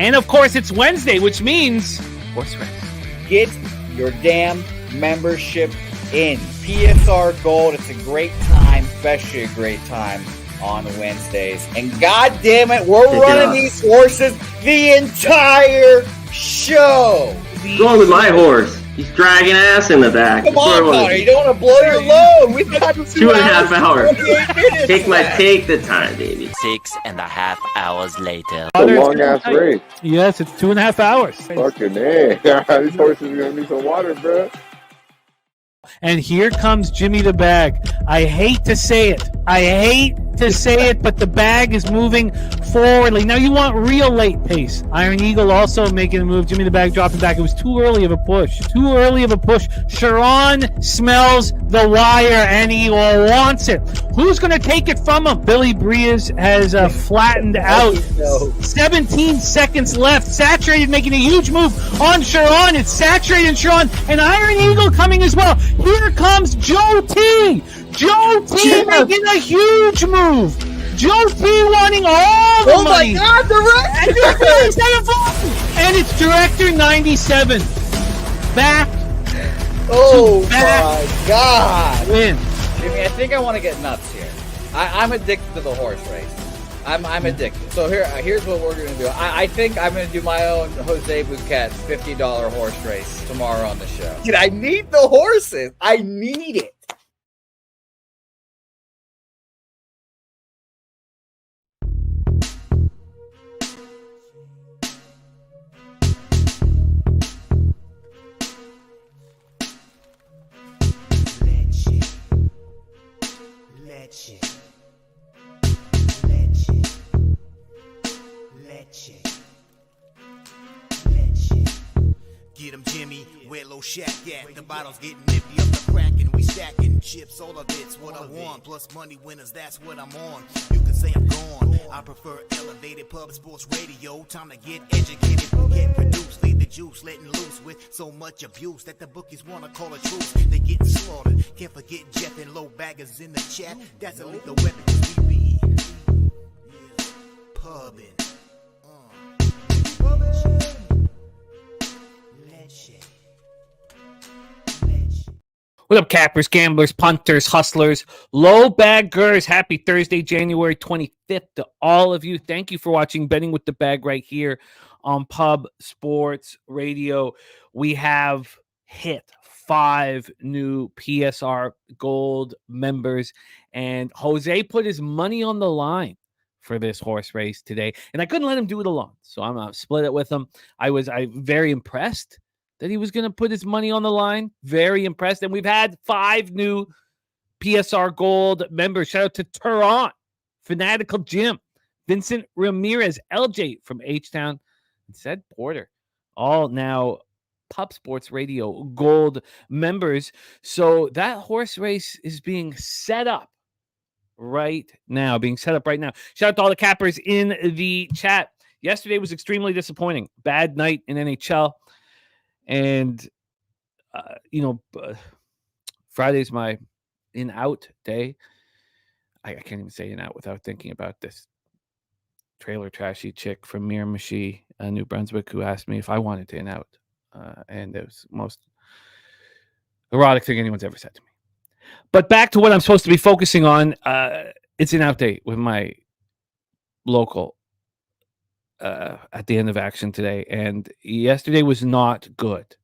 And, of course, it's Wednesday, which means horse race. Get your damn membership in PSR Gold. It's a great time, especially a great time on Wednesdays. And God damn it, we're running these horses the entire show. Going with my horse. He's dragging ass in the back. Come on, Connor. You don't want to blow your load. We've got 2.5 hours. Take the time, baby. 6.5 hours later. It's a long-ass race. Yes, it's 2.5 hours. Fucking A. These horses are going to need some water, bro. And here comes Jimmy the Bag. I hate to say it, but the bag is moving forwardly. Now you want real late pace. Iron Eagle also making a move. Jimmy the Bag dropping back. It was too early of a push. Sharon smells the wire and he wants it. Who's going to take it from him? Billy Breas has flattened out. 17 seconds left. Saturated making a huge move on Sharon. It's Saturated and Sharon and Iron Eagle coming as well. Here comes Joe T. Making a huge move. Joe T wanting all the money. Oh my God, and it's Director 97. Back. Oh my God. Win. Jimmy, I think I want to get nuts here. I'm addicted to the horse race. I'm addicted. So here's what we're going to do. I think I'm going to do my own Jose Bouquet $50 horse race tomorrow on the show. Dude, I need the horses. I need it. Get 'em, Jimmy, where low shack at? The bottle's getting empty up the crack and we stacking chips, all of it's what I want. Plus money winners, that's what I'm on. You can say I'm gone. I prefer elevated pub sports radio. Time to get educated, get produced, leave the juice, letting loose with so much abuse that the bookies wanna call a truce. They getting slaughtered. Can't forget Jeff and low baggers in the chat. That's a lethal weapon 'cause we be pubbing. What up, cappers, gamblers, punters, hustlers, low baggers? Happy Thursday, January 25th to all of you. Thank you for watching Betting with the Bag right here on Pub Sports Radio. We have hit 5 new PSR Gold members, and Jose put his money on the line for this horse race today, and I couldn't let him do it alone, so I'm going to split it with him. I very impressed that he was going to put his money on the line. Very impressed. And we've had 5 new PSR Gold members. Shout out to Thur, Fanatical Jim, Vincent Ramirez, LJ from H-Town, and Said Porter. All now Pup Sports Radio Gold members. So that horse race is being set up right now. Shout out to all the cappers in the chat. Yesterday was extremely disappointing. Bad night in NHL. And, Friday's my in-out day. I can't even say in-out without thinking about this trailer trashy chick from Miramichi, New Brunswick, who asked me if I wanted to in-out. And it was the most erotic thing anyone's ever said to me. But back to what I'm supposed to be focusing on. It's an out day with my local at the end of action today, and yesterday was not good.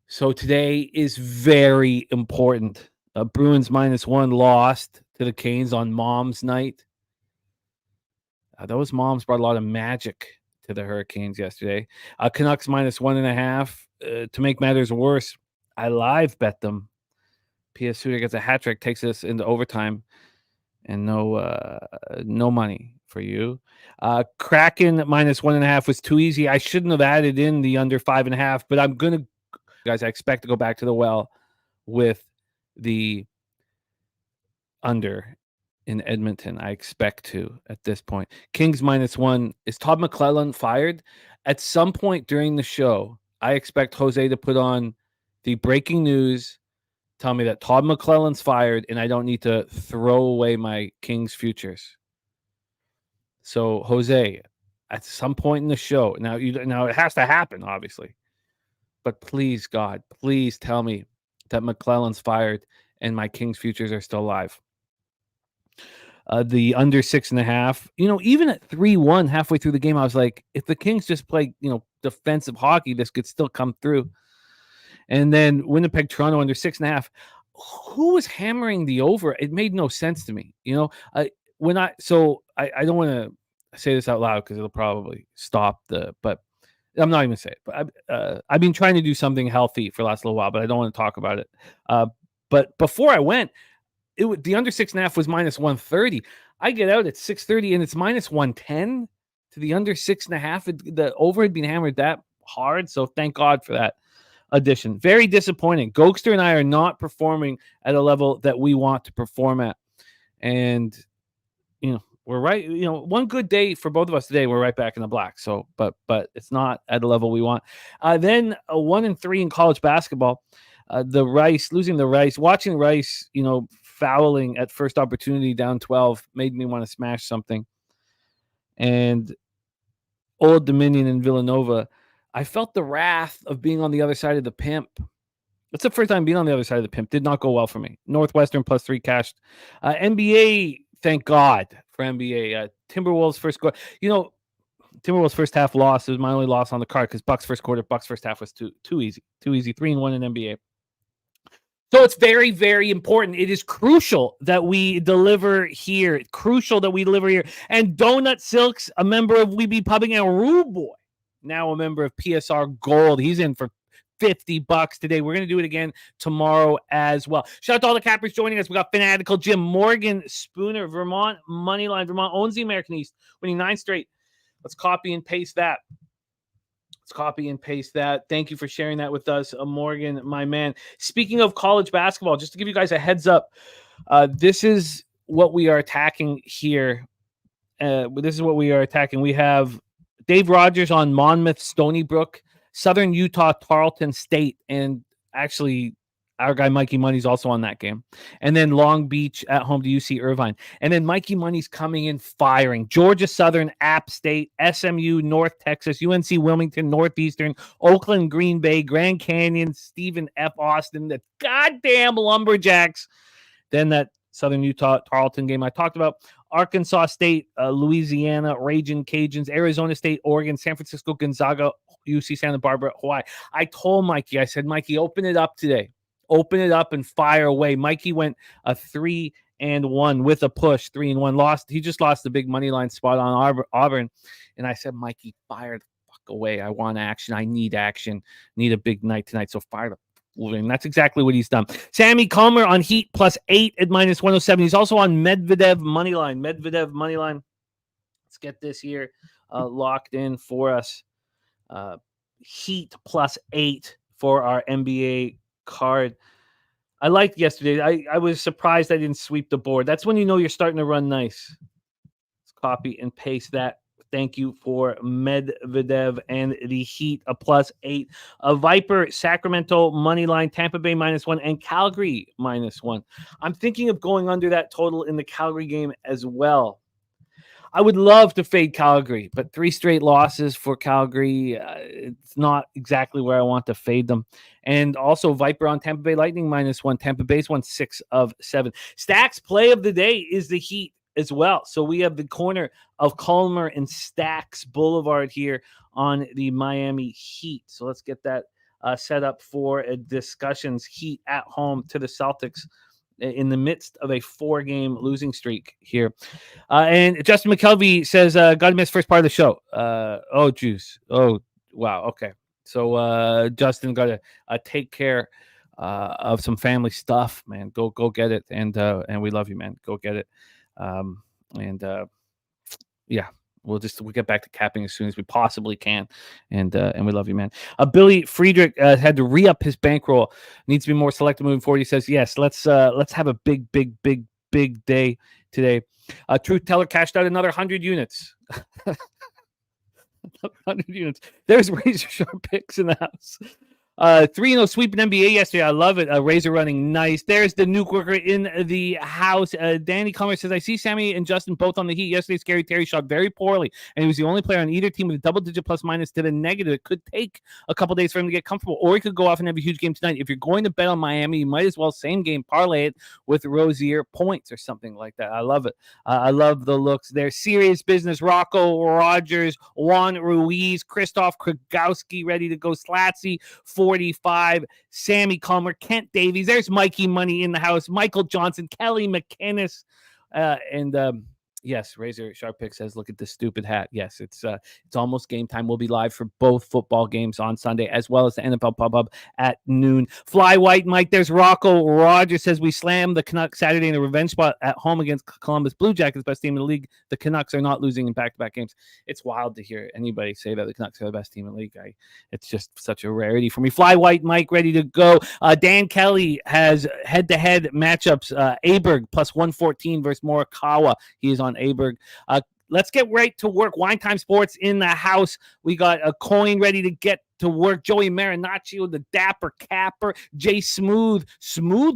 So today is very important. Bruins -1 lost to the Canes on Mom's Night. Those moms brought a lot of magic to the Hurricanes yesterday. Canucks -1.5. To make matters worse, I live bet them. P.S. Suter gets a hat trick, takes us into overtime, and no money for you. Kraken -1.5 was too easy. I shouldn't have added in the under 5.5, but I'm gonna, guys. I expect to go back to the well with the under in Edmonton. I expect to at this point. Kings -1. Is Todd McClellan fired? At some point during the show, I expect Jose to put on the breaking news, tell me that Todd McClellan's fired, and I don't need to throw away my Kings futures. So, Jose, at some point in the show. Now it has to happen, obviously. But please, God, please tell me that McClellan's fired and my Kings futures are still alive. The under 6.5, even at 3-1 halfway through the game, I was like, if the Kings just play, defensive hockey, this could still come through. And then Winnipeg, Toronto under 6.5. Who was hammering the over? It made no sense to me. I don't want to say this out loud because it'll probably stop but I'm not even gonna say it. But I've been trying to do something healthy for the last little while, but I don't want to talk about it. But before I went, the under 6.5 was minus 130. I get out at 6:30 and it's minus 110 to the under 6.5. The over had been hammered that hard, so thank God for that addition. Very disappointing. Gogster and I are not performing at a level that we want to perform at, and we're right. One good day for both of us today, we're right back in the black. So, but it's not at a level we want. Then a 1-3 in college basketball. Losing the Rice, watching Rice, fouling at first opportunity down 12 made me want to smash something. And Old Dominion and Villanova, I felt the wrath of being on the other side of the pimp. That's the first time being on the other side of the pimp. Did not go well for me. Northwestern +3 cashed. NBA, thank God for NBA. Timberwolves first quarter. Timberwolves first half loss. It was my only loss on the card because Bucks first half was too easy. 3-1 in NBA. So it's very, very important. It is crucial that we deliver here. And Donut Silks, a member of We Be Pubbing, and Rude Boy, now a member of PSR Gold. He's in for $50 today. We're going to do it again tomorrow as well. Shout out to all the cappers joining us. We got Fanatical Jim, Morgan Spooner, Vermont Moneyline. Vermont owns the American East, winning 9 straight. Let's copy and paste that. Thank you for sharing that with us, Morgan, my man. Speaking of college basketball, just to give you guys a heads up, this is what we are attacking here. We have Dave Rogers on Monmouth, Stony Brook, Southern Utah, Tarleton State, and actually our guy Mikey Money's also on that game. And then Long Beach at home to UC Irvine. And then Mikey Money's coming in firing. Georgia Southern, App State, SMU, North Texas, UNC Wilmington, Northeastern, Oakland, Green Bay, Grand Canyon, Stephen F. Austin, the goddamn Lumberjacks. Then that Southern Utah Tarleton game I talked about. Arkansas State, Louisiana, Ragin' Cajuns, Arizona State, Oregon, San Francisco, Gonzaga, UC Santa Barbara, Hawaii. I told Mikey, I said, Mikey, open it up today. Open it up and fire away. Mikey went a 3-1 with a push, 3-1. He just lost the big money line spot on Auburn. And I said, Mikey, fire the fuck away. I want action. I need action. Need a big night tonight. So fire the and that's exactly what he's done. Sammy Calmer on Heat +8 at -107. He's also on Medvedev moneyline. Let's get this here locked in for us. Heat +8 for our NBA card. I liked yesterday. I was surprised I didn't sweep the board. That's when you know you're starting to run nice. Let's copy and paste that. Thank you for Medvedev and the Heat, a +8. A Viper, Sacramento moneyline, Tampa Bay -1, and Calgary -1. I'm thinking of going under that total in the Calgary game as well. I would love to fade Calgary, but 3 straight losses for Calgary. It's not exactly where I want to fade them. And also Viper on Tampa Bay Lightning -1. Tampa Bay's won 6 of 7. Stacks play of the day is the Heat as well. So we have the corner of Calmer and Stacks Boulevard here on the Miami Heat. So let's get that set up for discussions. Heat at home to the Celtics in the midst of a 4-game losing streak here. And Justin McKelvey says, got to miss first part of the show. Oh, juice. Oh, wow. Okay. So Justin, got to take care of some family stuff, man. Go get it. And we love you, man. Go get it. Yeah, we'll get back to capping as soon as we possibly can, and we love you, man. Billy Friedrich had to re-up his bankroll. Needs to be more selective moving forward. He says, yes, let's have a big day today. Truth Teller cashed out another 100 units. 100 units. There's razor sharp picks in the house. 3-0 sweep in NBA yesterday. I love it. Razor running nice. There's the nuke worker in the house. Danny Comer says, I see Sammy and Justin both on the Heat. Yesterday, Scary Terry shot very poorly, and he was the only player on either team with a double-digit plus-minus to the negative. It could take a couple days for him to get comfortable, or he could go off and have a huge game tonight. If you're going to bet on Miami, you might as well same game parlay it with Rozier points or something like that. I love it. I love the looks there. Serious business. Rocco Rogers, Juan Ruiz, Christoph Kragowski ready to go. Slatsy 45, Sammy Comer, Kent Davies. There's Mikey Money in the house. Michael Johnson, Kelly McInnes, and yes, Razor Sharp Pick says, "Look at this stupid hat." Yes, it's almost game time. We'll be live for both football games on Sunday, as well as the NFL Pub at noon. Fly White Mike. There's Rocco Rogers says we slammed the Canucks Saturday in a revenge spot at home against Columbus Blue Jackets, best team in the league. The Canucks are not losing in back-to-back games. It's wild to hear anybody say that the Canucks are the best team in the league. It's just such a rarity for me. Fly White Mike ready to go. Dan Kelly has head-to-head matchups. Aberg plus 114 versus Morikawa. He is on Aberg. Let's get right to work. Wine Time Sports in the house. We got a coin ready to get to work. Joey Marinaccio, the Dapper Capper. Jay Smooth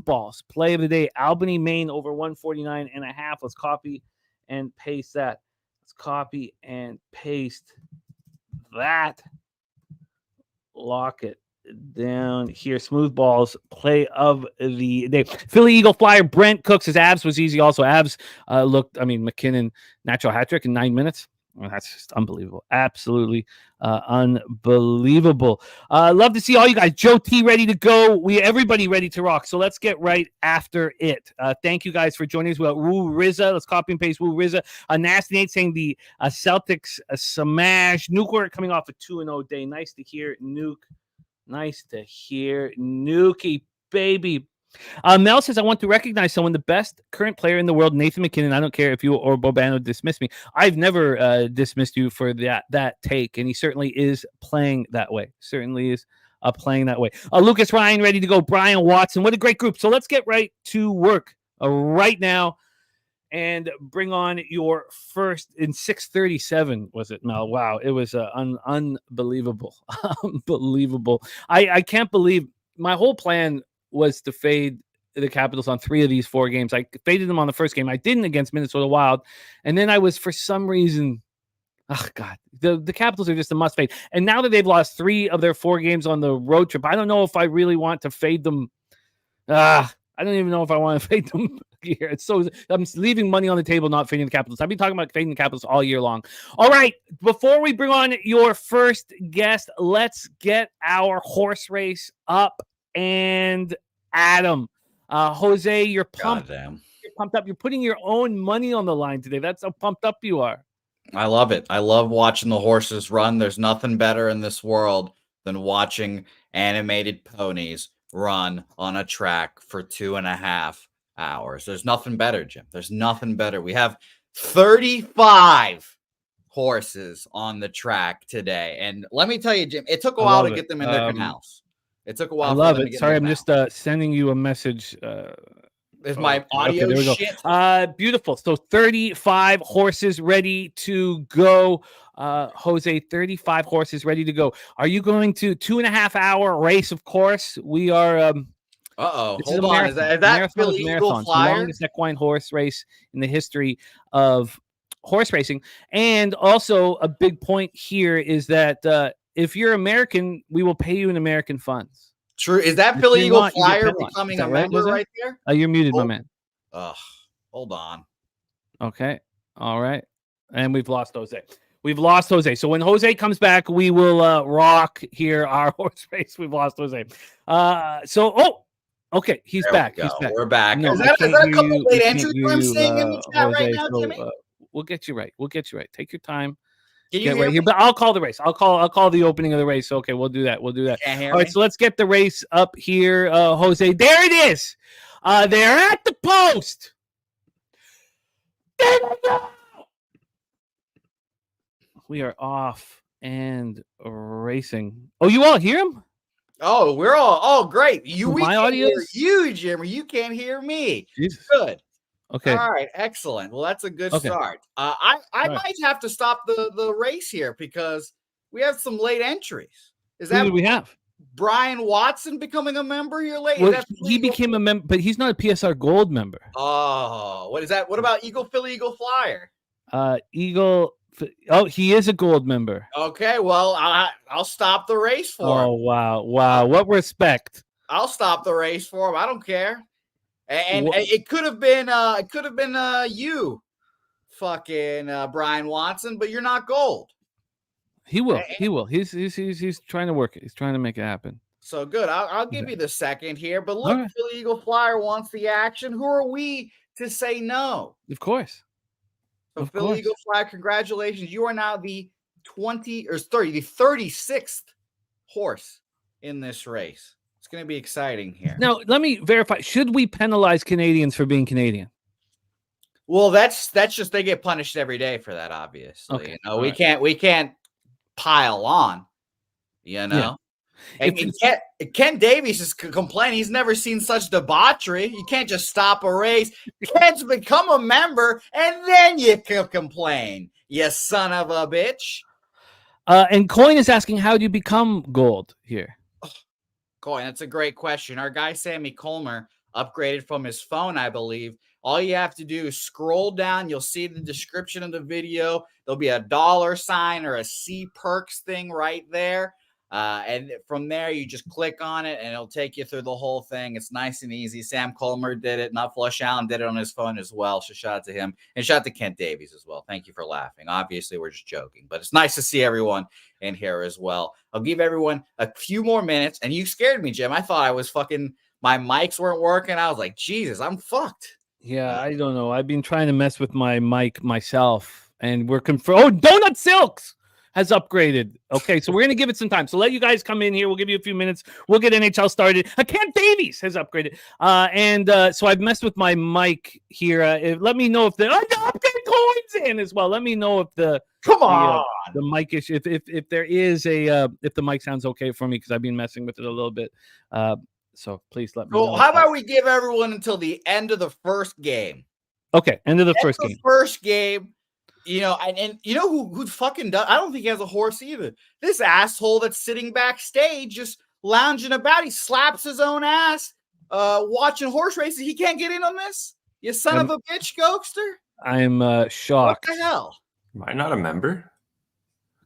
Balls. Play of the day. Albany, Maine over 149.5. Let's copy and paste that. Let's copy and paste that. Lock it down here. Smooth Balls, play of the day. Philly Eagle Flyer, Brent Cooks. His abs was easy. Also, abs McKinnon, natural hat trick in 9 minutes. Well, that's just unbelievable. Absolutely unbelievable. Love to see all you guys. Joe T ready to go. Everybody ready to rock. So let's get right after it. Thank you guys for joining us. We got Woo Rizza. Let's copy and paste Woo Rizza. Nasty Nate saying the Celtics smash. Nuke coming off a 2-0 day. Nice to hear, Nuke. Nice to hear, Nuki, baby. Mel says, I want to recognize someone, the best current player in the world, Nathan McKinnon. I don't care if you or Bobano dismiss me. I've never dismissed you for that take, and he certainly is playing that way. Certainly is playing that way. Lucas Ryan ready to go. Brian Watson. What a great group. So let's get right to work right now and bring on your first in 6:37. Was it, Mel? Wow, it was unbelievable. Unbelievable. I can't believe my whole plan was to fade the Capitals on 3 of these 4 games. I faded them on the first game. I didn't against Minnesota Wild. And then I was, for some reason, oh, God, the Capitals are just a must fade. And now that they've lost 3 of their 4 games on the road trip, I don't know if I really want to fade them. I don't even know if I want to fade them here. I'm leaving money on the table, not fading the Capitals. I've been talking about fading the Capitals all year long. All right, before we bring on your first guest, let's get our horse race up. And Adam, Jose, you're pumped. Goddamn. You're pumped up. You're putting your own money on the line today. That's how pumped up you are. I love it. I love watching the horses run. There's nothing better in this world than watching animated ponies run on a track for 2.5 hours. There's nothing better, Jim. There's nothing better. We have 35 horses on the track today. And let me tell you, Jim, it took a while to get them in their canals. It took a while. I love it. Sorry, I'm just sending you a message. Is my audio shit? Beautiful. So 35 horses ready to go. Jose, 35 horses ready to go. Are you going to 2.5 hour race? Of course. We are. Hold on. Is that Philly Eagle Flyer? The longest equine horse race in the history of horse racing. And also a big point here is that if you're American, we will pay you in American funds. True. Is that Philly Eagle Flyer becoming a member right there? You're muted, my man. Hold on. Okay. All right. And we've lost Jose. So when Jose comes back, we will rock here our horse race. We've lost Jose. Okay. He's back. We're back. No, is that a couple of late entries I'm seeing in the chat right now, Jimmy? We'll get you right. Take your time. Get right here, but I'll call the race. I'll call the opening of the race. Okay, we'll do that. All right, so let's get the race up here, Jose. There it is. They're at the post. There they go. We are off and racing. Oh, you all hear him? Oh, we're all great. My audio? You, Jimmy. You can't hear me. Jesus. Good. Okay. All right. Excellent. Well, that's a good start. I might have to stop the race here because we have some late entries. Who do we have? Brian Watson becoming a member here lately? Well, he became a member, but he's not a PSR Gold member. Oh, what is that? What about Philly Eagle Flyer? Eagle. Oh, he is a Gold member. Okay, well, I'll stop the race for him. Oh, wow. What respect. I'll stop the race for him. I don't care. And it could have been you, fucking Brian Watson, but you're not Gold. He will. He's trying to work it. He's trying to make it happen. So good. I'll give you the second here. But look, right. Philly Eagle Flyer wants the action. Who are we to say no? Of course. So Philly Eagle Flyer, congratulations. You are now the 36th horse in this race. It's going to be exciting here. Now, let me verify. Should we penalize Canadians for being Canadian? Well, that's just they get punished every day for that, obviously. Okay. We can't pile on, Yeah. And Ken Davies is complaining he's never seen such debauchery. You can't just stop a race. Can't become a member and then you can complain, you son of a bitch. And Coin is asking, how do you become Gold here? Coin, that's a great question. Our guy Sammy Colmer upgraded from his phone, I believe. All you have to do is scroll down. You'll see the description of the video. There'll be a $ or a C perks thing right there. And from there, you just click on it, and it'll take you through the whole thing. It's nice and easy. Sam Colmer did it. Not Flush Allen did it on his phone as well. So shout out to him. And shout out to Kent Davies as well. Thank you for laughing. Obviously, we're just joking. But it's nice to see everyone in here as well. I'll give everyone a few more minutes. And you scared me, Jim. I thought I was fucking – my mics weren't working. I was like, Jesus, I'm fucked. Yeah, I don't know. I've been trying to mess with my mic myself, and we're confirmed. Oh, Donut Silks has upgraded. Okay, so we're going to give it some time. So let you guys come in here. We'll give you a few minutes. We'll get NHL started. Kent Davies has upgraded. So I've messed with my mic here. Let me know if the upgrade Coins in as well. Let me know if the mic issue, if there is if the mic sounds okay for me, because I've been messing with it a little bit. So please let me know. How about we give everyone until the end of the first game? Okay, end of the first game. First game, and you know who fucking does? I don't think he has a horse either. This asshole that's sitting backstage just lounging about. He slaps his own ass watching horse races. He can't get in on this? You son of a bitch, Gogster. I'm shocked. What the hell? Am I not a member?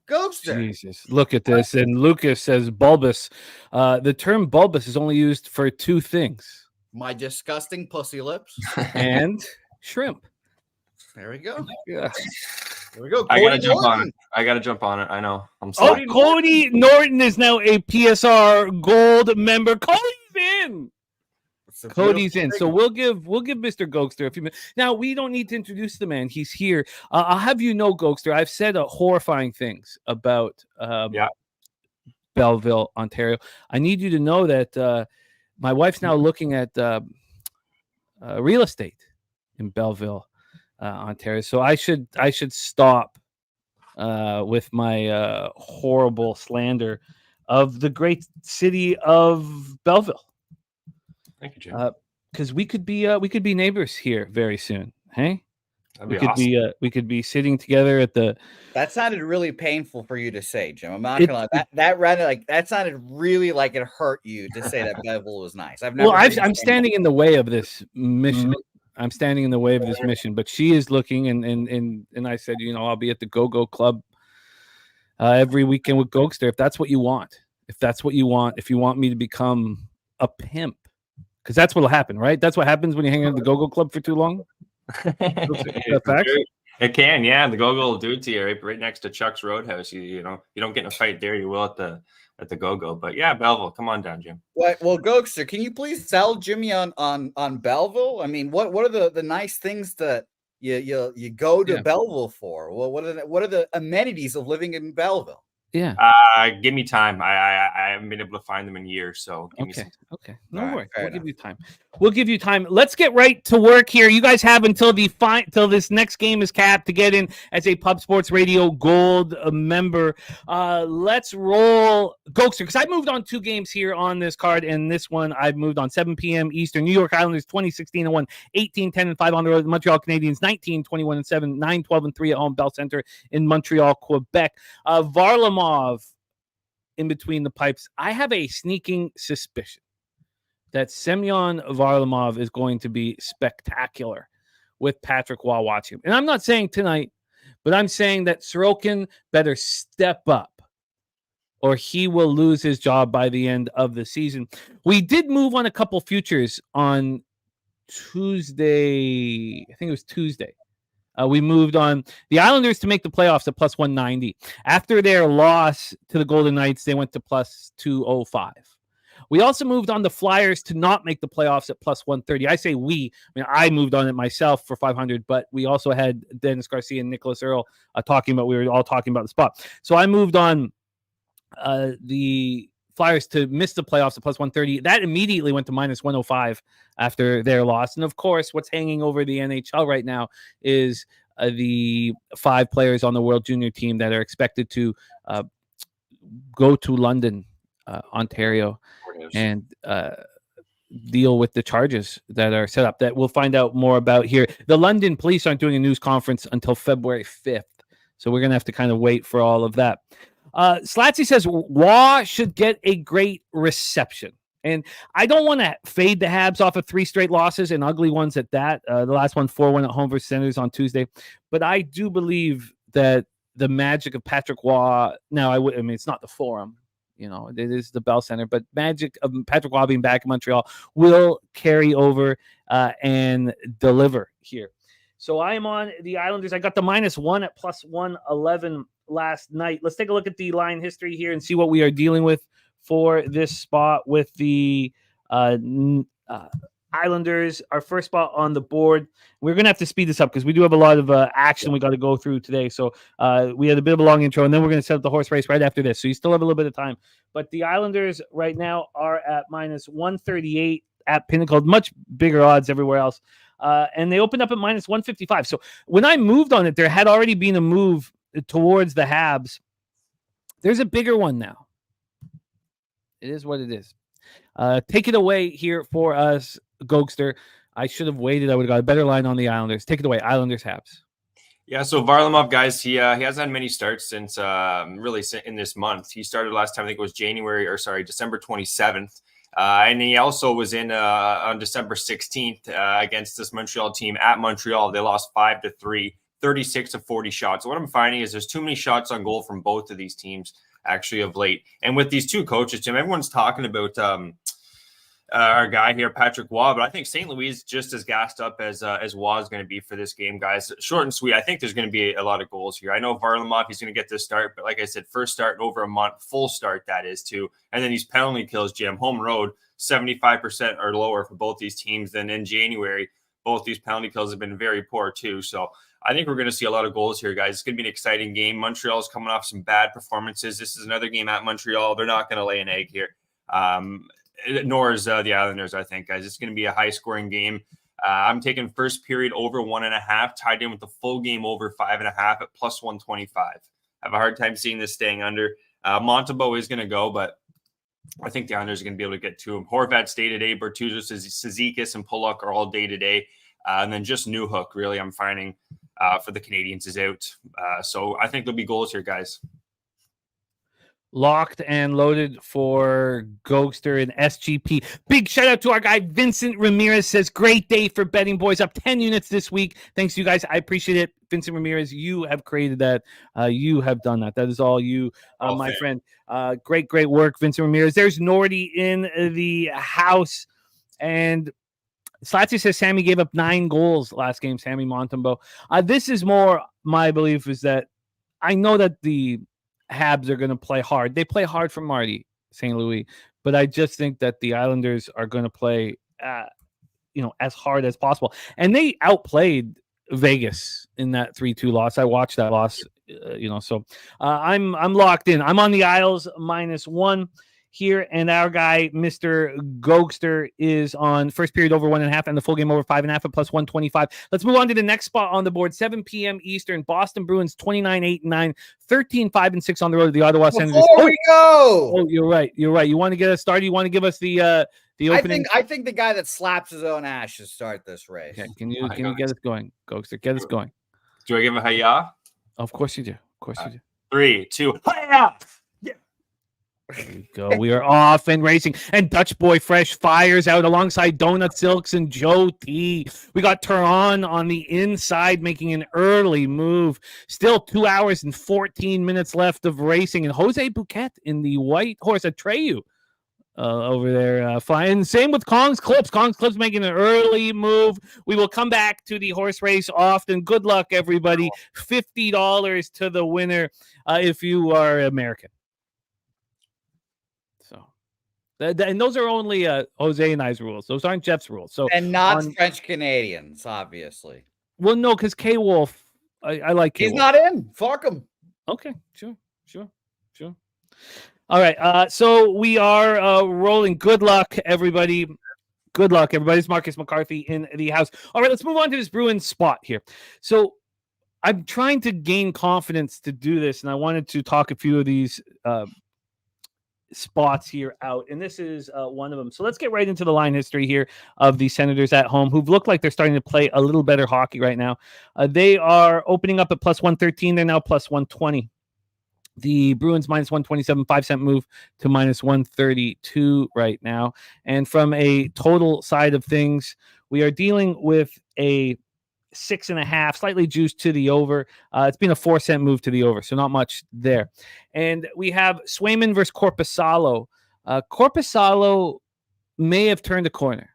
Gogster. Jesus, look at this. And Lucas says bulbous. The term bulbous is only used for two things: my disgusting pussy lips and shrimp. There we go. Yeah. There we go. I gotta jump on it. I know. I'm sorry. Cody Norton is now a PSR Gold member. Cody's in. Cody's in. So we'll give Mr. Gogster a few minutes. Now, we don't need to introduce the man. He's here. I'll have you know, Gogster, I've said horrifying things about Belleville, Ontario. I need you to know that my wife's now looking at real estate in Belleville, Ontario. So I should stop with my horrible slander of the great city of Belleville. Thank you, Jim. Because we could be neighbors here very soon. Hey, we could be sitting together at the. That sounded really painful for you to say, Jim. I'm not gonna lie. That sounded really like it hurt you to say that Belleville was nice. I'm standing in the way of this mission. Mm-hmm. I'm standing in the way of this mission, but she is looking, and I said, I'll be at the Go-Go Club every weekend with Gogster if that's what you want. If you want me to become a pimp. Because that's what'll happen, right? That's what happens when you hang out at the Go-Go Club for too long. It can, yeah. The Go-Go will do it to you right next to Chuck's Roadhouse. You don't get in a fight there. You will at the Go-Go. But yeah, Belleville, come on down, Jim. Well, Gogster, can you please sell Jimmy on Belleville? I mean, what are the nice things that you go to Belleville for? Well, what are the amenities of living in Belleville? Yeah. Give me time. I haven't been able to find them in years, so give me some. Okay. No worries. We'll give you time. We'll give you time. Let's get right to work here. You guys have until till this next game is capped to get in as a Pub Sports Radio Gold member. Let's roll Gogster, because I moved on 2 games here on this card, and this one I've moved on 7 p.m. Eastern. New York Islanders 20-16-1, 18-10-5 on the road. Montreal Canadiens in between the pipes, I have a sneaking suspicion that Semyon Varlamov is going to be spectacular with Patrick Waugh watching him. And I'm not saying tonight, but I'm saying that Sorokin better step up or he will lose his job by the end of the season. We did move on a couple futures on Tuesday. I think it was Tuesday. We moved on the Islanders to make the playoffs at plus 190. After their loss to the Golden Knights, they went to plus 205. We also moved on the Flyers to not make the playoffs at plus 130. I say we. I mean, I moved on it myself for 500, but we also had Dennis Garcia and Nicholas Earl we were all talking about the spot. So I moved on the Flyers to miss the playoffs at plus 130. That immediately went to minus 105 after their loss. And of course, what's hanging over the NHL right now is the 5 players on the World Junior team that are expected to go to London, Ontario, and deal with the charges that are set up that we'll find out more about here. The London police aren't doing a news conference until February 5th. So we're going to have to kind of wait for all of that. Slatsy says Waugh should get a great reception. And I don't want to fade the Habs off of 3 straight losses and ugly ones at that. The last one, 4-1 at home versus Senators on Tuesday. But I do believe that the magic of Patrick Waugh, I mean, it's not the Forum, it is the Bell Center, but magic of Patrick Waugh being back in Montreal will carry over and deliver here. So I am on the Islanders. I got the -1 at plus 111 last night. Let's take a look at the line history here and see what we are dealing with for this spot with the Islanders. Our first spot on the board. We're going to have to speed this up because we do have a lot of action we got to go through today. So we had a bit of a long intro, and then we're going to set up the horse race right after this. So you still have a little bit of time. But the Islanders right now are at minus 138 at Pinnacle. Much bigger odds everywhere else. And they opened up at minus 155. So when I moved on it, there had already been a move towards the Habs. There's a bigger one now. It is what it is. Take it away here for us, Gogster. I should have waited. I would have got a better line on the Islanders. Take it away, Islanders, Habs. Yeah, so Varlamov, guys, he hasn't had many starts since really in this month. He started last time, I think it was December 27th. And he also was in on December 16th against this Montreal team at Montreal. They lost 5-3, 36 of 40 shots. So what I'm finding is there's too many shots on goal from both of these teams actually of late. And with these two coaches, Tim, everyone's talking about our guy here, Patrick Waugh, but I think St. Louis is just as gassed up as Waugh is going to be for this game, guys. Short and sweet. I think there's going to be a lot of goals here. I know Varlamov, he's going to get this start, but like I said, first start in over a month, full start that is too. And then these penalty kills, Jim, home road, 75% or lower for both these teams. Then in January, both these penalty kills have been very poor too. So I think we're going to see a lot of goals here, guys. It's going to be an exciting game. Montreal's coming off some bad performances. This is another game at Montreal. They're not going to lay an egg here. Nor is the Islanders, I think, guys. It's going to be a high-scoring game. I'm taking first period over 1.5, tied in with the full game over 5.5 at plus 125. I have a hard time seeing this staying under. Montembeault is going to go, but I think the Islanders are going to be able to get to him. Horvat's day-to-day. Bertuzzi, Cizikas, and Pulock are all day-to-day. And then just Newhook, really, I'm finding for the Canadiens is out. So I think there'll be goals here, guys. Locked and loaded for Gogster and SGP. Big shout out to our guy Vincent Ramirez. Says great day for betting, boys. Up 10 units this week. Thanks to you guys. I appreciate it. Vincent Ramirez, you have created that. You have done that. That is all you, my friend. Great work, Vincent Ramirez. There's Nordy in the house. And Slatsy says Sammy gave up 9 goals last game, Sammy Montembeault. This is more my belief is that I know that the Habs are going to play hard. They play hard for Marty, St. Louis, but I just think that the Islanders are going to play, as hard as possible. And they outplayed Vegas in that 3-2 loss. I watched that loss, so I'm locked in. I'm on the Isles -1 here, and our guy, Mr. Gogster, is on first period over 1.5 and the full game over 5.5 at plus 125. Let's move on to the next spot on the board, 7 p.m. Eastern. Boston Bruins 29-8-9, 13-5-6 on the road to the Ottawa Senators. Before we go! Oh, you're right. You want to get us started? You want to give us the opening? I think the guy that slaps his own ass should start this race. Okay. Can you get us going, Gogster? Get us going. Do I give a hi-ya? Of course you do. Of course you do. 3, 2, hi-ya! There we go. We are off and racing. And Dutch Boy Fresh fires out alongside Donut Silks and Joe T. We got Turan on the inside making an early move. Still 2 hours and 14 minutes left of racing. And Jose Bouquet in the white horse, Atreyu, over there flying. Same with Kong's Clips. Kong's Clips making an early move. We will come back to the horse race often. Good luck, everybody. $50 to the winner if you are American. And those are only Jose and I's rules. Those aren't Jeff's rules. So and not French Canadians, obviously. Well, no, because K Wolf, I like K Wolf. He's not in. Fuck him. Okay, sure. All right. So we are rolling. Good luck, everybody. Good luck, everybody. It's Marcus McCarthy in the house. All right, let's move on to this Bruins spot here. So I'm trying to gain confidence to do this, and I wanted to talk a few of these spots here out, and this is one of them. So let's get right into the line history here of the Senators at home, who've looked like they're starting to play a little better hockey right now. They are opening up at plus 113. They're now plus 120. The Bruins minus 127, 5-cent move to minus 132 right now. And from a total side of things, we are dealing with a 6.5, slightly juiced to the over. It's been a 4-cent move to the over, so not much there. And we have Swayman versus Korpisalo. Korpisalo may have turned a corner.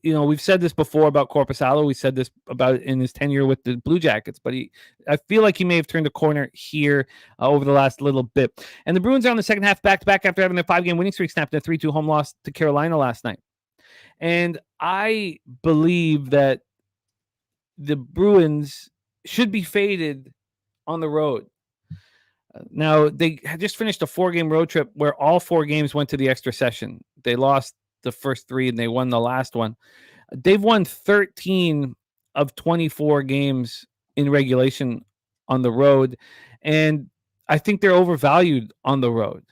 We've said this before about Korpisalo. We said this about in his tenure with the Blue Jackets, but I feel like he may have turned a corner here over the last little bit. And the Bruins are on the second half back-to-back after having their 5-game winning streak snapped in a 3-2 home loss to Carolina last night. And I believe that the Bruins should be faded on the road. Now, they had just finished a 4-game road trip where all 4 games went to the extra session. They lost the first 3 and they won the last one. They've won 13 of 24 games in regulation on the road, and I think they're overvalued on the road.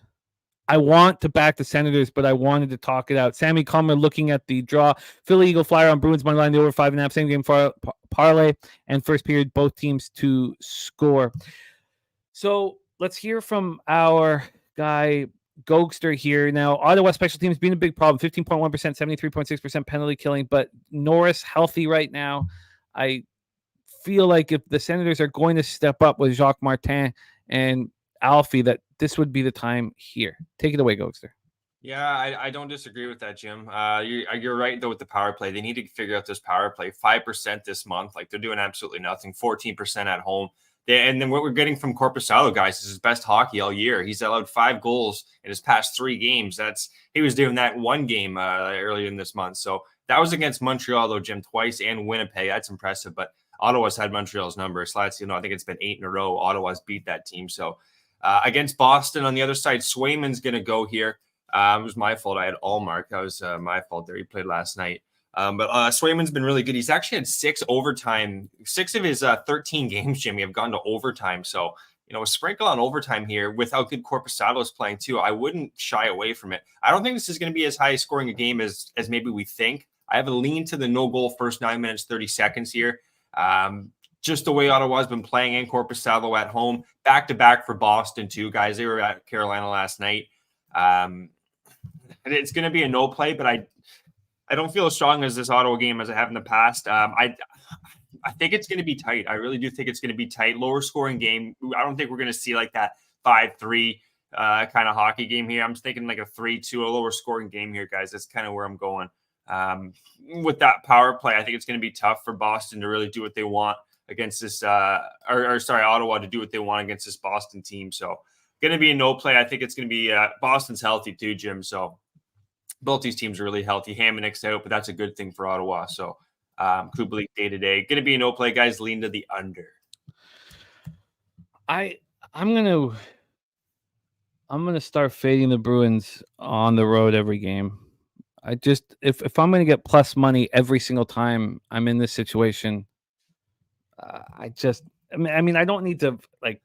I want to back the Senators, but I wanted to talk it out. Sammy Comer looking at the draw. Philly Eagle Flyer on Bruins money line, the over 5.5, same game parlay, and first period, both teams to score. So let's hear from our guy, Gogster here. Now, Ottawa special teams being a big problem, 15.1%, 73.6% penalty killing, but Norris healthy right now. I feel like if the Senators are going to step up with Jacques Martin and Alfie, that this would be the time here. Take it away, Gogster. Yeah, I don't disagree with that, Jim. You're right, though, with the power play. They need to figure out this power play. 5% this month. Like, they're doing absolutely nothing. 14% at home. And then what we're getting from Korpisalo, guys, is his best hockey all year. He's allowed 5 goals in his past 3 games. He was doing that 1 game earlier in this month. So that was against Montreal, though, Jim, twice, and Winnipeg. That's impressive. But Ottawa's had Montreal's number. So I think it's been 8 in a row. Ottawa's beat that team. So against Boston on the other side, Swayman's going to go here. It was my fault. I had Allmark. That was my fault there. He played last night. But Swayman's been really good. He's actually had 6 overtime. 6 of his 13 games, Jimmy, have gone to overtime. So, a sprinkle on overtime here with how good Korpisalo is playing too. I wouldn't shy away from it. I don't think this is going to be as high scoring a game as maybe we think. I have a lean to the no goal first 9 minutes, 30 seconds here. Just the way Ottawa's been playing and Korpisalo at home, back-to-back for Boston too, guys. They were at Carolina last night. It's going to be a no play, but I don't feel as strong as this Ottawa game as I have in the past. I think it's going to be tight. I really do think it's going to be tight. Lower scoring game. I don't think we're going to see like that 5-3 kind of hockey game here. I'm thinking like a 3-2, a lower scoring game here, guys. That's kind of where I'm going. With that power play, I think it's going to be tough for Boston to really do what they want against this, Ottawa to do what they want against this Boston team. So going to be a no play. I think it's going to be Boston's healthy too, Jim. So both these teams are really healthy. Hamannik's out, but that's a good thing for Ottawa. So Kubalik day-to-day. Going to be a no play, guys. Lean to the under. I'm gonna start fading the Bruins on the road every game. If I'm gonna get plus money every single time I'm in this situation, I don't need to like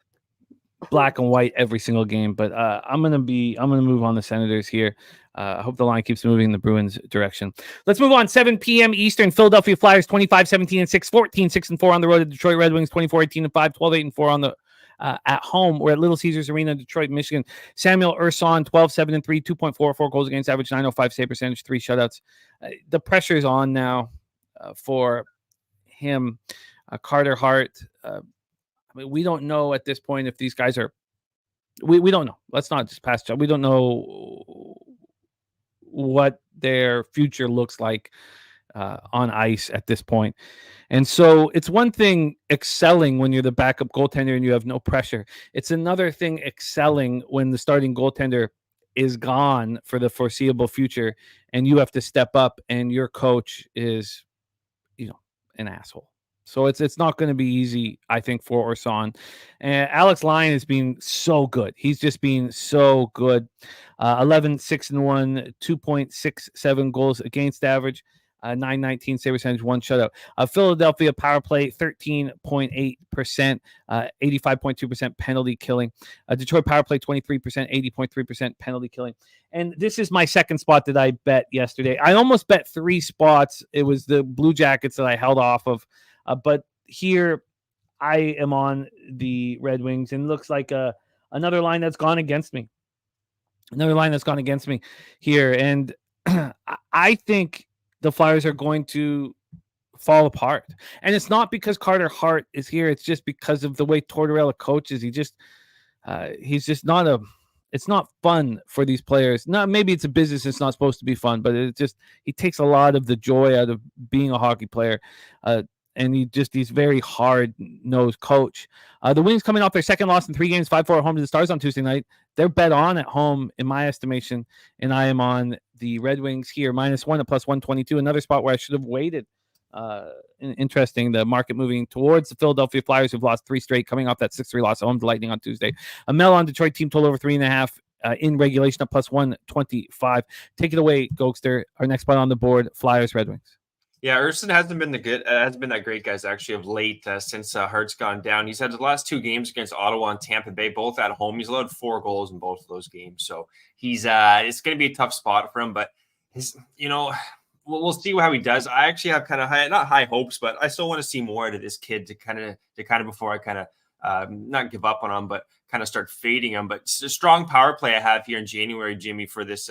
black and white every single game, but I'm gonna move on the Senators here. I hope the line keeps moving in the Bruins direction. Let's move on. 7 p.m. Eastern. Philadelphia Flyers 25-17-6, 14-6-4 on the road. The Detroit Red Wings 24-18-5, 12-8-4 on the at home. We're at Little Caesars Arena, Detroit, Michigan. Samuel Urson, 12-7-3, 2.44 goals against average, 905 save percentage, 3 shutouts. The pressure is on now for him. Carter Hart. I mean, we don't know at this point if these guys are. We don't know. Let's not just pass judgment. We don't know what their future looks like on ice at this point. And so it's one thing excelling when you're the backup goaltender and you have no pressure. It's another thing excelling when the starting goaltender is gone for the foreseeable future and you have to step up and your coach is, an asshole. So it's not going to be easy, I think, for Orson. And Alex Lyon has been so good. He's just been so good. 11-6-1, 2.67 goals against average, 919 save percentage, 1 shutout. Philadelphia power play, 13.8%, 85.2% penalty killing. Detroit power play, 23%, 80.3% penalty killing. And this is my second spot that I bet yesterday. I almost bet 3 spots. It was the Blue Jackets that I held off of. But here I am on the Red Wings, and looks like another line that's gone against me. Another line that's gone against me here. And I think the Flyers are going to fall apart. And it's not because Carter Hart is here. It's just because of the way Tortorella coaches. He's just not it's not fun for these players. Maybe it's a business. It's not supposed to be fun, but he takes a lot of the joy out of being a hockey player. And he's very hard-nosed coach. The Wings coming off their second loss in 3 games, 5-4 at home to the Stars on Tuesday night. They're bet on at home, in my estimation, and I am on the Red Wings here, -1 at +122. Another spot where I should have waited. Interesting, the market moving towards the Philadelphia Flyers, who've lost 3 straight, coming off that 6-3 loss at home to Lightning on Tuesday. A Mel on Detroit team total over 3.5 in regulation at +125. Take it away, Gogster. Our next spot on the board, Flyers, Red Wings. Yeah, Urson hasn't been that great, guys, actually, of late since Hart's gone down. He's had the last 2 games against Ottawa and Tampa Bay, both at home. He's allowed 4 goals in both of those games. So he's it's going to be a tough spot for him, but we'll see how he does. I actually have kind of not high hopes, but I still want to see more out of this kid to kind of before I kind of not give up on him, but kind of start fading him. But it's a strong power play I have here in January, Jimmy, for this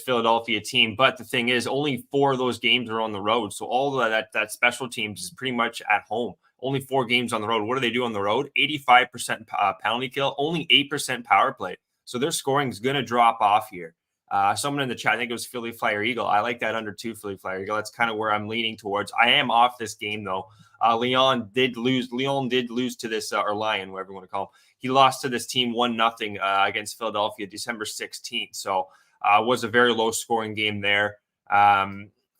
Philadelphia team. But the thing is, only 4 of those games are on the road. So all of that special teams is pretty much at home. Only 4 games on the road. What do they do on the road? 85% penalty kill, only 8% power play. So their scoring is going to drop off here. Someone in the chat, I think it was Philly Flyer Eagle. I like that under 2 Philly Flyer Eagle. That's kind of where I'm leaning towards. I am off this game, though. Leon did lose to this, or Lion, whatever you want to call him. He lost to this team 1-0 against Philadelphia December 16th. So was a very low-scoring game there.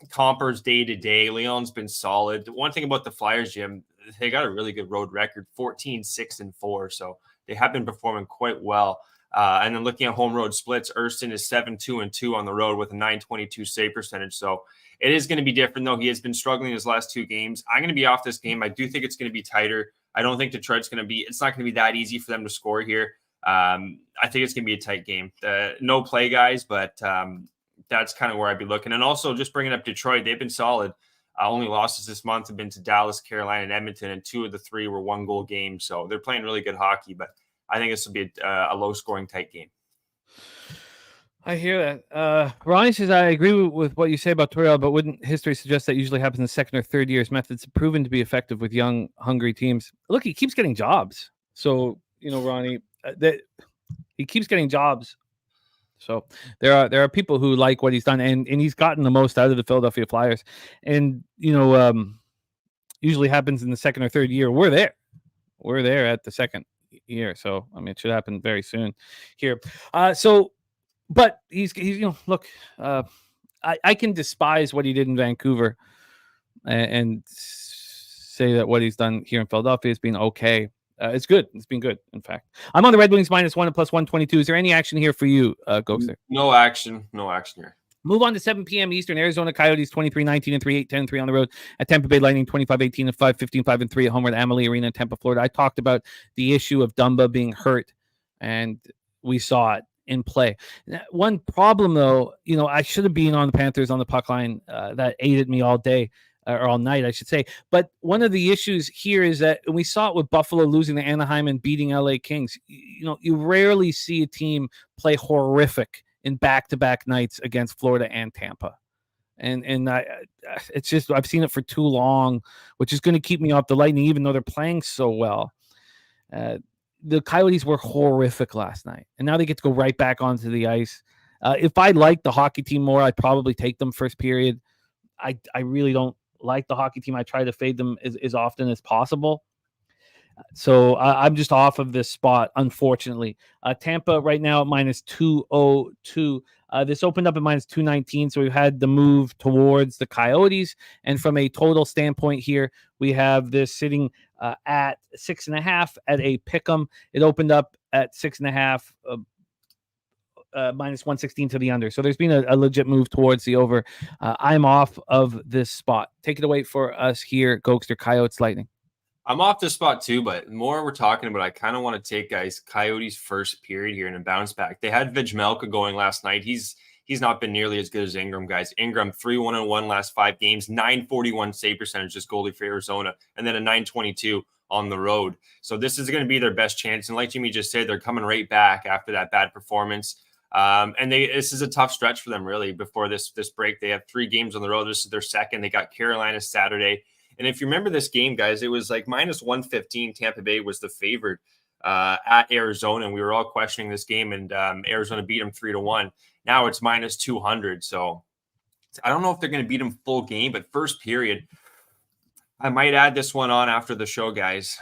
Compers day-to-day. Leon's been solid. One thing about the Flyers, Jim, they got a really good road record, 14-6-4. So they have been performing quite well. And then looking at home road splits, Urson is 7-2-2 on the road with a 922 save percentage. So it is going to be different, though. He has been struggling his last 2 games. I'm going to be off this game. I do think it's going to be tighter. I don't think Detroit's it's not going to be that easy for them to score here. I think it's going to be a tight game. No play guys, but that's kind of where I'd be looking. And also just bringing up Detroit, they've been solid. Only losses this month have been to Dallas, Carolina, and Edmonton, and 2 of the 3 were 1-goal games. So they're playing really good hockey, but I think this will be a low-scoring tight game. I hear that. Ronnie says, I agree with what you say about Tortorella, but wouldn't history suggest that usually happens in 2nd or 3rd years? Methods have proven to be effective with young, hungry teams. Look, he keeps getting jobs. So, Ronnie, that he keeps getting jobs. So there are people who like what he's done, and he's gotten the most out of the Philadelphia Flyers. And, usually happens in the 2nd or 3rd year. We're there at the 2nd year. So, I mean, it should happen very soon here. But he's look, I can despise what he did in Vancouver and say that what he's done here in Philadelphia has been okay. It's good. It's been good, in fact. I'm on the Red Wings -1 at +122. Is there any action here for you, Gogster? No action here. Move on to 7 p.m. Eastern. Arizona Coyotes 23-19 and 3, 8-10-3 on the road at Tampa Bay Lightning 25-18 and 5, 15-5 and 3 at home at Amalie Arena in Tampa, Florida. I talked about the issue of Dumba being hurt, and we saw it in play. One problem, though, I should have been on the Panthers on the puck line. That ate at me all day. or all night, I should say. But one of the issues here is that, and we saw it with Buffalo losing to Anaheim and beating LA Kings. You rarely see a team play horrific in back-to-back nights against Florida and Tampa. And it's just, I've seen it for too long, which is going to keep me off the Lightning, even though they're playing so well. The Coyotes were horrific last night, and now they get to go right back onto the ice. If I like the hockey team more, I'd probably take them first period. I really don't like the hockey team. I try to fade them as often as possible. So I'm just off of this spot, unfortunately. Tampa right now at minus 202. This opened up at minus 219, so we've had the move towards the Coyotes. And from a total standpoint here, we have this sitting at 6.5 at a pick'em. It opened up at 6.5, minus 116 to the under. So there's been a legit move towards the over. I'm off of this spot. Take it away for us here, Gogster, Coyotes, Lightning. I'm off this spot too, but the more we're talking about, I kind of want to take guys Coyotes first period here and a bounce back. They had Vejmelka going last night. He's not been nearly as good as Ingram, guys. Ingram 3-1-1 last 5 games, 941 save percentage, just goalie for Arizona, and then a 922 on the road. So this is going to be their best chance. And like Jimmy just said, they're coming right back after that bad performance. And this is a tough stretch for them really before this break. They have 3 games on the road. This is their second. They got Carolina Saturday. And if you remember this game, guys, it was like minus 115. Tampa Bay was the favorite at Arizona. And we were all questioning this game, and Arizona beat them 3-1. Now it's minus 200. So I don't know if they're going to beat them full game, but first period, I might add this one on after the show, guys.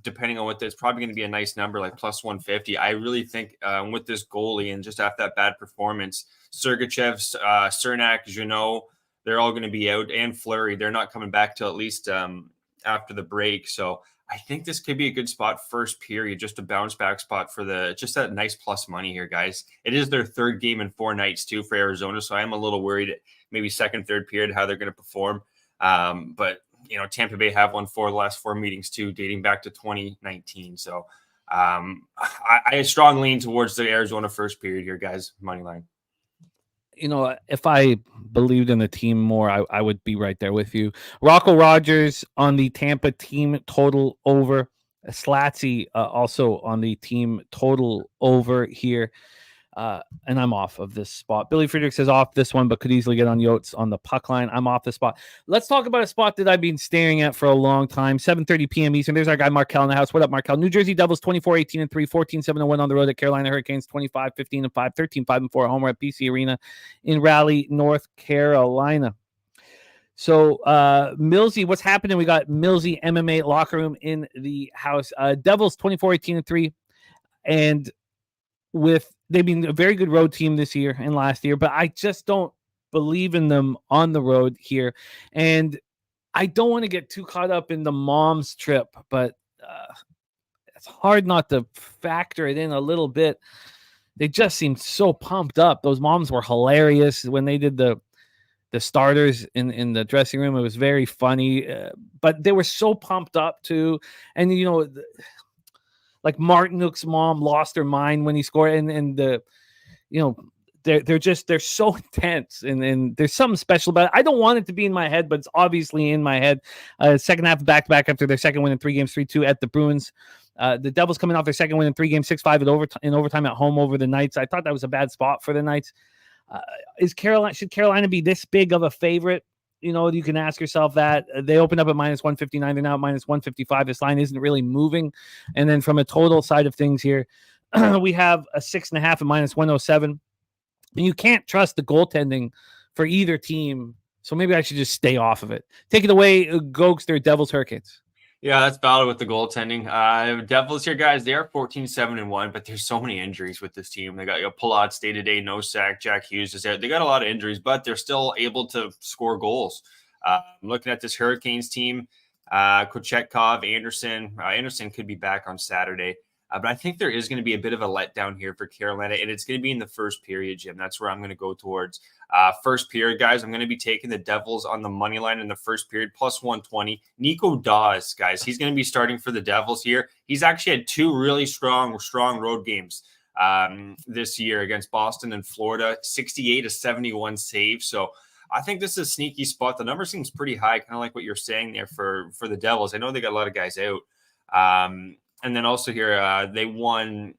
Depending on what it's probably going to be a nice number, like plus 150. I really think with this goalie and just after that bad performance, Sergachev, Cernak, Jeannot, they're all going to be out, and Fleury. They're not coming back till at least after the break. So I think this could be a good spot first period, just a bounce back spot for just that nice plus money here, guys. It is their 3rd game in 4 nights too for Arizona. So I am a little worried maybe second, third period, how they're going to perform. But Tampa Bay have won 4 of the last 4 meetings too, dating back to 2019. So I strongly lean towards the Arizona first period here, guys. Money line. If I believed in the team more, I would be right there with you. Rocco Rogers on the Tampa team total over. Slatsy also on the team total over here. And I'm off of this spot. Billy Friedrich says off this one, but could easily get on Yotes on the puck line. I'm off this spot. Let's talk about a spot that I've been staring at for a long time. 7:30 p.m. Eastern. There's our guy Markel in the house. What up, Markel? New Jersey Devils 24-18-3, 14-7-1 on the road at Carolina Hurricanes 25-15-5, 13-5-4 at home at PC Arena in Raleigh, North Carolina. So Millsy, what's happening? We got Millsy MMA locker room in the house. Devils 24-18-3, and they've been a very good road team this year and last year, but I just don't believe in them on the road here. And I don't want to get too caught up in the mom's trip, but it's hard not to factor it in a little bit. They just seemed so pumped up. Those moms were hilarious when they did the starters in the dressing room. It was very funny, but they were so pumped up too. And, like Martinook's mom lost her mind when he scored, and they're so intense, and there's something special about it. I don't want it to be in my head, but it's obviously in my head. Second half back-to-back after their second win in 3 games, 3-2 at the Bruins. The Devils coming off their second win in 3 games, 6-5 in overtime at home over the Knights. I thought that was a bad spot for the Knights. Should Carolina be this big of a favorite? You can ask yourself that. They opened up at minus 159. They're now at minus 155. This line isn't really moving. And then from a total side of things here, we have a 6.5 at minus 107. And you can't trust the goaltending for either team. So maybe I should just stay off of it. Take it away, Gogster, Devils, Hurricanes. Yeah, that's valid with the goaltending. Devils here, guys, they are 14-7-1, but there's so many injuries with this team. They got Pilots day-to-day, no sack. Jack Hughes is there. They got a lot of injuries, but they're still able to score goals. I'm looking at this Hurricanes team, Kochetkov, Anderson. Anderson could be back on Saturday. But I think there is going to be a bit of a letdown here for Carolina, and it's going to be in the first period, Jim. That's where I'm going to go towards. First period, guys, I'm going to be taking the Devils on the money line in the first period, plus 120. Nico Dawes, guys, he's going to be starting for the Devils here. He's actually had 2 really strong road games this year against Boston and Florida, 68-71 save. So I think this is a sneaky spot. The number seems pretty high, kind of like what you're saying there for the Devils. I know they got a lot of guys out. And then also here, they won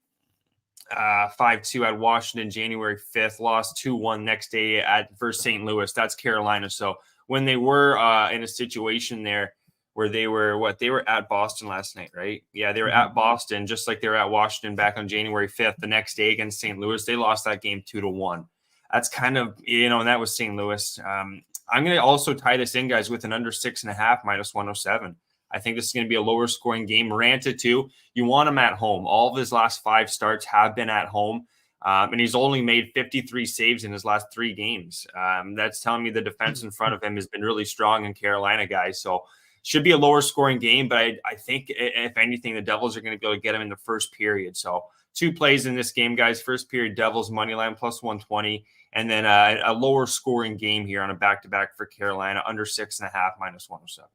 5-2 at Washington January 5th, lost 2-1 next day versus St. Louis. That's Carolina. So when they were in a situation there where they were at Boston last night, right? Yeah, they were at Boston, just like they were at Washington back on January 5th. The next day against St. Louis, they lost that game 2-1. That's kind of, and that was St. Louis. I'm going to also tie this in, guys, with an under 6.5 minus 107. I think this is going to be a lower scoring game. Ranted too, you want him at home. All of his last 5 starts have been at home. And he's only made 53 saves in his last 3 games. That's telling me the defense in front of him has been really strong in Carolina, guys. So should be a lower scoring game, but I think if anything, the Devils are going to be able to get him in the first period. So 2 plays in this game, guys. First period, Devils money line plus 120, and then a lower scoring game here on a back-to-back for Carolina, under 6.5 minus 107.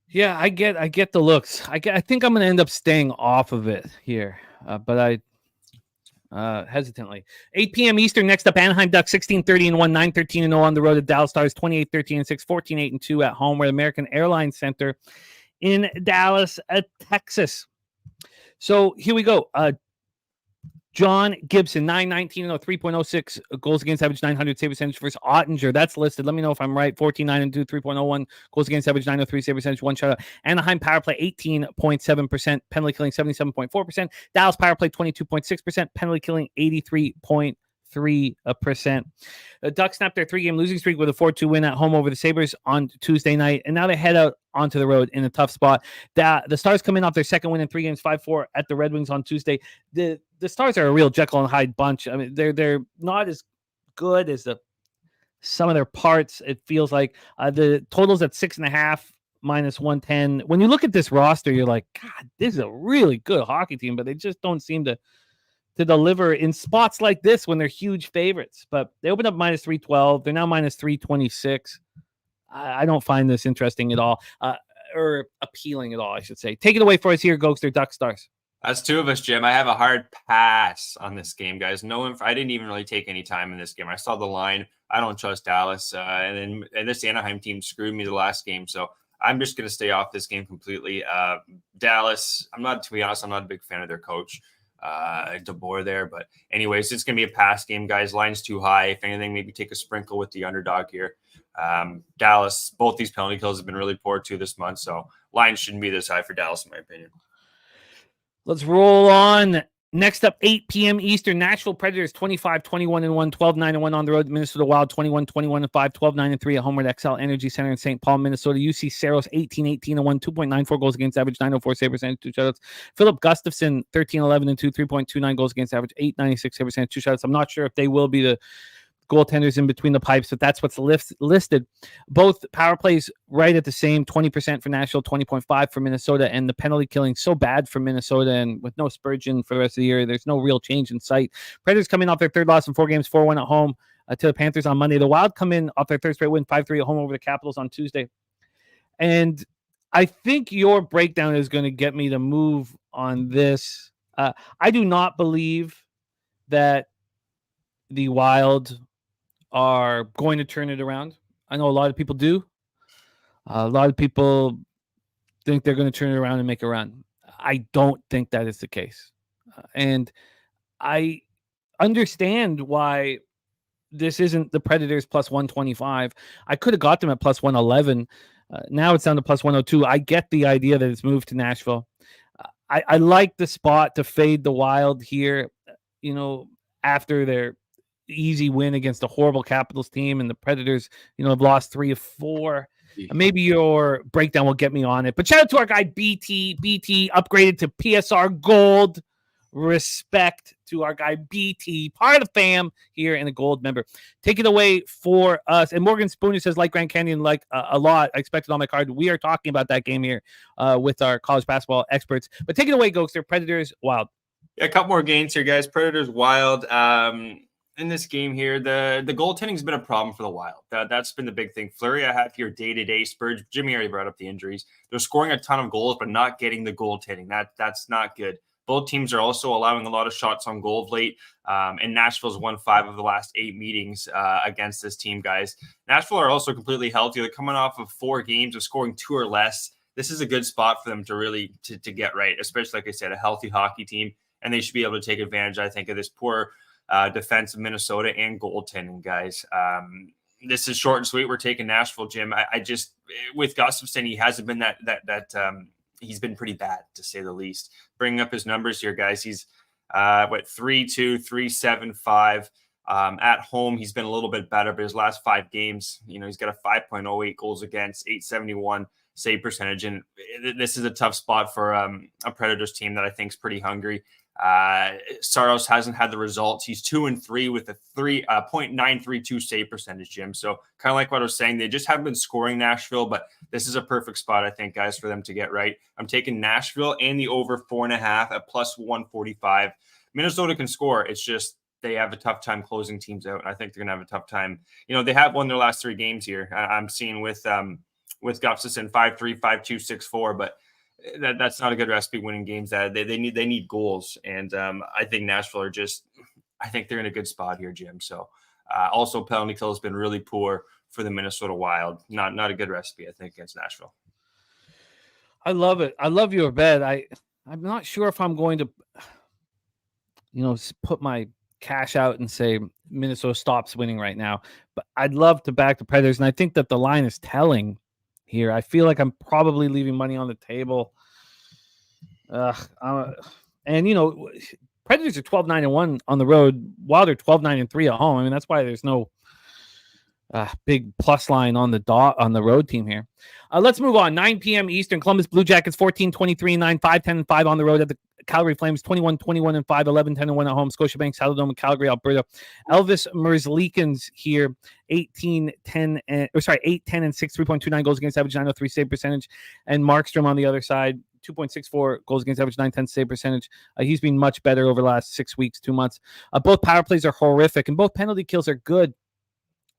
Yeah, I get the looks. I think I'm going to end up staying off of it here, but I hesitantly. 8 p.m. Eastern. Next up, Anaheim Ducks 16-30-1, 9-13-0 on the road at Dallas Stars 28-13-6, 14-8-2 at home. We're at American Airlines Center in Dallas, Texas. So here we go. John Gibson, 9-19-0, 3.06 goals against average, 900 save percentage versus Ottinger. That's listed. Let me know if I'm right. 14-9-2, 3.01 goals against average, 903 save percentage, 1 shutout. Anaheim power play 18.7%, penalty killing 77.4%. Dallas power play 22.6%, penalty killing 83.3%. The Ducks snapped their 3-game losing streak with a 4-2 win at home over the Sabres on Tuesday night, and now they head out onto the road in a tough spot. The Stars come in off their second win in 3 games, 5-4 at the Red Wings on Tuesday. The Stars are a real Jekyll and Hyde bunch. I mean, they're not as good as some of their parts. It feels like the totals at 6.5 minus 110. When you look at this roster, you're like, God, this is a really good hockey team, but they just don't seem to deliver in spots like this when they're huge favorites. But they opened up minus 312. They're now minus 326. I don't find this interesting at all, or appealing at all, I should say. Take it away for us here, Gogster, Duck Stars. That's 2 of us, Jim. I have a hard pass on this game, guys. I didn't even really take any time in this game. I saw the line. I don't trust Dallas. And this Anaheim team screwed me the last game. So I'm just going to stay off this game completely. Dallas, to be honest, I'm not a big fan of their coach, DeBoer there. But anyways, it's going to be a pass game, guys. Line's too high. If anything, maybe take a sprinkle with the underdog here. Dallas, both these penalty kills have been really poor too this month. So line shouldn't be this high for Dallas, in my opinion. Let's roll on. Next up, 8 p.m. Eastern. Nashville Predators 25-21-1, 12-9-1 on the road. Minnesota Wild 21-21-5, 12-9-3 at home at XL Energy Center in St. Paul, Minnesota. UC Saros 18-18-1, 2.94 goals against average, 904 save percentage, 2 shutouts. Philip Gustafson 13-11-2, 3.29 goals against average, 896 save percentage, 2 shutouts. I'm not sure if they will be the goaltenders in between the pipes, but that's what's listed. Both power plays right at the same, 20% for Nashville, 20.5 for Minnesota, and the penalty killing so bad for Minnesota, and with no Spurgeon for the rest of the year, there's no real change in sight. Predators coming off their 3rd loss in 4 games, 4-1 at home to the Panthers on Monday. The Wild come in off their 3rd straight win, 5-3 at home over the Capitals on Tuesday. And I think your breakdown is going to get me to move on this. I do not believe that the Wild are going to turn it around. I know a lot of people do. A lot of people think they're going to turn it around and make a run. I don't think that is the case. And I understand why this isn't the Predators plus 125. I could have got them at plus 111. Now it's down to plus 102. I get the idea that it's moved to Nashville. I like the spot to fade the Wild here, after their easy win against a horrible Capitals team, and the Predators, have lost 3 of 4. Maybe your breakdown will get me on it. But shout out to our guy BT. BT upgraded to PSR Gold. Respect to our guy BT, part of the fam here and a gold member. Take it away for us. And Morgan Spooner says, like Grand Canyon, like a lot. I expected on my card. We are talking about that game here with our college basketball experts. But take it away, Gogster. Predators, Wild. Yeah, a couple more games here, guys. Predators, Wild. In this game here, the goaltending's been a problem for the Wild. That's been the big thing. Fleury, I have here day-to-day. Spurge, Jimmy already brought up the injuries. They're scoring a ton of goals, but not getting the goaltending. That's not good. Both teams are also allowing a lot of shots on goal of late. And Nashville's won 5 of the last 8 meetings against this team, guys. Nashville are also completely healthy. They're coming off of 4 games of scoring 2 or less. This is a good spot for them to really to get right, especially, like I said, a healthy hockey team. And they should be able to take advantage, I think, of this poor defense of Minnesota and goaltending, guys. This is short and sweet. We're taking Nashville, Jim. I just, with Gustafsson, he hasn't been he's been pretty bad, to say the least. Bringing up his numbers here, guys. He's 3-2, 3-7-5. At home, he's been a little bit better, but his last 5 games, he's got a 5.08 goals against, 871 save percentage. And this is a tough spot for a Predators team that I think is pretty hungry. Saros hasn't had the results. He's 2-3 with a 0.932 save percentage, Jim. So kind of like what I was saying, they just haven't been scoring Nashville, but this is a perfect spot, I think, guys, for them to get right. I'm taking Nashville and the over 4.5 at +145. Minnesota can score. It's just they have a tough time closing teams out. I think they're gonna have a tough time. They have won their last 3 games here. I'm seeing with Gustafsson 5-3, 5-2, 6-4, but that's not a good recipe winning games. That they need goals, and I think Nashville I think they're in a good spot here, Jim. So also penalty kill has been really poor for the Minnesota Wild. Not a good recipe, I think, against Nashville. I love it. I love your bet. I'm not sure if I'm going to put my cash out and say Minnesota stops winning right now, but I'd love to back the Predators, and I think that the line is telling here. I feel like I'm probably leaving money on the table. Predators are 12-9-1 on the road, while they're 12-9-3 at home. I mean, that's why there's no big plus line on the road team here. Let's move on. 9 p.m. Eastern. Columbus Blue Jackets 14-23-9, 5-10-5 on the road at the Calgary Flames, 21-21-5, 11-10-1 at home. Scotiabank, Saddledome, and Calgary, Alberta. Elvis Merzlikins here, 8-10-6, 3.29 goals against average, 903 save percentage. And Markstrom on the other side, 2.64 goals against average, 910 save percentage. He's been much better over the last 6 weeks, 2 months. Both power plays are horrific, and both penalty kills are good.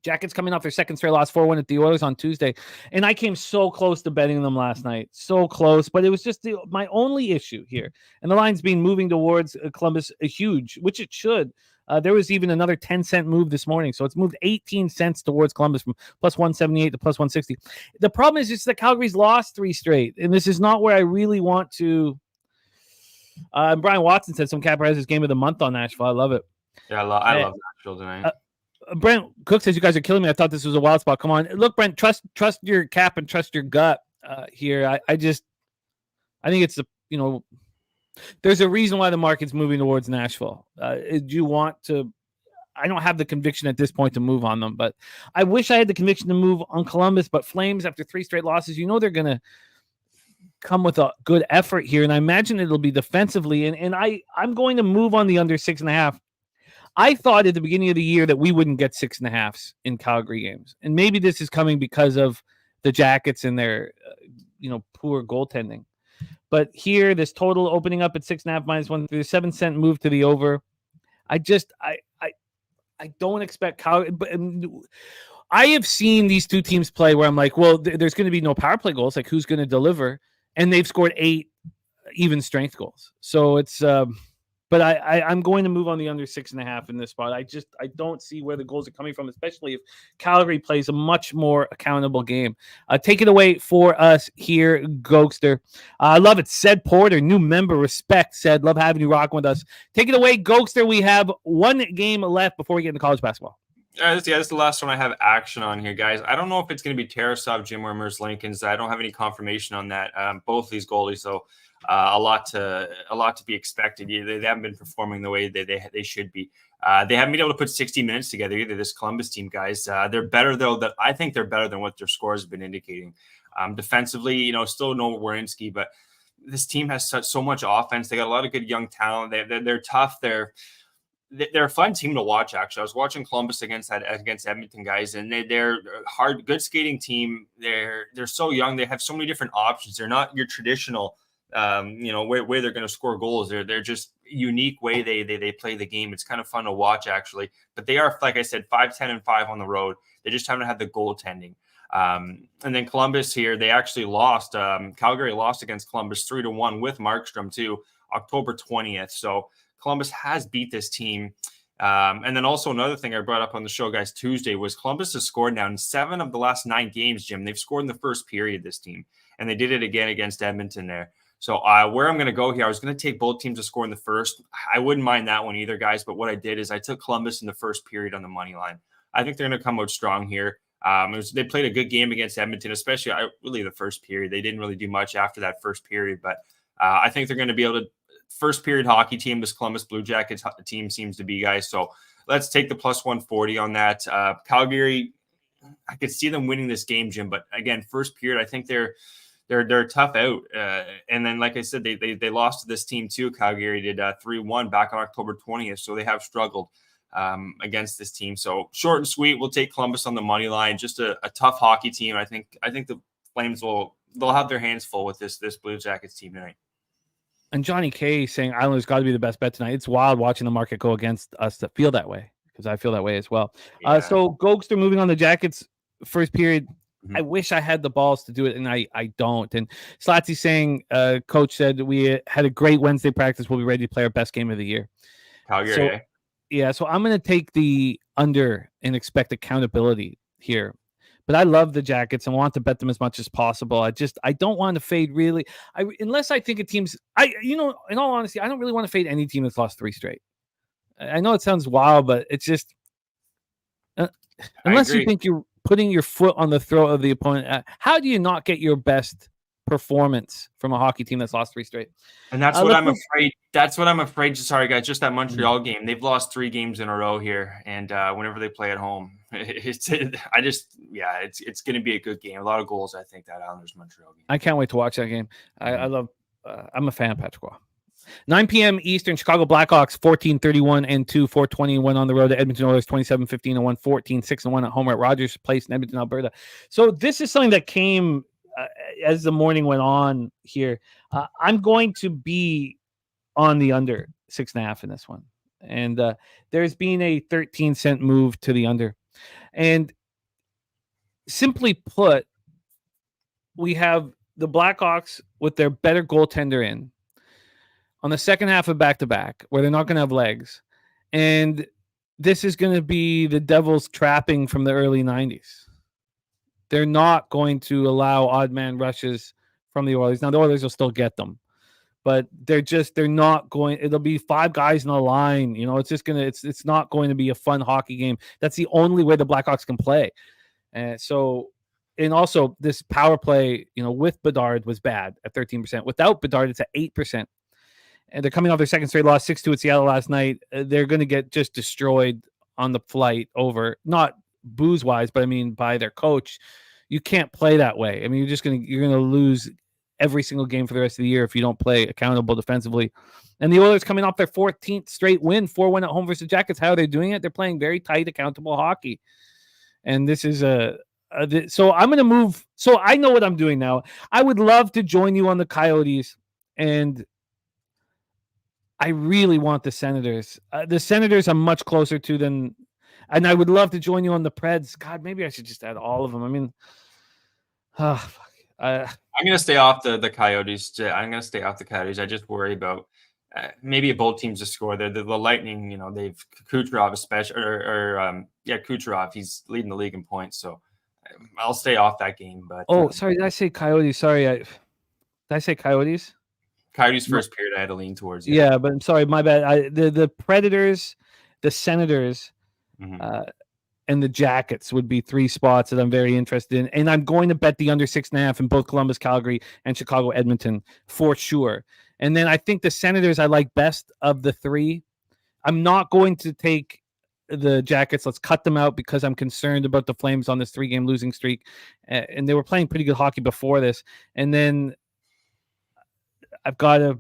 Jackets coming off their second straight loss, 4-1 at the Oilers on Tuesday. And I came so close to betting them last night. So close. But it was just my only issue here. And the line's been moving towards Columbus huge, which it should. There was even another 10-cent move this morning. So it's moved 18 cents towards Columbus from +178 to +160. The problem is just that Calgary's lost 3 straight. And this is not where I really want to. Brian Watson said some capper has his game of the month on Nashville. I love it. Yeah, I love Nashville tonight. Brent Cook says, you guys are killing me. I thought this was a wild spot. Come on. Look, Brent, trust your cap and trust your gut here. I think it's there's a reason why the market's moving towards Nashville. Do you want to? I don't have the conviction at this point to move on them, but I wish I had the conviction to move on Columbus. But Flames, after 3 straight losses, they're going to come with a good effort here. And I imagine it'll be defensively. And I'm going to move on the under 6.5. I thought at the beginning of the year that we wouldn't get 6.5s in Calgary games. And maybe this is coming because of the Jackets and their, poor goaltending. But here, this total opening up at 6.5 -1, the 7-cent move to the over. I don't expect Calgary. But I have seen these two teams play where I'm like, well, there's going to be no power play goals. Like, who's going to deliver? And they've scored 8 even strength goals. So it's but I'm going to move on the under 6.5 in this spot. I don't see where the goals are coming from, especially if Calgary plays a much more accountable game. Take it away for us here, Gogster. I love it. Said Porter, new member, respect. Said, love having you rocking with us. Take it away, Gogster. We have 1 game left before we get into college basketball. This is the last one I have action on here, guys. I don't know if it's going to be Tarasov, Jim, or Merzlikins. I don't have any confirmation on that. Both these goalies, though, a lot to be expected. They haven't been performing the way they should be. They haven't been able to put 60 minutes together either. This Columbus team, guys, they're better though. I think they're better than what their scores have been indicating. Defensively, still no Werenski, but this team has so much offense. They got a lot of good young talent. They're tough. They're a fun team to watch. Actually, I was watching Columbus against Edmonton, guys, and they're hard, good skating team. They're so young. They have so many different options. They're not your traditional, where they're going to score goals. They're just unique way they play the game. It's kind of fun to watch, actually. But they are, like I said, 5-10-5 on the road. They just haven't had the goaltending. And then Columbus here, they actually lost. Calgary lost against Columbus 3-1 with Markstrom too. October 20th. So Columbus has beat this team. And then also another thing I brought up on the show, guys, Tuesday was Columbus has scored now in 7 of the last 9 games, Jim. They've scored in the first period, this team, and they did it again against Edmonton there. So where I'm going to go here, I was going to take both teams to score in the first. I wouldn't mind that one either, guys. But what I did is I took Columbus in the first period on the money line. I think they're going to come out strong here. They played a good game against Edmonton, especially really the first period. They didn't really do much after that first period, but I think they're going to be able to. First period hockey team, this Columbus Blue Jackets team seems to be, guys. So let's take the plus 140 on that. Calgary, I could see them winning this game, Jim. But again, first period, I think they're tough out. And then, like I said, they lost to this team too. Calgary did 3-1 back on October 20th. So they have struggled against this team. So short and sweet, we'll take Columbus on the money line. Just a tough hockey team. I think the Flames they'll have their hands full with this Blue Jackets team tonight. And Johnny K saying Islanders got to be the best bet tonight. It's wild watching the market go against us to feel that way, because I feel that way as well. Yeah. So Gogster moving on the Jackets first period. Mm-hmm. I wish I had the balls to do it, and I don't. And Slatsy saying, coach said we had a great Wednesday practice. We'll be ready to play our best game of the year. Calgary. Yeah, so I'm going to take the under and expect accountability here. But I love the Jackets and want to bet them as much as possible. I don't want to fade really. Unless I think a team's, in all honesty, I don't really want to fade any team that's lost 3 straight. I know it sounds wild, but it's just, unless you think you're putting your foot on the throat of the opponent, how do you not get your best performance from a hockey team that's lost 3 straight? And that's what I'm afraid. That's what I'm afraid. Sorry, guys. Just that Montreal game. They've lost 3 games in a row here, and whenever they play at home, it's going to be a good game. A lot of goals, I think, that Islanders Montreal game. I can't wait to watch that game. I love. I'm a fan of Patrick Roy. 9 p.m. Eastern. Chicago Blackhawks 14-31-2, 4-20-1 on the road to Edmonton Oilers 27-15-1, 14-6-1 at home at Rogers Place in Edmonton, Alberta. So this is something that came as the morning went on here. I'm going to be on the under 6.5 in this one, and there's been a 13-cent move to the under. And simply put, we have the Blackhawks with their better goaltender in on the second half of back-to-back, where they're not going to have legs. And this is going to be the Devils trapping from the early 90s. They're not going to allow odd man rushes from the Oilers. Now, the Oilers will still get them, but they're not going. It'll be 5 guys in a line. It's not going to be a fun hockey game. That's the only way the Blackhawks can play. And also this power play, with Bedard was bad at 13%. Without Bedard, it's at 8%. And they're coming off their second straight loss, 6-2 at Seattle last night. They're going to get just destroyed on the flight over, not booze-wise, but I mean by their coach. You can't play that way. I mean, you're gonna lose every single game for the rest of the year if you don't play accountable defensively. And the Oilers coming off their 14th straight win, 4-1 at home versus the Jackets. How are they doing it? They're playing very tight, accountable hockey. And this is so I'm going to move. So I know what I'm doing now. I would love to join you on the Coyotes, and I really want the Senators. The Senators I'm much closer to than, and I would love to join you on the Preds. God, maybe I should just add all of them. I mean, I'm going to stay off the Coyotes. I'm going to stay off the Coyotes. I just worry about maybe both teams to score. The Lightning, they've Kucherov especially, Kucherov. He's leading the league in points, so I'll stay off that game. But sorry, did I say Coyotes? Sorry, did I say Coyotes? Coyotes first period, I had to lean towards. Yeah, but I'm sorry, my bad. The Predators, the Senators, and the Jackets would be 3 spots that I'm very interested in. And I'm going to bet the under 6.5 in both Columbus, Calgary, and Chicago, Edmonton for sure. And then I think the Senators I like best of the 3. I'm not going to take the Jackets. Let's cut them out because I'm concerned about the Flames on this 3-game losing streak. And they were playing pretty good hockey before this. And then I've got to,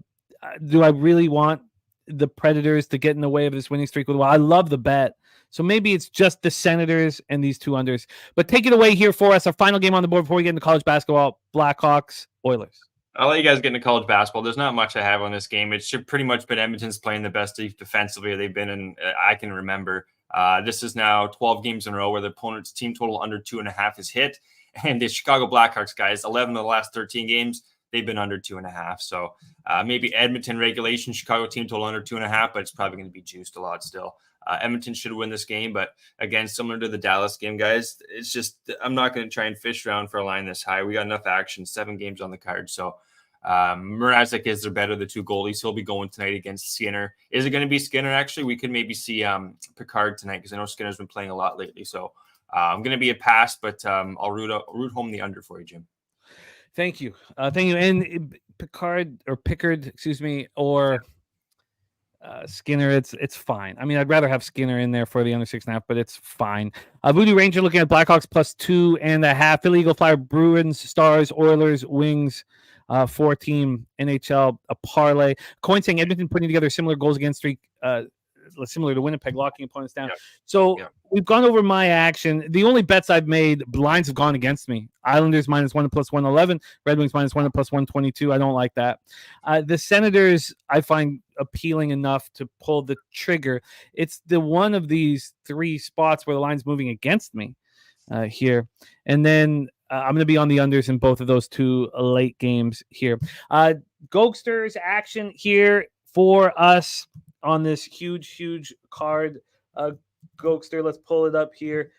do I really want the Predators to get in the way of this winning streak? Well, I love the bet. So maybe it's just the Senators and these 2 unders. But take it away here for us. Our final game on the board before we get into college basketball, Blackhawks, Oilers. I'll let you guys get into college basketball. There's not much I have on this game. It should pretty much been Edmonton's playing the best defensively they've been in, I can remember. This is now 12 games in a row where the opponent's team total under 2.5 is hit. And the Chicago Blackhawks, guys, 11 of the last 13 games, they've been under 2.5. So maybe Edmonton regulation, Chicago team total under 2.5, but it's probably going to be juiced a lot still. Edmonton should win this game, but again, similar to the Dallas game, guys, it's just I'm not going to try and fish around for a line this high. We got enough action, 7 games on the card. So Mrazek is their better, the 2 goalies. He'll be going tonight against Skinner. Is it going to be Skinner? Actually, we could maybe see Picard tonight because I know Skinner's been playing a lot lately. So I'm going to be a pass, but I'll root home the under for you, Jim. Thank you. Thank you. And Pickard, excuse me, or Skinner, it's fine. I mean, I'd rather have Skinner in there for the under 6.5, but it's fine. Voodoo Ranger looking at Blackhawks plus 2.5. Philly Eagle Fire, Bruins, Stars, Oilers, Wings, 4-team NHL, a parlay. Coin saying Edmonton putting together similar goals against streak, similar to Winnipeg, locking opponents down. Yeah. So we've gone over my action. The only bets I've made, lines have gone against me. Islanders -1 plus 111, Red Wings -1 plus 122. I don't like that. The Senators I find appealing enough to pull the trigger. It's the one of these 3 spots where the line's moving against me here. And then I'm going to be on the unders in both of those 2 late games here. Gogster's action here for us on this huge card. Gogster, let's pull it up here.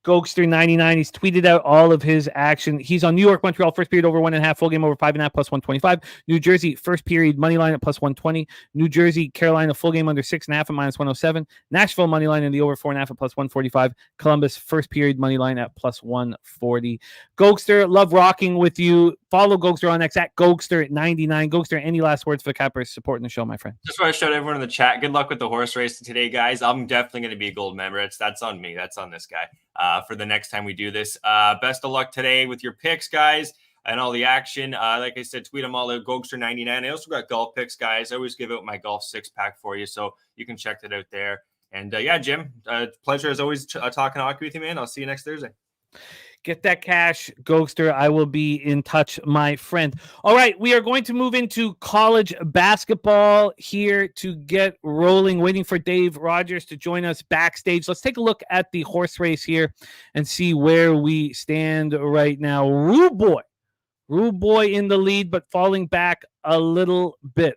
Gogster 99. He's tweeted out all of his action. He's on New York, Montreal, first period over 1.5, full game over 5.5 plus 125. New Jersey, first period money line at plus 120. New Jersey, Carolina, full game under 6.5 at minus 107. Nashville money line in the over 4.5 at plus 145. Columbus, first period money line at plus 140. Gogster, love rocking with you. Follow Gogster on X at Gogster 99. Gogster, any last words for the Cappers supporting the show, my friend? Just want to shout out everyone in the chat. Good luck with the horse race today, guys. I'm definitely going to be a gold member. That's on me. That's on this guy. For the next time we do this. Best of luck today with your picks, guys, and all the action. Like I said, tweet them all out, Gogster99. I also got golf picks, guys. I always give out my golf 6-pack for you, so you can check that out there. And yeah, Jim, pleasure as always talking hockey with you, man. I'll see you next Thursday. Get that cash, Gogster. I will be in touch, my friend. All right, we are going to move into college basketball here to get rolling, waiting for Dave Rogers to join us backstage. Let's take a look at the horse race here and see where we stand right now. Rude Boy in the lead, but falling back a little bit.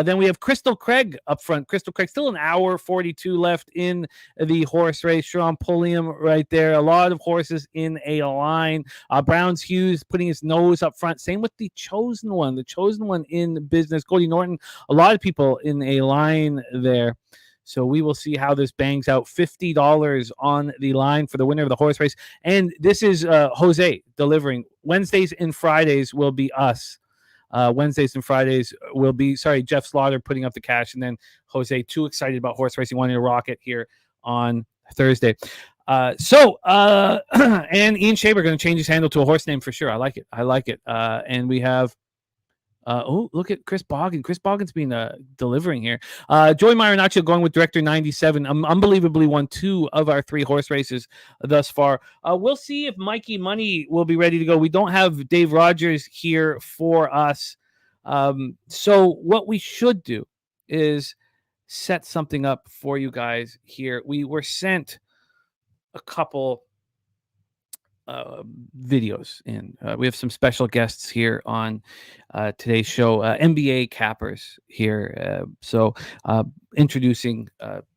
Then we have Crystal Craig up front. Crystal Craig, still an hour 42 left in the horse race. Sean Pulliam right there. A lot of horses in a line. Browns Hughes putting his nose up front. Same with the Chosen One. The Chosen One in business. Cody Norton, a lot of people in a line there. So we will see how this bangs out. $50 on the line for the winner of the horse race. And this is Jose delivering. Wednesdays and Fridays will be us. Wednesdays and Fridays will be, Jeff Slaughter putting up the cash. And then Jose, too excited about horse racing, wanting to rock it here on Thursday. And Ian Shaber going to change his handle to a horse name for sure. I like it. And we have look at Chris Boggin. Chris Boggin's been delivering here. Joey Marinaccio going with Director 97. Unbelievably won 2 of our 3 horse races thus far. We'll see if Mikey Money will be ready to go. We don't have Dave Rogers here for us. So what we should do is set something up for you guys here. We were sent a couple videos in. We have some special guests here on today's show, NBA cappers here. So introducing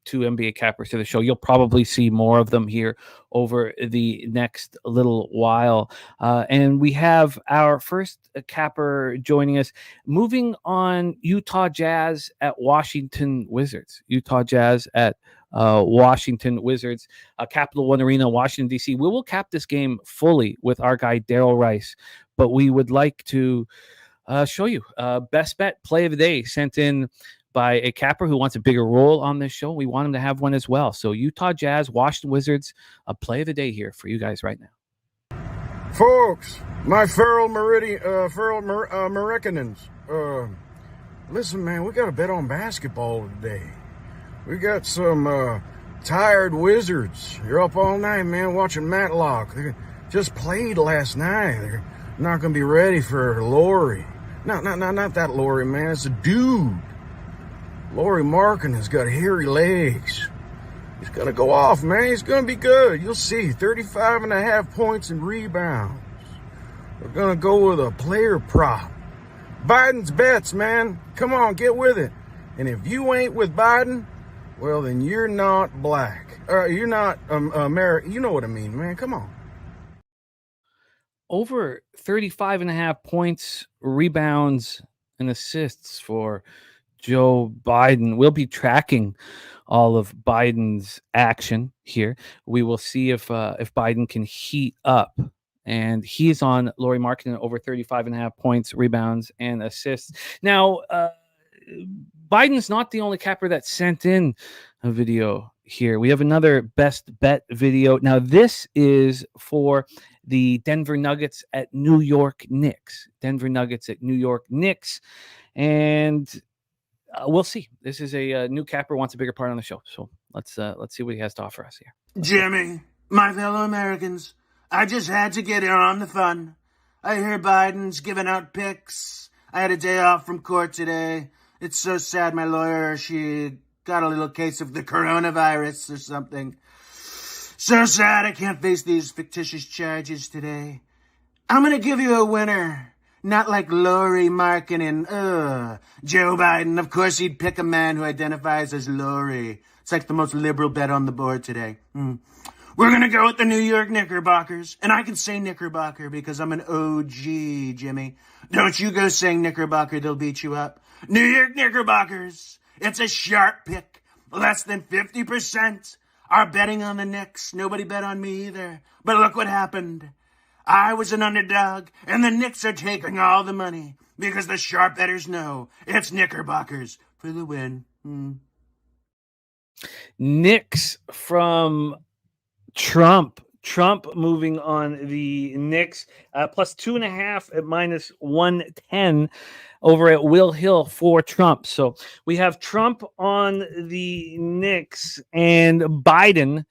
2 NBA cappers to the show. You'll probably see more of them here over the next little while. And we have our first capper joining us, moving on Utah Jazz at Washington Wizards. Utah Jazz at Washington Wizards, Capital One Arena, Washington, D.C. We will cap this game fully with our guy, Darryl Rice, but we would like to show you best bet play of the day sent in by a capper who wants a bigger role on this show. We want him to have one as well. So Utah Jazz, Washington Wizards, a play of the day here for you guys right now. Folks, my feral Americanans, listen, man, we got a bet on basketball today. We got some tired Wizards. You're up all night, man, watching Matlock. They just played last night. They're not going to be ready for Laurie. Not that Laurie, man. It's a dude. Laurie Markin has got hairy legs. He's going to go off, man. He's going to be good. You'll see. 35.5 points and rebounds. We're going to go with a player prop. Biden's bets, man. Come on, get with it. And if you ain't with Biden, well, then you're not black. You're not American. You know what I mean, man. Come on. Over 35.5 points, rebounds, and assists for Joe Biden. We'll be tracking all of Biden's action here. We will see if Biden can heat up. And he's on Lauri Markkanen over 35.5 points, rebounds, and assists. Now, Biden's not the only capper that sent in a video here. We have another best bet video. Now, this is for the Denver Nuggets at New York Knicks. Denver Nuggets at New York Knicks. And we'll see. This is a new capper wants a bigger part on the show. So let's see what he has to offer us here. Jimmy, my fellow Americans, I just had to get in on the fun. I hear Biden's giving out picks. I had a day off from court today. It's so sad my lawyer, she got a little case of the coronavirus or something. So sad I can't face these fictitious charges today. I'm going to give you a winner. Not like Lauri Markkanen. Joe Biden, of course he'd pick a man who identifies as Lauri. It's like the most liberal bet on the board today. We're going to go with the New York Knickerbockers. And I can say Knickerbocker because I'm an OG, Jimmy. Don't you go saying Knickerbocker, they'll beat you up. New York Knickerbockers. It's a sharp pick. Less than 50% are betting on the Knicks. Nobody bet on me either. But look what happened. I was an underdog, and the Knicks are taking all the money because the sharp bettors know it's Knickerbockers for the win. Knicks from Trump moving on the Knicks, plus 2.5 at minus 110 over at Will Hill for Trump. So we have Trump on the Knicks and Biden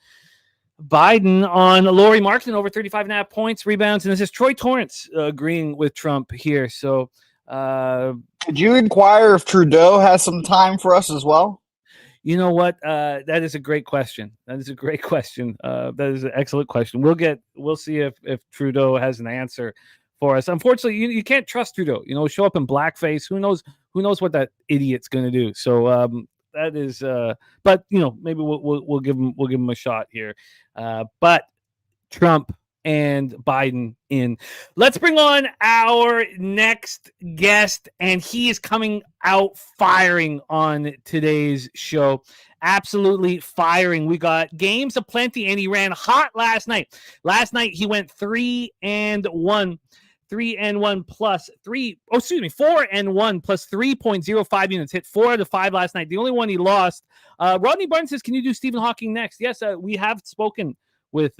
on Lauri Markkanen over 35.5 points, rebounds, and this is Troy Torrance agreeing with Trump here. So could you inquire if Trudeau has some time for us as well? You know what? That is a great question. That is an excellent question. We'll see if Trudeau has an answer for us. Unfortunately, you can't trust Trudeau. Show up in blackface. Who knows what that idiot's going to do? So that is. But maybe we'll give him a shot here. But Trump and Biden in. Let's bring on our next guest, and he is coming out firing on today's show. Absolutely firing. We got games aplenty, and he ran hot last night. Last night he went 3-1. 4-1 plus 3.05 units. Hit 4 out of 5 last night. The only one he lost. Rodney Barnes says, "Can you do Stephen Hawking next?" Yes, we have spoken with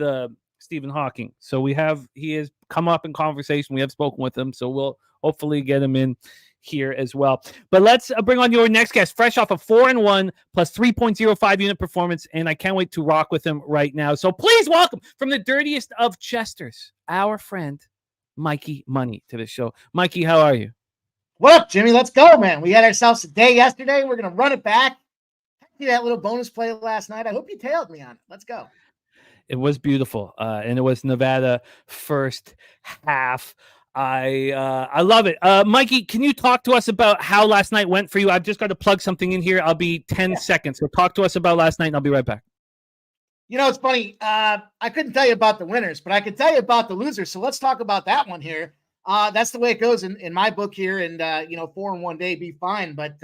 Stephen Hawking. So he has come up in conversation. We have spoken with him. So we'll hopefully get him in here as well. But let's bring on your next guest, fresh off a 4-1 plus 3.05 unit performance. And I can't wait to rock with him right now. So please welcome from the dirtiest of Chesters, our friend, Mikey Money, to the show. Mikey, how are you? What up, Jimmy? Let's go, man. We had ourselves a day yesterday. We're going to run it back. See that little bonus play last night. I hope you tailed me on it. Let's go. It was beautiful, and it was Nevada first half. I love it. Mikey, can you talk to us about how last night went for you? I've just got to plug something in here. I'll be 10 seconds. So talk to us about last night, and I'll be right back. It's funny. I couldn't tell you about the winners, but I could tell you about the losers. So let's talk about that one here. That's the way it goes in my book here. And, 4-1 day, be fine. But,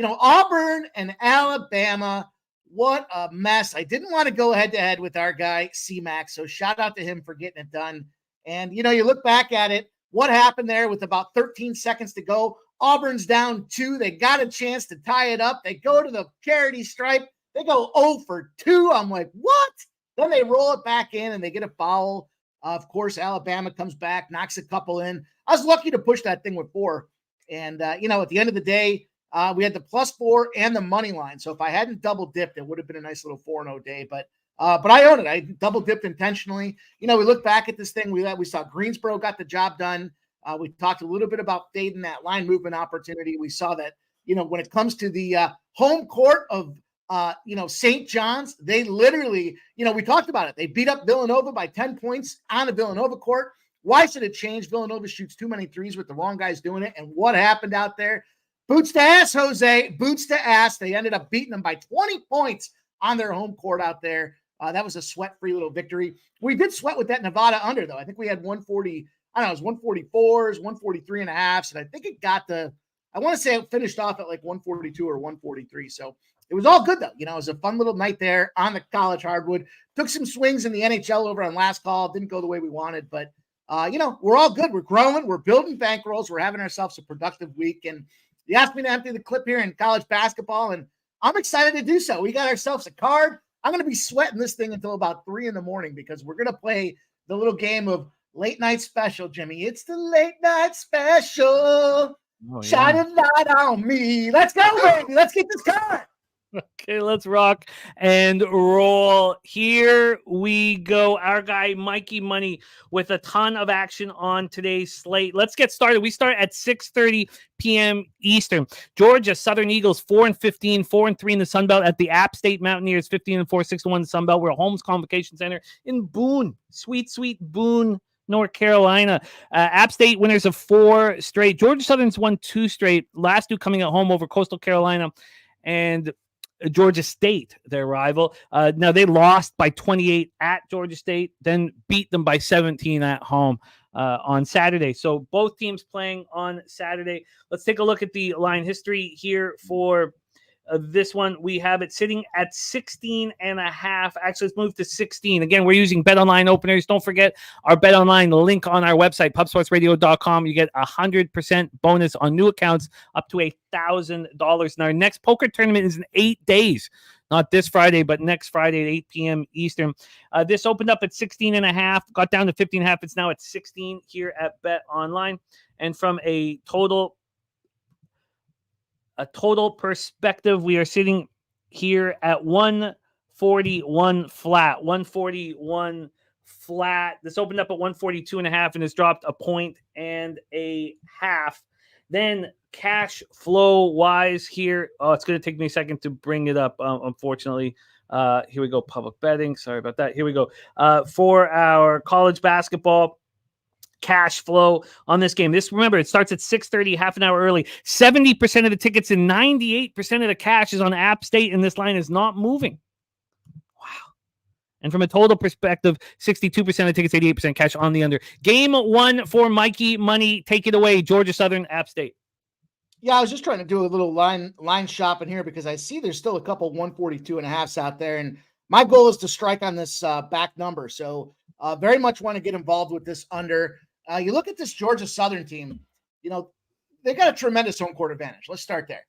Auburn and Alabama, what a mess. I didn't want to go head-to-head with our guy, C-Max. So shout out to him for getting it done. And, you look back at it, what happened there with about 13 seconds to go? Auburn's down 2. They got a chance to tie it up. They go to the charity stripe. They go 0 for 2. I'm like, what? Then they roll it back in and they get a foul. Of course, Alabama comes back, knocks a couple in. I was lucky to push that thing with 4. And, at the end of the day, we had the +4 and the money line. So if I hadn't double dipped, it would have been a nice little 4-0 day. But I own it. I double dipped intentionally. We look back at this thing. We saw Greensboro got the job done. We talked a little bit about fading that line movement opportunity. We saw that, when it comes to the home court of, St. John's, they literally, we talked about it. They beat up Villanova by 10 points on the Villanova court. Why should it change? Villanova shoots too many threes with the wrong guys doing it. And what happened out there? Boots to ass, Jose. Boots to ass. They ended up beating them by 20 points on their home court out there. That was a sweat-free little victory. We did sweat with that Nevada under, though. I think we had 140, I don't know, it was 144s, 143 and a half. And I think it got I want to say it finished off at like 142 or 143. So it was all good, though. You know, it was a fun little night there on the college hardwood. Took some swings in the NHL over on last call. Didn't go the way we wanted, but, you know, we're all good. We're growing. We're building bankrolls. We're having ourselves a productive week. And you asked me to empty the clip here in college basketball, and I'm excited to do so. We got ourselves a card. I'm going to be sweating this thing until about 3 a.m. because we're going to play the little game of late night special, Jimmy. It's the late night special. Oh, yeah. Shine a light on me. Let's go, baby. Let's get this card. Okay, let's rock and roll. Here we go. Our guy, Mikey Money, with a ton of action on today's slate. Let's get started. We start at 6:30 p.m. Eastern. Georgia Southern Eagles 4-15, 4-3 in the Sun Belt at the App State Mountaineers 15-4, 6-1 in the Sun Belt. We're at Holmes Convocation Center in Boone. Sweet, sweet Boone, North Carolina. App State winners of 4 straight. Georgia Southern's won 2 straight. Last 2 coming at home over Coastal Carolina and Georgia State, their rival. Now they lost by 28 at Georgia State, then beat them by 17 at home on Saturday. So both teams playing on Saturday. Let's take a look at the line history here for this one. We have it sitting at 16.5. Actually, let's move to 16. Again, we're using BetOnline openers. Don't forget our BetOnline link on our website, pubsportsradio.com. You get 100% bonus on new accounts up to $1,000. And our next poker tournament is in 8 days. Not this Friday, but next Friday at 8 p.m. Eastern. This opened up at 16.5, got down to 15.5. It's now at 16 here at BetOnline. And from a total perspective, we are sitting here at 141 flat. 141 flat. This opened up at 142.5 and has dropped 1.5 points. Then cash flow wise here. Oh, it's going to take me a second to bring it up. Unfortunately, here we go. Public betting. Sorry about that. Here we go. For our college basketball cash flow on this game. Remember, it starts at 6:30, half an hour early. 70% of the tickets and 98% of the cash is on App State, and this line is not moving. Wow. And from a total perspective, 62% of tickets, 88% cash on the under. Game 1 for Mikey Money. Take it away, Georgia Southern, App State. Yeah, I was just trying to do a little line shopping here because I see there's still a couple 142.5s out there, and my goal is to strike on this back number. So very much want to get involved with this under. You look at this Georgia Southern team, you know, they got a tremendous home court advantage. Let's start there.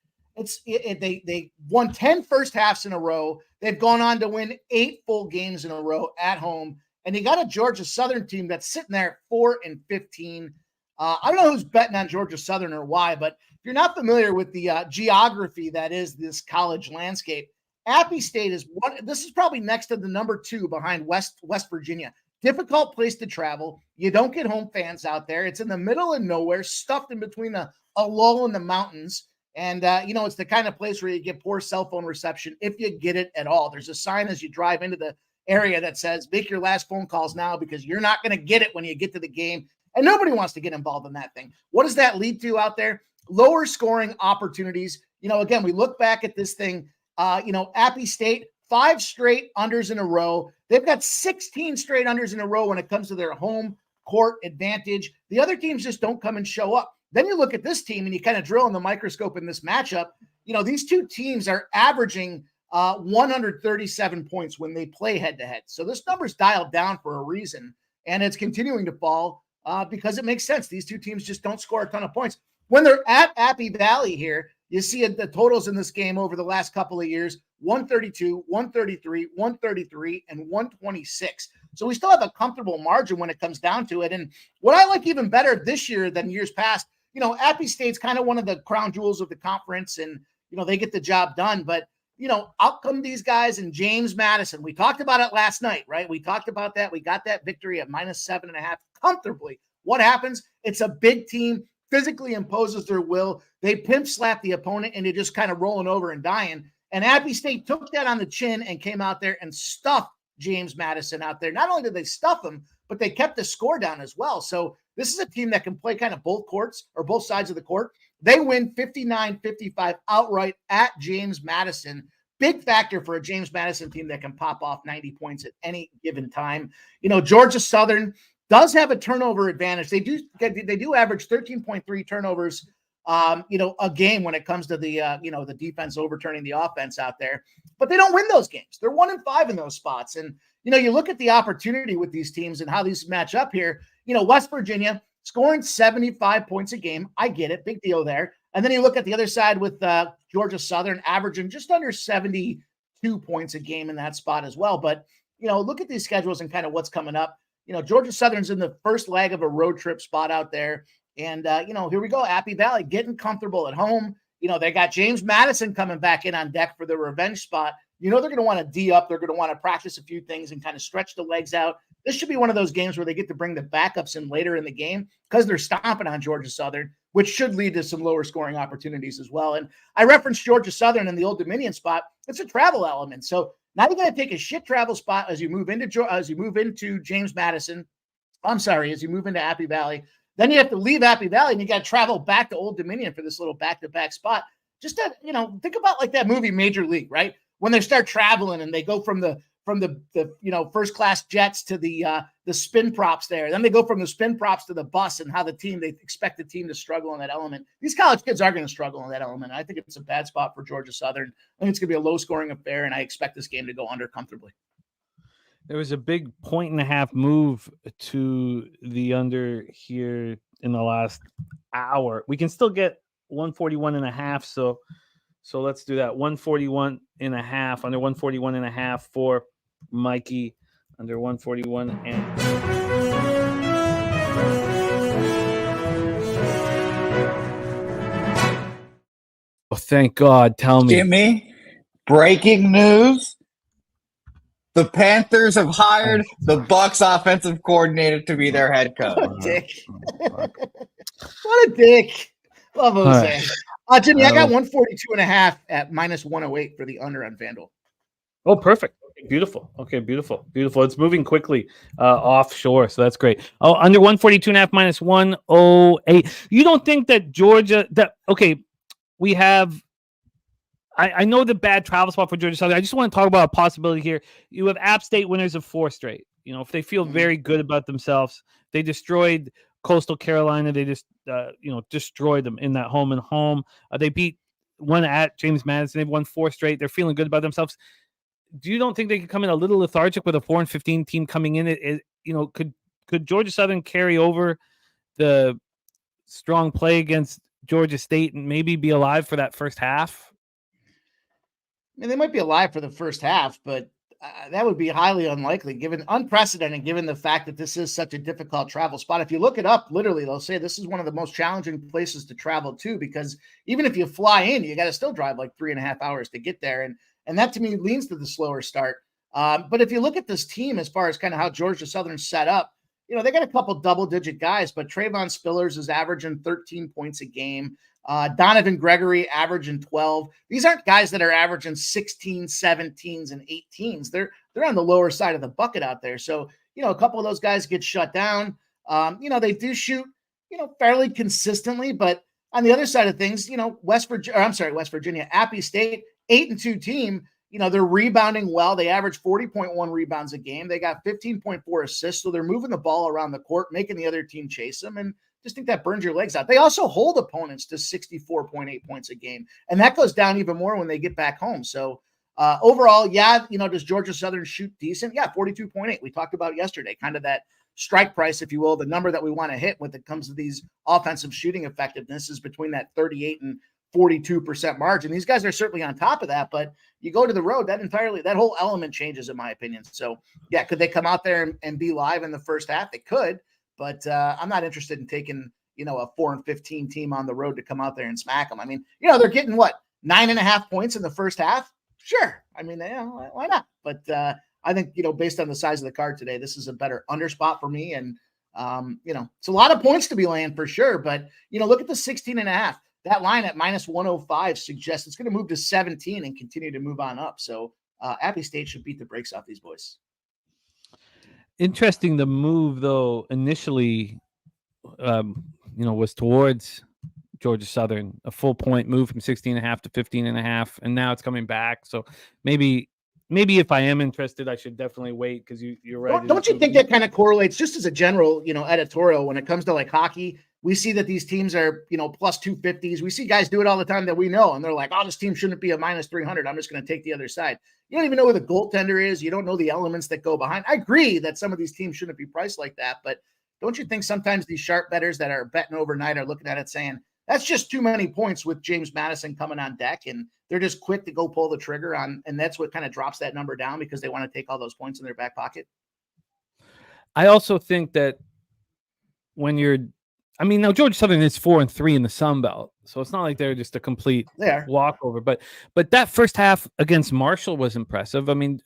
They won 10 first halves in a row. They've gone on to win 8 full games in a row at home. And you got a Georgia Southern team that's sitting there 4-15. I don't know who's betting on Georgia Southern or why, but if you're not familiar with the geography that is this college landscape, Appy State is this is probably next to the number 2 behind West Virginia. Difficult place to travel. You don't get home fans out there. It's in the middle of nowhere, stuffed in between a lull in the mountains. And, you know, it's the kind of place where you get poor cell phone reception if you get it at all. There's a sign as you drive into the area that says, make your last phone calls now because you're not going to get it when you get to the game. And nobody wants to get involved in that thing. What does that lead to out there? Lower scoring opportunities. You know, again, we look back at this thing, you know, Appy State, 5 straight unders in a row. They've got 16 straight unders in a row when it comes to their home court advantage. The other teams just don't come and show up. Then you look at this team and you kind of drill in the microscope in this matchup. You know, these two teams are averaging 137 points when they play head-to-head. So this number's dialed down for a reason, and it's continuing to fall because it makes sense. These two teams just don't score a ton of points. When they're at Appy Valley here, you see the totals in this game over the last couple of years, 132, 133, 133, and 126. So we still have a comfortable margin when it comes down to it. And what I like even better this year than years past, you know, Appy State's kind of one of the crown jewels of the conference, and, you know, they get the job done. But, you know, out come these guys and James Madison. We talked about it last night, right? We talked about that. We got that victory at -7.5 comfortably. What happens? It's a big team. Physically imposes their will. They pimp slap the opponent and they're just kind of rolling over and dying. And Appy State took that on the chin and came out there and stuffed James Madison out there. Not only did they stuff him, but they kept the score down as well. So this is a team that can play kind of both courts or both sides of the court. They win 59-55 outright at James Madison. Big factor for a James Madison team that can pop off 90 points at any given time. Georgia Southern does have a turnover advantage. They do average 13.3 turnovers, a game when it comes to the the defense overturning the offense out there, but they don't win those games. They're 1-5 in those spots. And, you look at the opportunity with these teams and how these match up here, West Virginia scoring 75 points a game. I get it. Big deal there. And then you look at the other side with Georgia Southern averaging just under 72 points a game in that spot as well. But, look at these schedules and kind of what's coming up. Georgia Southern's in the first leg of a road trip spot out there. And, here we go. Happy Valley getting comfortable at home. They got James Madison coming back in on deck for the revenge spot. They're going to want to D up. They're going to want to practice a few things and kind of stretch the legs out. This should be one of those games where they get to bring the backups in later in the game because they're stomping on Georgia Southern, which should lead to some lower scoring opportunities as well. And I referenced Georgia Southern in the Old Dominion spot. It's a travel element. So now you're going to take a shit travel spot as you move into James Madison. As you move into Happy Valley. Then you have to leave Happy Valley and you got to travel back to Old Dominion for this little back-to-back spot. Just to, think about like that movie Major League, right? When they start traveling and they go from the first class jets to the spin props there. Then they go from the spin props to the bus and how they expect the team to struggle in that element. These college kids are going to struggle in that element. I think it's a bad spot for Georgia Southern. I think it's going to be a low scoring affair, and I expect this game to go under comfortably. There was a big 1.5 move to the under here in the last hour. We can still get 141.5. So let's do that. 141.5, under 141.5 for Mikey, under 141. Oh, thank God. Tell me. Jimmy, breaking news. The Panthers have hired the Bucks offensive coordinator to be their head coach. What a dick. What a dick. Love Jose. Jimmy, I got 142.5 at minus 108 for the under on FanDuel. Oh, perfect. Beautiful. Okay, beautiful. It's moving quickly offshore, so that's great. Oh, under 142.5 minus 108. You don't think that Georgia we have I know the bad travel spot for Georgia Southern. I just want to talk about a possibility here. You have App State winners of 4 straight. If they feel very good about themselves, they destroyed Coastal Carolina. They just, destroyed them in that home and home. They beat one at James Madison. They've won 4 straight. They're feeling good about themselves. Do you don't think they could come in a little lethargic with a 4-15 team coming in? Could Georgia Southern carry over the strong play against Georgia State and maybe be alive for that first half? I mean, they might be alive for the first half, but that would be highly unlikely, unprecedented, given the fact that this is such a difficult travel spot. If you look it up, literally, they'll say this is one of the most challenging places to travel to, because even if you fly in, you got to still drive like 3.5 hours to get there. And that to me leans to the slower start. But if you look at this team, as far as kind of how Georgia Southern's set up, they got a couple double-digit guys, but Trayvon Spillers is averaging 13 points a game. Donovan Gregory averaging 12. These aren't guys that are averaging 16, 17s, and 18s. They're on the lower side of the bucket out there. So, a couple of those guys get shut down. They do shoot, fairly consistently, but on the other side of things, West Virginia, Appy State, 8-2 team. They're rebounding well. They average 40.1 rebounds a game. They got 15.4 assists. So they're moving the ball around the court, making the other team chase them. And just think that burns your legs out. They also hold opponents to 64.8 points a game. And that goes down even more when they get back home. So overall, does Georgia Southern shoot decent? Yeah, 42.8. We talked about yesterday, kind of that strike price, if you will, the number that we want to hit when it comes to these offensive shooting effectiveness is between that 38 and 42% margin. These guys are certainly on top of that, but you go to the road, that whole element changes, in my opinion. So yeah, could they come out there and be live in the first half? They could, but I'm not interested in taking, a 4-15 team on the road to come out there and smack them. I mean, they're getting 9.5 points in the first half. Sure. I mean, why not? But I think, based on the size of the card today, this is a better under spot for me. And, it's a lot of points to be laying for sure, but look at the 16.5. That line at minus 105 suggests it's going to move to 17 and continue to move on up. So Appy State should beat the brakes off these boys. interesting. The move, though, initially, was towards Georgia Southern, a full point move from 16.5 to 15.5, and now it's coming back. So maybe if I am interested, I should definitely wait, because you're right. Don't you think that kind of correlates just as a general, editorial when it comes to like hockey? We see that these teams are, plus 250s. We see guys do it all the time that we know, and they're like, oh, this team shouldn't be a minus 300. I'm just going to take the other side. You don't even know who the goaltender is. You don't know the elements that go behind. I agree that some of these teams shouldn't be priced like that, but don't you think sometimes these sharp bettors that are betting overnight are looking at it saying, that's just too many points with James Madison coming on deck, and they're just quick to go pull the trigger on, and that's what kind of drops that number down because they want to take all those points in their back pocket? I also think that when now Georgia Southern is 4-3 in the Sun Belt, so it's not like they're just a complete walkover. But that first half against Marshall was impressive. I mean,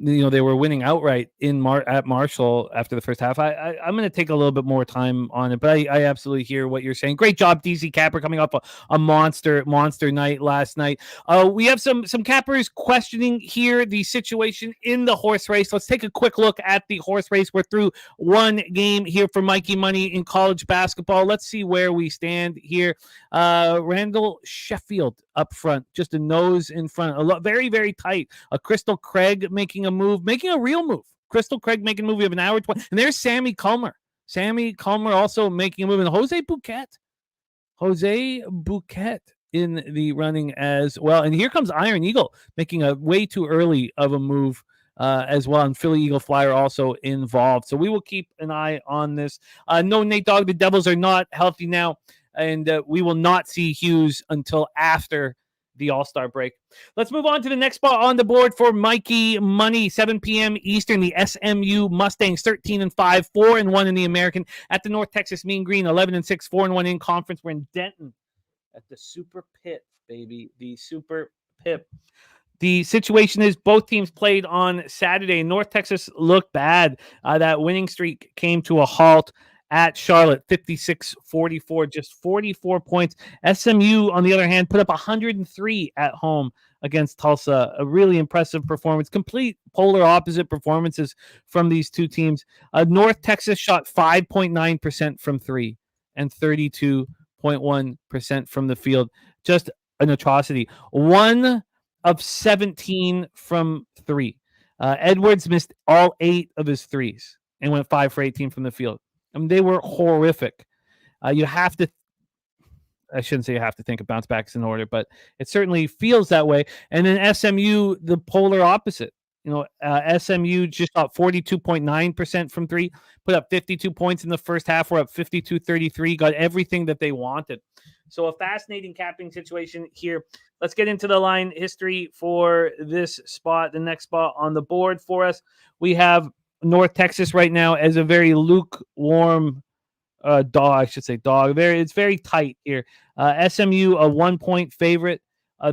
they were winning outright at Marshall after the first half. I'm going to take a little bit more time on it, but I absolutely hear what you're saying. Great job, DC Capper, coming off a monster night last night. We have some cappers questioning here the situation in the horse race. Let's take a quick look at the horse race. We're through one game here for Mikey Money in college basketball. Let's see where we stand here. Randall Sheffield up front, just a nose in front, very, very tight. Crystal Craig making a real move. Crystal Craig making a move. We have an hour 20, and there's Sammy Culmer. Sammy Culmer also making a move, and Jose Bouquet in the running as well. And here comes Iron Eagle making a way too early of a move as well, and Philly Eagle Flyer also involved. So we will keep an eye on this. No, Nate Dogg, the Devils are not healthy now, and we will not see Hughes until after the All-Star break. Let's move on to the next spot on the board for Mikey Money. 7 p.m. Eastern, the SMU Mustangs 13-5, 4-1 in the American at the North Texas Mean Green, 11-6, 4-1 in conference. We're in Denton at the Super Pit, baby. The Super Pit. The situation is both teams played on Saturday. North Texas looked bad. That winning streak came to a halt at Charlotte, 56-44, just 44 points. SMU, on the other hand, put up 103 at home against Tulsa. A really impressive performance. Complete polar opposite performances from these two teams. North Texas shot 5.9% from three and 32.1% from the field. Just an atrocity. 1 of 17 from three. Edwards missed all 8 of his threes and went 5 for 18 from the field. I mean, they were horrific. You have to, I shouldn't say you have to think of bounce backs in order, but it certainly feels that way. And then SMU, the polar opposite. SMU just shot 42.9% from three, put up 52 points in the first half. We're up 52-33, got everything that they wanted. So a fascinating capping situation here. Let's get into the line history for this spot, the next spot on the board for us. We have North Texas right now as a very lukewarm dog. It's very tight here. SMU, a 1-point favorite.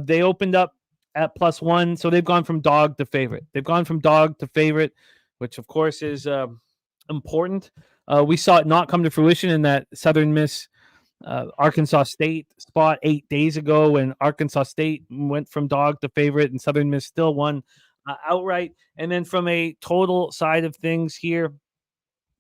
They opened up at +1, so they've gone from dog to favorite. Which of course is important. We saw it not come to fruition in that Southern Miss Arkansas State spot 8 days ago, when Arkansas State went from dog to favorite and Southern Miss still won outright. And then from a total side of things here,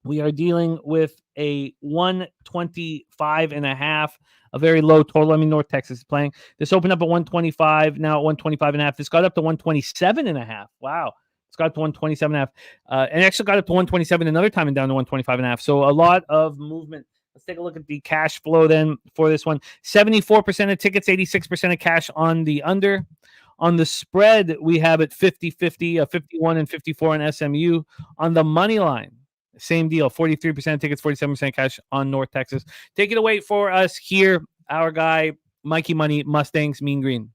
we are dealing with a 125.5, a very low total. I mean, North Texas is playing. This opened up at 125, now at 125.5. This got up to 127.5. Wow. It's got up to 127.5. And actually got up to 127 another time and down to 125.5. So a lot of movement. Let's take a look at the cash flow then for this one. 74% of tickets, 86% of cash on the under. On the spread, we have it 50-50, 51 and 54 on SMU. On the money line, same deal, 43% tickets, 47% cash on North Texas. Take it away for us here, our guy, Mikey Money, Mustangs, Mean Green.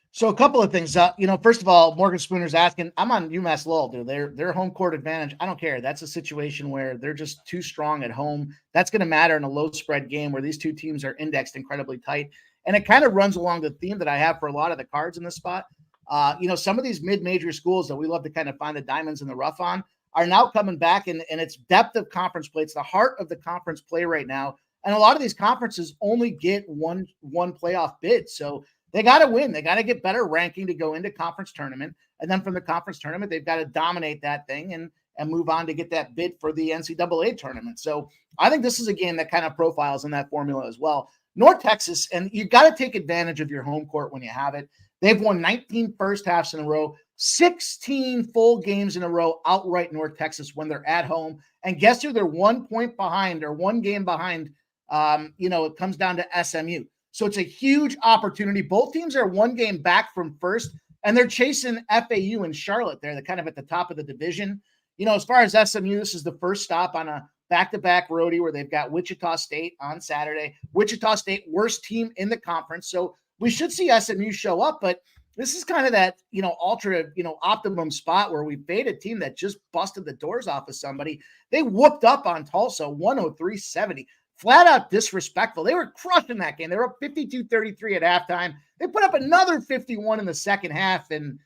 So a couple of things. First of all, Morgan Spooner's asking, I'm on UMass Lowell, dude. Their home court advantage, I don't care. That's a situation where they're just too strong at home. That's going to matter in a low spread game where these two teams are indexed incredibly tight. And it kind of runs along the theme that I have for a lot of the cards in this spot. Some of these mid-major schools that we love to kind of find the diamonds in the rough on are now coming back, and it's depth of conference play. It's the heart of the conference play right now. And a lot of these conferences only get one playoff bid. So they got to win. They got to get better ranking to go into conference tournament. And then from the conference tournament, they've got to dominate that thing and move on to get that bid for the NCAA tournament. So I think this is a game that kind of profiles in that formula as well. North Texas, and you got to take advantage of your home court when you have it. They've won 19 first halves in a row, 16 full games in a row outright North Texas when they're at home. And guess who they're 1 point behind or one game behind? It comes down to SMU. So it's a huge opportunity. Both teams are one game back from first, and they're chasing FAU and Charlotte there. They're kind of at the top of the division. As far as SMU, this is the first stop on a back-to-back roadie where they've got Wichita State on Saturday. Wichita State, worst team in the conference. So we should see SMU show up, but this is kind of that, ultra, optimum spot where we bait a team that just busted the doors off of somebody. They whooped up on Tulsa 103-70. Flat out disrespectful. They were crushing that game. They were up 52-33 at halftime. They put up another 51 in the second half, and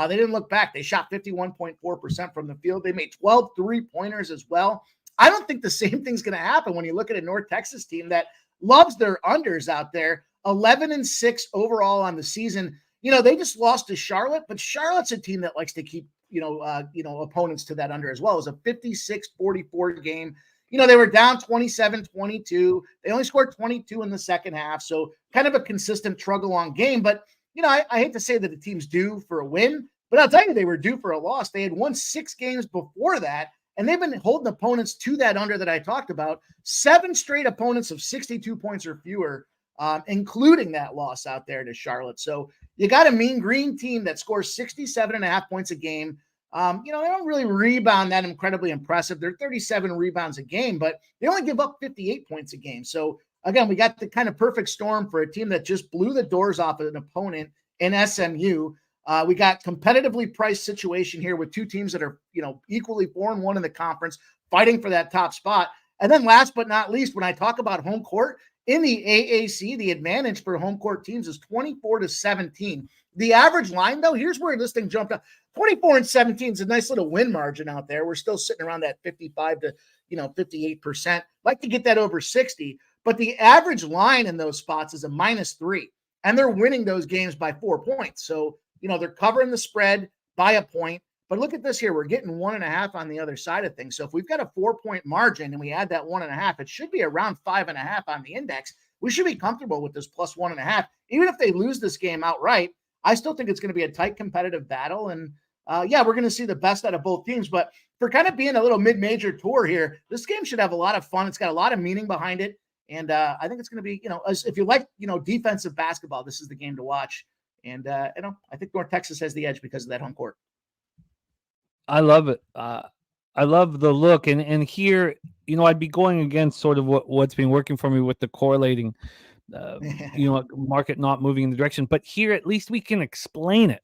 they didn't look back. They shot 51.4% from the field. They made 12 three-pointers as well. I don't think the same thing's going to happen when you look at a North Texas team that loves their unders out there. 11-6 overall on the season. They just lost to Charlotte, but Charlotte's a team that likes to keep, opponents to that under as well. It was a 56-44 game. They were down 27-22. They only scored 22 in the second half. So kind of a consistent trug-along game. But, I hate to say that the team's due for a win, but I'll tell you, they were due for a loss. They had won 6 games before that, and they've been holding opponents to that under that I talked about. 7 straight opponents of 62 points or fewer, including that loss out there to Charlotte. So you got a mean green team that scores 67.5 points a game. They don't really rebound that incredibly impressive. They're 37 rebounds a game, but they only give up 58 points a game. So again, we got the kind of perfect storm for a team that just blew the doors off of an opponent in SMU. We got competitively priced situation here with 2 teams that are, equally 4-1 in the conference, fighting for that top spot. And then last but not least, when I talk about home court, in the AAC, the advantage for home court teams is 24-17. The average line, though, here's where this thing jumped up. 24-17 is a nice little win margin out there. We're still sitting around that 55 to 58%. Like to get that over 60, but the average line in those spots is a -3, and they're winning those games by 4 points. So they're covering the spread by a point. But look at this here. We're getting 1.5 on the other side of things. So if we've got a 4-point margin and we add that 1.5, it should be around 5.5 on the index. We should be comfortable with this plus 1.5. Even if they lose this game outright, I still think it's going to be a tight competitive battle. And we're going to see the best out of both teams. But for kind of being a little mid-major tour here, this game should have a lot of fun. It's got a lot of meaning behind it. And I think it's going to be, if you like, defensive basketball, this is the game to watch. And, I think North Texas has the edge because of that home court. I love it. I love the look. And here, I'd be going against sort of what's been working for me with the correlating, market not moving in the direction. But here, at least we can explain it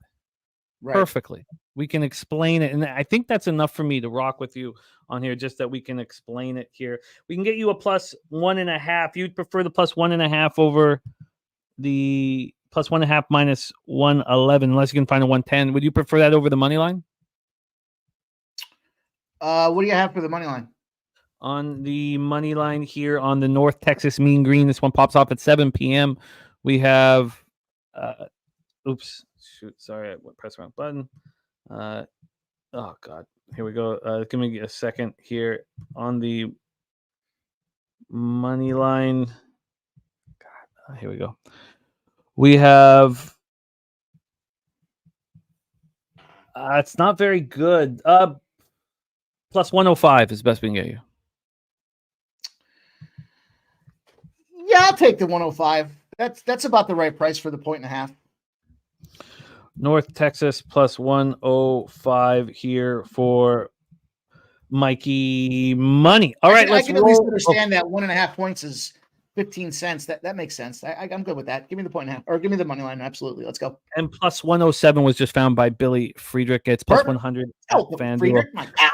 perfectly. We can explain it. And I think that's enough for me to rock with you on here, just that we can explain it here. We can get you a plus 1.5. You'd prefer the plus 1.5 over the plus 1.5 minus 111, unless you can find a 110. Would you prefer that over the money line? What do you have for the money line? On the money line here on the North Texas Mean Green, this one pops off at 7 p.m. We have, sorry, I pressed the wrong button. Oh God, here we go. Give me a second here on the money line. God, here we go. We have. It's not very good. Plus 105 is the best we can get you. Yeah, I'll take the 105. That's about the right price for the 1.5. North Texas plus 105 here for Mikey Money. All right, I can at least understand that 1.5 points is 15 cents. That makes sense. I'm good with that. Give me the 1.5, or give me the money line. Absolutely. Let's go. And plus 107 was just found by Billy Friedrich. It's plus 100. Friedrich, my pal.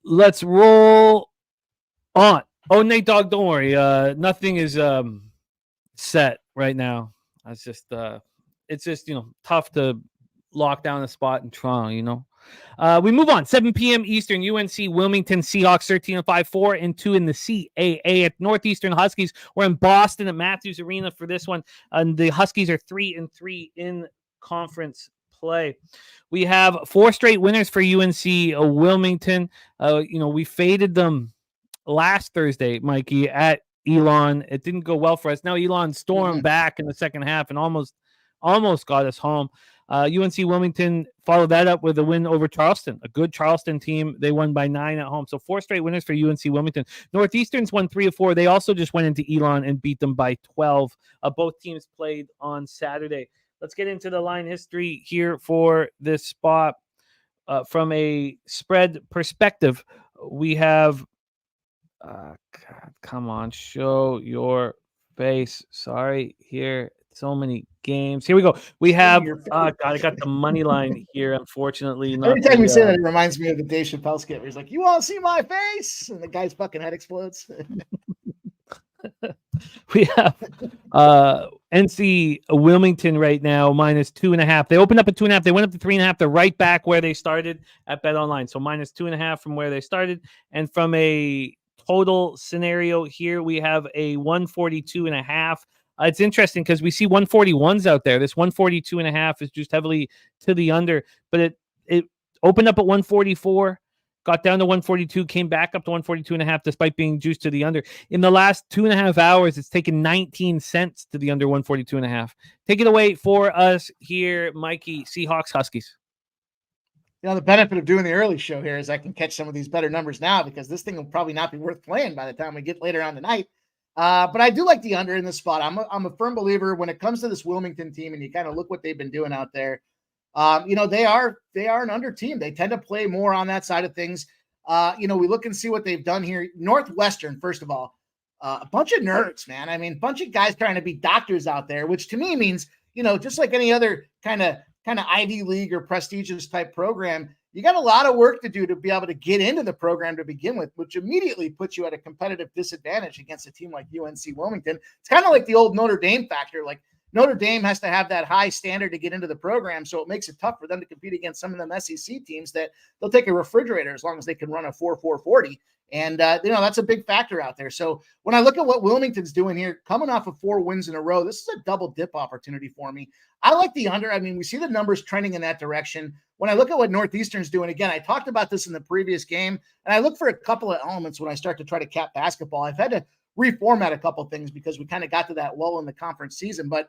Let's roll on. Oh, Nate Dogg, don't worry. Nothing is set right now. It's just tough to lock down a spot in Toronto. We move on. 7 p.m. Eastern. UNC Wilmington Seahawks 13-5, 4-2 in the CAA. At Northeastern Huskies, we're in Boston at Matthews Arena for this one, and the Huskies are 3-3 in conference play. We have 4 straight winners for UNC Wilmington. We faded them last Thursday, Mikey, at Elon. It didn't go well for us. Now Elon stormed back in the second half and almost got us home. UNC Wilmington followed that up with a win over Charleston, a good Charleston team. They won by 9 at home. So 4 straight winners for UNC Wilmington. Northeastern's won 3 of 4. They also just went into Elon and beat them by 12. Both teams played on Saturday. Let's get into the line history here for this spot. From a spread perspective, we have God, come on, show your face. Sorry, here. So many games. Here we go. We have God, I got the money line here, unfortunately. Every time you say that, it reminds me of the Dave Chappelle skit where he's like, "You want to see my face?" And the guy's fucking head explodes. We have NC Wilmington right now minus 2.5. They opened up at 2.5. They went up to 3.5. They're right back where they started at Bet Online. So minus 2.5 from where they started. And from a total scenario here, we have a 142.5. It's interesting because we see 141s out there. This 142.5 is just heavily to the under, but it opened up at 144, got down to 142, came back up to 142.5 despite being juiced to the under. In the last 2.5 hours, it's taken 19 cents to the under 142.5. Take it away for us here, Mikey. Seahawks, Huskies. The benefit of doing the early show here is I can catch some of these better numbers now because this thing will probably not be worth playing by the time we get later on tonight. But I do like the under in this spot. I'm a firm believer when it comes to this Wilmington team, and you kind of look what they've been doing out there. They are an under team. They tend to play more on that side of things. We look and see what they've done here. Northwestern, first of all, a bunch of nerds, man. I mean, a bunch of guys trying to be doctors out there, which to me means, just like any other kind of Ivy League or prestigious type program, you got a lot of work to do to be able to get into the program to begin with, which immediately puts you at a competitive disadvantage against a team like UNC Wilmington. It's kind of like the old Notre Dame factor. Like Notre Dame has to have that high standard to get into the program, so it makes it tough for them to compete against some of them SEC teams that they'll take a refrigerator as long as they can run a 4.40. And, that's a big factor out there. So when I look at what Wilmington's doing here, coming off of 4 wins in a row, this is a double dip opportunity for me. I like the under. I mean, we see the numbers trending in that direction. When I look at what Northeastern's doing, again, I talked about this in the previous game, and I look for a couple of elements when I start to try to cap basketball. I've had to reformat a couple of things because we kind of got to that lull in the conference season, but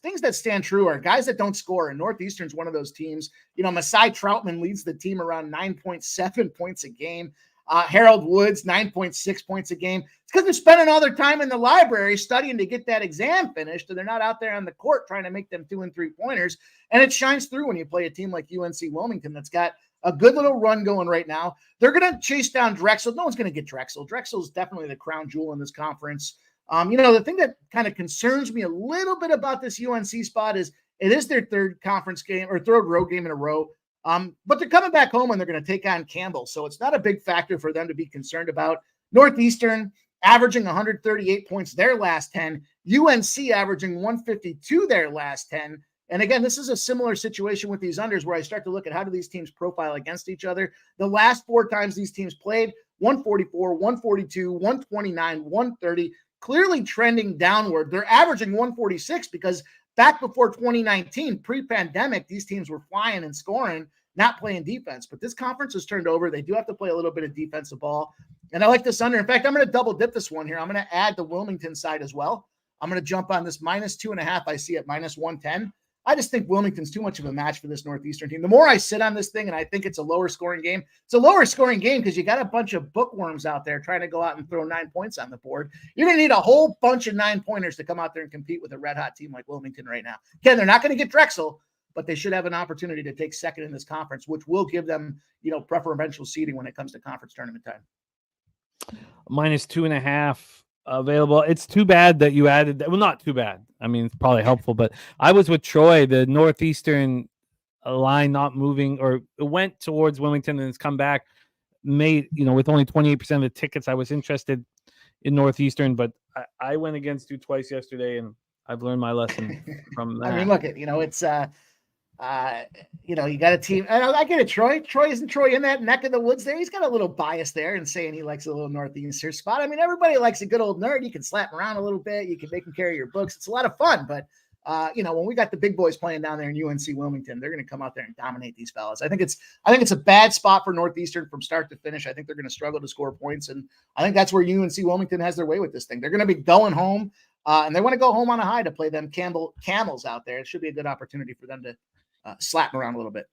things that stand true are guys that don't score, and Northeastern's one of those teams. Masai Troutman leads the team around 9.7 points a game. Harold Woods, 9.6 points a game. It's because they're spending all their time in the library studying to get that exam finished, and they're not out there on the court trying to make them 2 and 3 pointers. And it shines through when you play a team like UNC Wilmington that's got a good little run going right now. They're going to chase down Drexel. No one's going to get Drexel. Drexel is definitely the crown jewel in this conference. The thing that kind of concerns me a little bit about this UNC spot is it is their third conference game or third road game in a row. But they're coming back home and they're going to take on Campbell. So it's not a big factor for them to be concerned about. Northeastern averaging 138 points their last 10. UNC averaging 152 their last 10. And again, this is a similar situation with these unders where I start to look at how do these teams profile against each other. The last 4 times these teams played, 144, 142, 129, 130, clearly trending downward. They're averaging 146 because back before 2019, pre-pandemic, these teams were flying and scoring, not playing defense. But this conference has turned over. They do have to play a little bit of defensive ball. And I like this under. In fact, I'm going to double dip this one here. I'm going to add the Wilmington side as well. I'm going to jump on this minus 2.5. I see at minus 110. I just think Wilmington's too much of a match for this Northeastern team. The more I sit on this thing and I think it's a lower scoring game, it's a lower scoring game because you got a bunch of bookworms out there trying to go out and throw 9 points on the board. You're going to need a whole bunch of 9-pointers to come out there and compete with a red hot team like Wilmington right now. Again, they're not going to get Drexel, but they should have an opportunity to take second in this conference, which will give them, preferential seeding when it comes to conference tournament time. Minus 2.5 available. It's too bad that you added that. Well, not too bad. I mean, it's probably helpful, but I was with Troy, the Northeastern line not moving, or it went towards Wilmington and it's come back, made, with only 28% of the tickets. I was interested in Northeastern, but I went against you twice yesterday and I've learned my lesson from that. I mean, look, it's, you got a team. I get it. Isn't Troy in that neck of the woods there? He's got a little bias there and saying he likes a little Northeastern spot. I mean, everybody likes a good old nerd. You can slap him around a little bit. You can make him carry your books. It's a lot of fun, but When we got the big boys playing down there in UNC Wilmington, they're going to come out there and dominate these fellas. I think it's a bad spot for Northeastern from start to finish. I think they're going to struggle to score points, and I think that's where UNC Wilmington has their way with this thing. They're going to be going home, and they want to go home on a high to play them Camels out there. It should be a good opportunity for them to slap them around a little bit.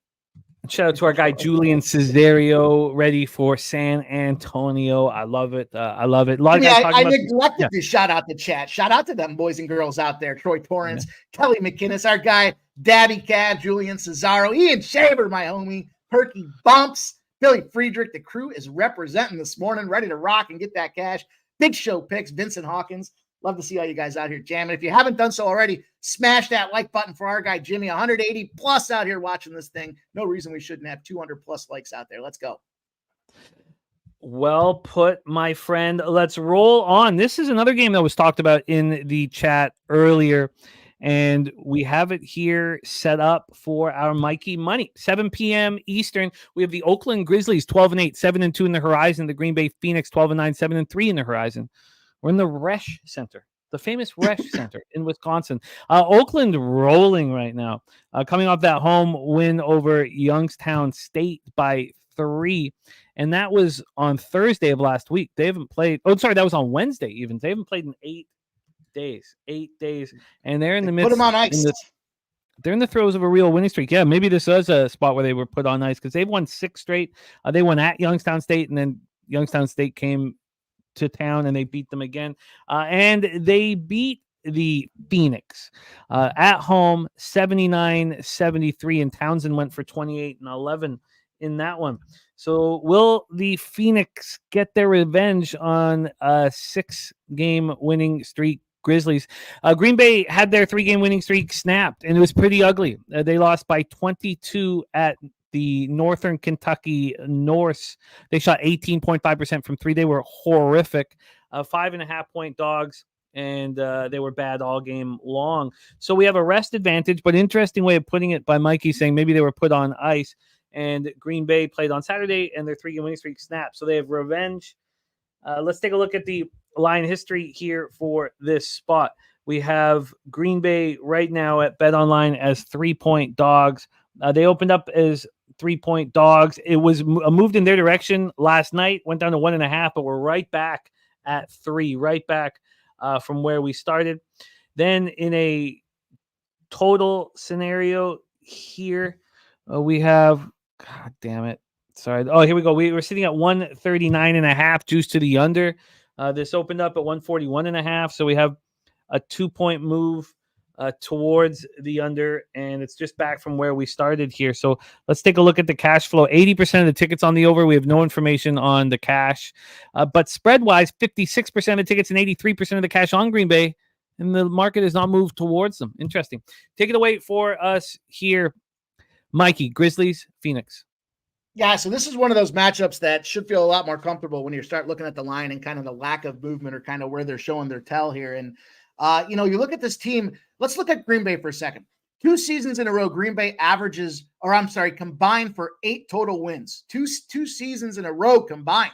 Shout out to our guy Julian Cesario, ready for San Antonio. I love it. I love it. A lot of guys I neglected to shout out the chat. Shout out to them boys and girls out there. Troy Torrance, Kelly McInnes, our guy Daddy Cad, Julian Cesaro, Ian Shaver, my homie, Perky Bumps, Billy Friedrich. The crew is representing this morning, ready to rock and get that cash. Big Show picks, Vincent Hawkins. Love to see all you guys out here jamming. If you haven't done so already, smash that like button for our guy Jimmy. 180 plus out here watching this thing. No reason we shouldn't have 200 plus likes out there. Let's go. Well put, my friend. Let's roll on. This is another game that was talked about in the chat earlier, and we have it here set up for our Mikey Money. 7 p.m. Eastern. We have the Oakland Grizzlies 12-8, 7-2 in the horizon. The Green Bay Phoenix 12-9, 7-3 in the horizon. We're in the Resch Center, the famous Resch Center in Wisconsin. Oakland rolling right now, coming off that home win over Youngstown State by 3. And that was on Thursday of last week. They haven't played. Oh, sorry, that was on Wednesday even. They haven't played in 8 days. 8 days. And they're in the midst. Put them on ice. They're in the throes of a real winning streak. Yeah, maybe this was a spot where they were put on ice because they've won 6 straight. They won at Youngstown State, and then Youngstown State came to town and they beat them again. And they beat the Phoenix at home 79-73, and Townsend went for 28 and 11 in that one. So will the Phoenix get their revenge on a 6-game winning streak Grizzlies? Green Bay had their 3-game winning streak snapped, and it was pretty ugly. They lost by 22 at the Northern Kentucky Norse. They shot 18.5% from 3. They were horrific. 5.5-point dogs, and they were bad all game long. So we have a rest advantage, but interesting way of putting it by Mikey, saying maybe they were put on ice, and Green Bay played on Saturday, and their 3-game winning streak snapped. So they have revenge. Let's take a look at the line history here for this spot. We have Green Bay right now at BetOnline as 3-point dogs. They opened up as 3-point dogs. It was moved in their direction last night, went down to 1.5, but we're right back at 3, right back from where we started. Then in a total scenario here, we have, God damn it. Sorry. Oh, here we go. We're sitting at 139.5 juice to the under. This opened up at 141.5. So we have a 2-point move towards the under, and it's just back from where we started here. So let's take a look at the cash flow. 80% of the tickets on the over. We have no information on the cash, but spread-wise, 56% of the tickets and 83% of the cash on Green Bay, and the market has not moved towards them. Interesting. Take it away for us here, Mikey. Grizzlies, Phoenix. Yeah, so this is one of those matchups that should feel a lot more comfortable when you start looking at the line and kind of the lack of movement or kind of where they're showing their tell here. And you look at this team. Let's look at Green Bay for a second. 2 seasons in a row, Green Bay combined for 8 total wins. Two seasons in a row combined.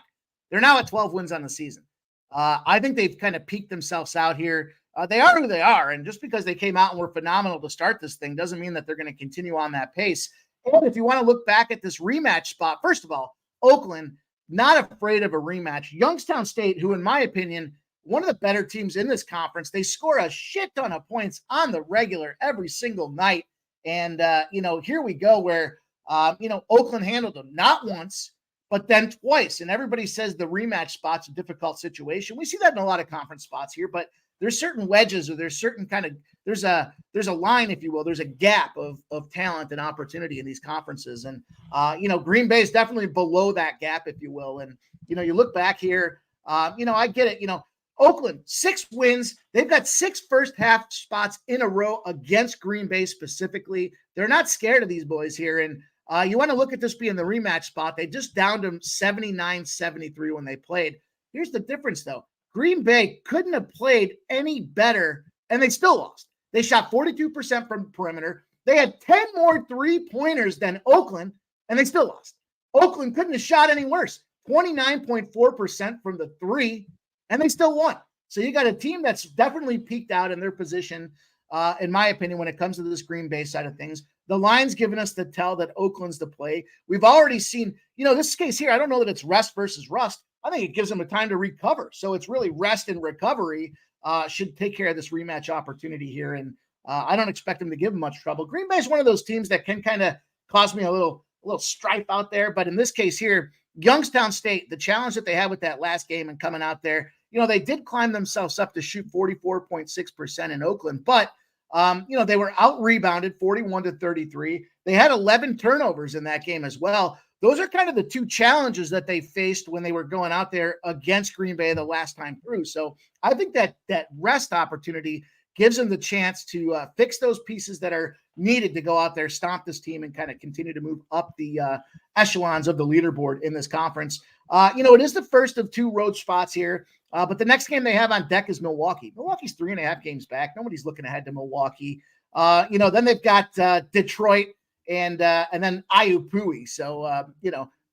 They're now at 12 wins on the season. I think they've kind of peaked themselves out here. They are who they are, and just because they came out and were phenomenal to start this thing doesn't mean that they're going to continue on that pace. And if you want to look back at this rematch spot, first of all, Oakland, not afraid of a rematch. Youngstown State, who in my opinion, one of the better teams in this conference. They score a shit ton of points on the regular every single night. And, here we go where, Oakland handled them not once, but then twice. And everybody says the rematch spot's a difficult situation. We see that in a lot of conference spots here, but there's certain wedges or there's certain there's a line, if you will, there's a gap of talent and opportunity in these conferences. And, Green Bay is definitely below that gap, if you will. And, you look back here, I get it, Oakland, 6 wins. They've got 6 first half spots in a row against Green Bay specifically. They're not scared of these boys here. And you want to look at this being the rematch spot. They just downed them 79-73 when they played. Here's the difference, though. Green Bay couldn't have played any better, and they still lost. They shot 42% from perimeter. They had 10 more 3-pointers than Oakland, and they still lost. Oakland couldn't have shot any worse. 29.4% from the 3, and they still won. So you got a team that's definitely peaked out in their position. in my opinion, when it comes to this Green Bay side of things. The line's given us the tell that Oakland's the play. We've already seen, this case here, I don't know that it's rest versus rust. I think it gives them a time to recover. So it's really rest and recovery should take care of this rematch opportunity here. And I don't expect them to give them much trouble. Green Bay is one of those teams that can kind of cause me a little strife out there. But in this case here, Youngstown State, the challenge that they had with that last game and coming out there, they did climb themselves up to shoot 44.6% in Oakland, but they were out rebounded 41-33. They had 11 turnovers in that game as well. Those are kind of the two challenges that they faced when they were going out there against Green Bay the last time through. So I think that rest opportunity gives them the chance to fix those pieces that are needed to go out there, stomp this team, and kind of continue to move up the echelons of the leaderboard in this conference. It is the first of two road spots here, but the next game they have on deck is Milwaukee. Milwaukee's 3.5 games back. Nobody's looking ahead to Milwaukee. Then they've got Detroit and then Iupui. So,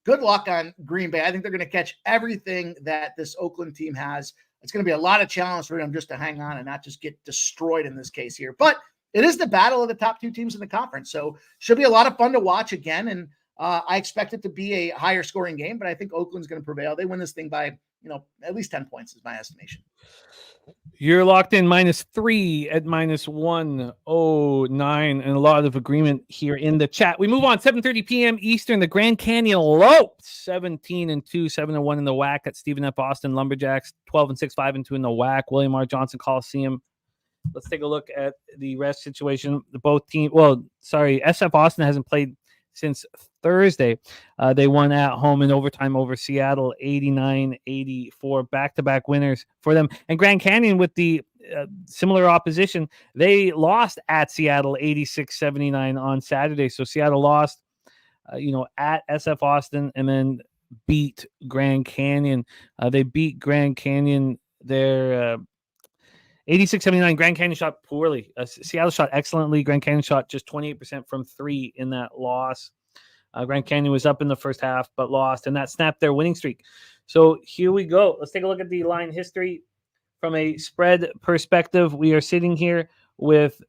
good luck on Green Bay. I think they're going to catch everything that this Oakland team has. It's going to be a lot of challenge for them just to hang on and not just get destroyed in this case here. But it is the battle of the top two teams in the conference. So should be a lot of fun to watch again. And I expect it to be a higher scoring game, but I think Oakland's going to prevail. They win this thing by, at least 10 points is my estimation. You're locked in -3 at -109, and a lot of agreement here in the chat. We move on 7:30 p.m. Eastern. The Grand Canyon Lopes 17-2, 7-1 in the WAC at Stephen F. Austin Lumberjacks 12-6, 5-2 in the WAC. William R. Johnson Coliseum. Let's take a look at the rest situation. SF Austin hasn't played since Thursday. They won at home in overtime over Seattle, 89-84, back-to-back winners for them. And Grand Canyon, with the similar opposition, they lost at Seattle, 86-79 on Saturday. So Seattle lost, at SF Austin, and then beat Grand Canyon. They beat Grand Canyon there. 86-79. Grand Canyon shot poorly. Seattle shot excellently. Grand Canyon shot just 28% from 3 in that loss. Grand Canyon was up in the first half, but lost, and that snapped their winning streak. So here we go. Let's take a look at the line history from a spread perspective. We are sitting here with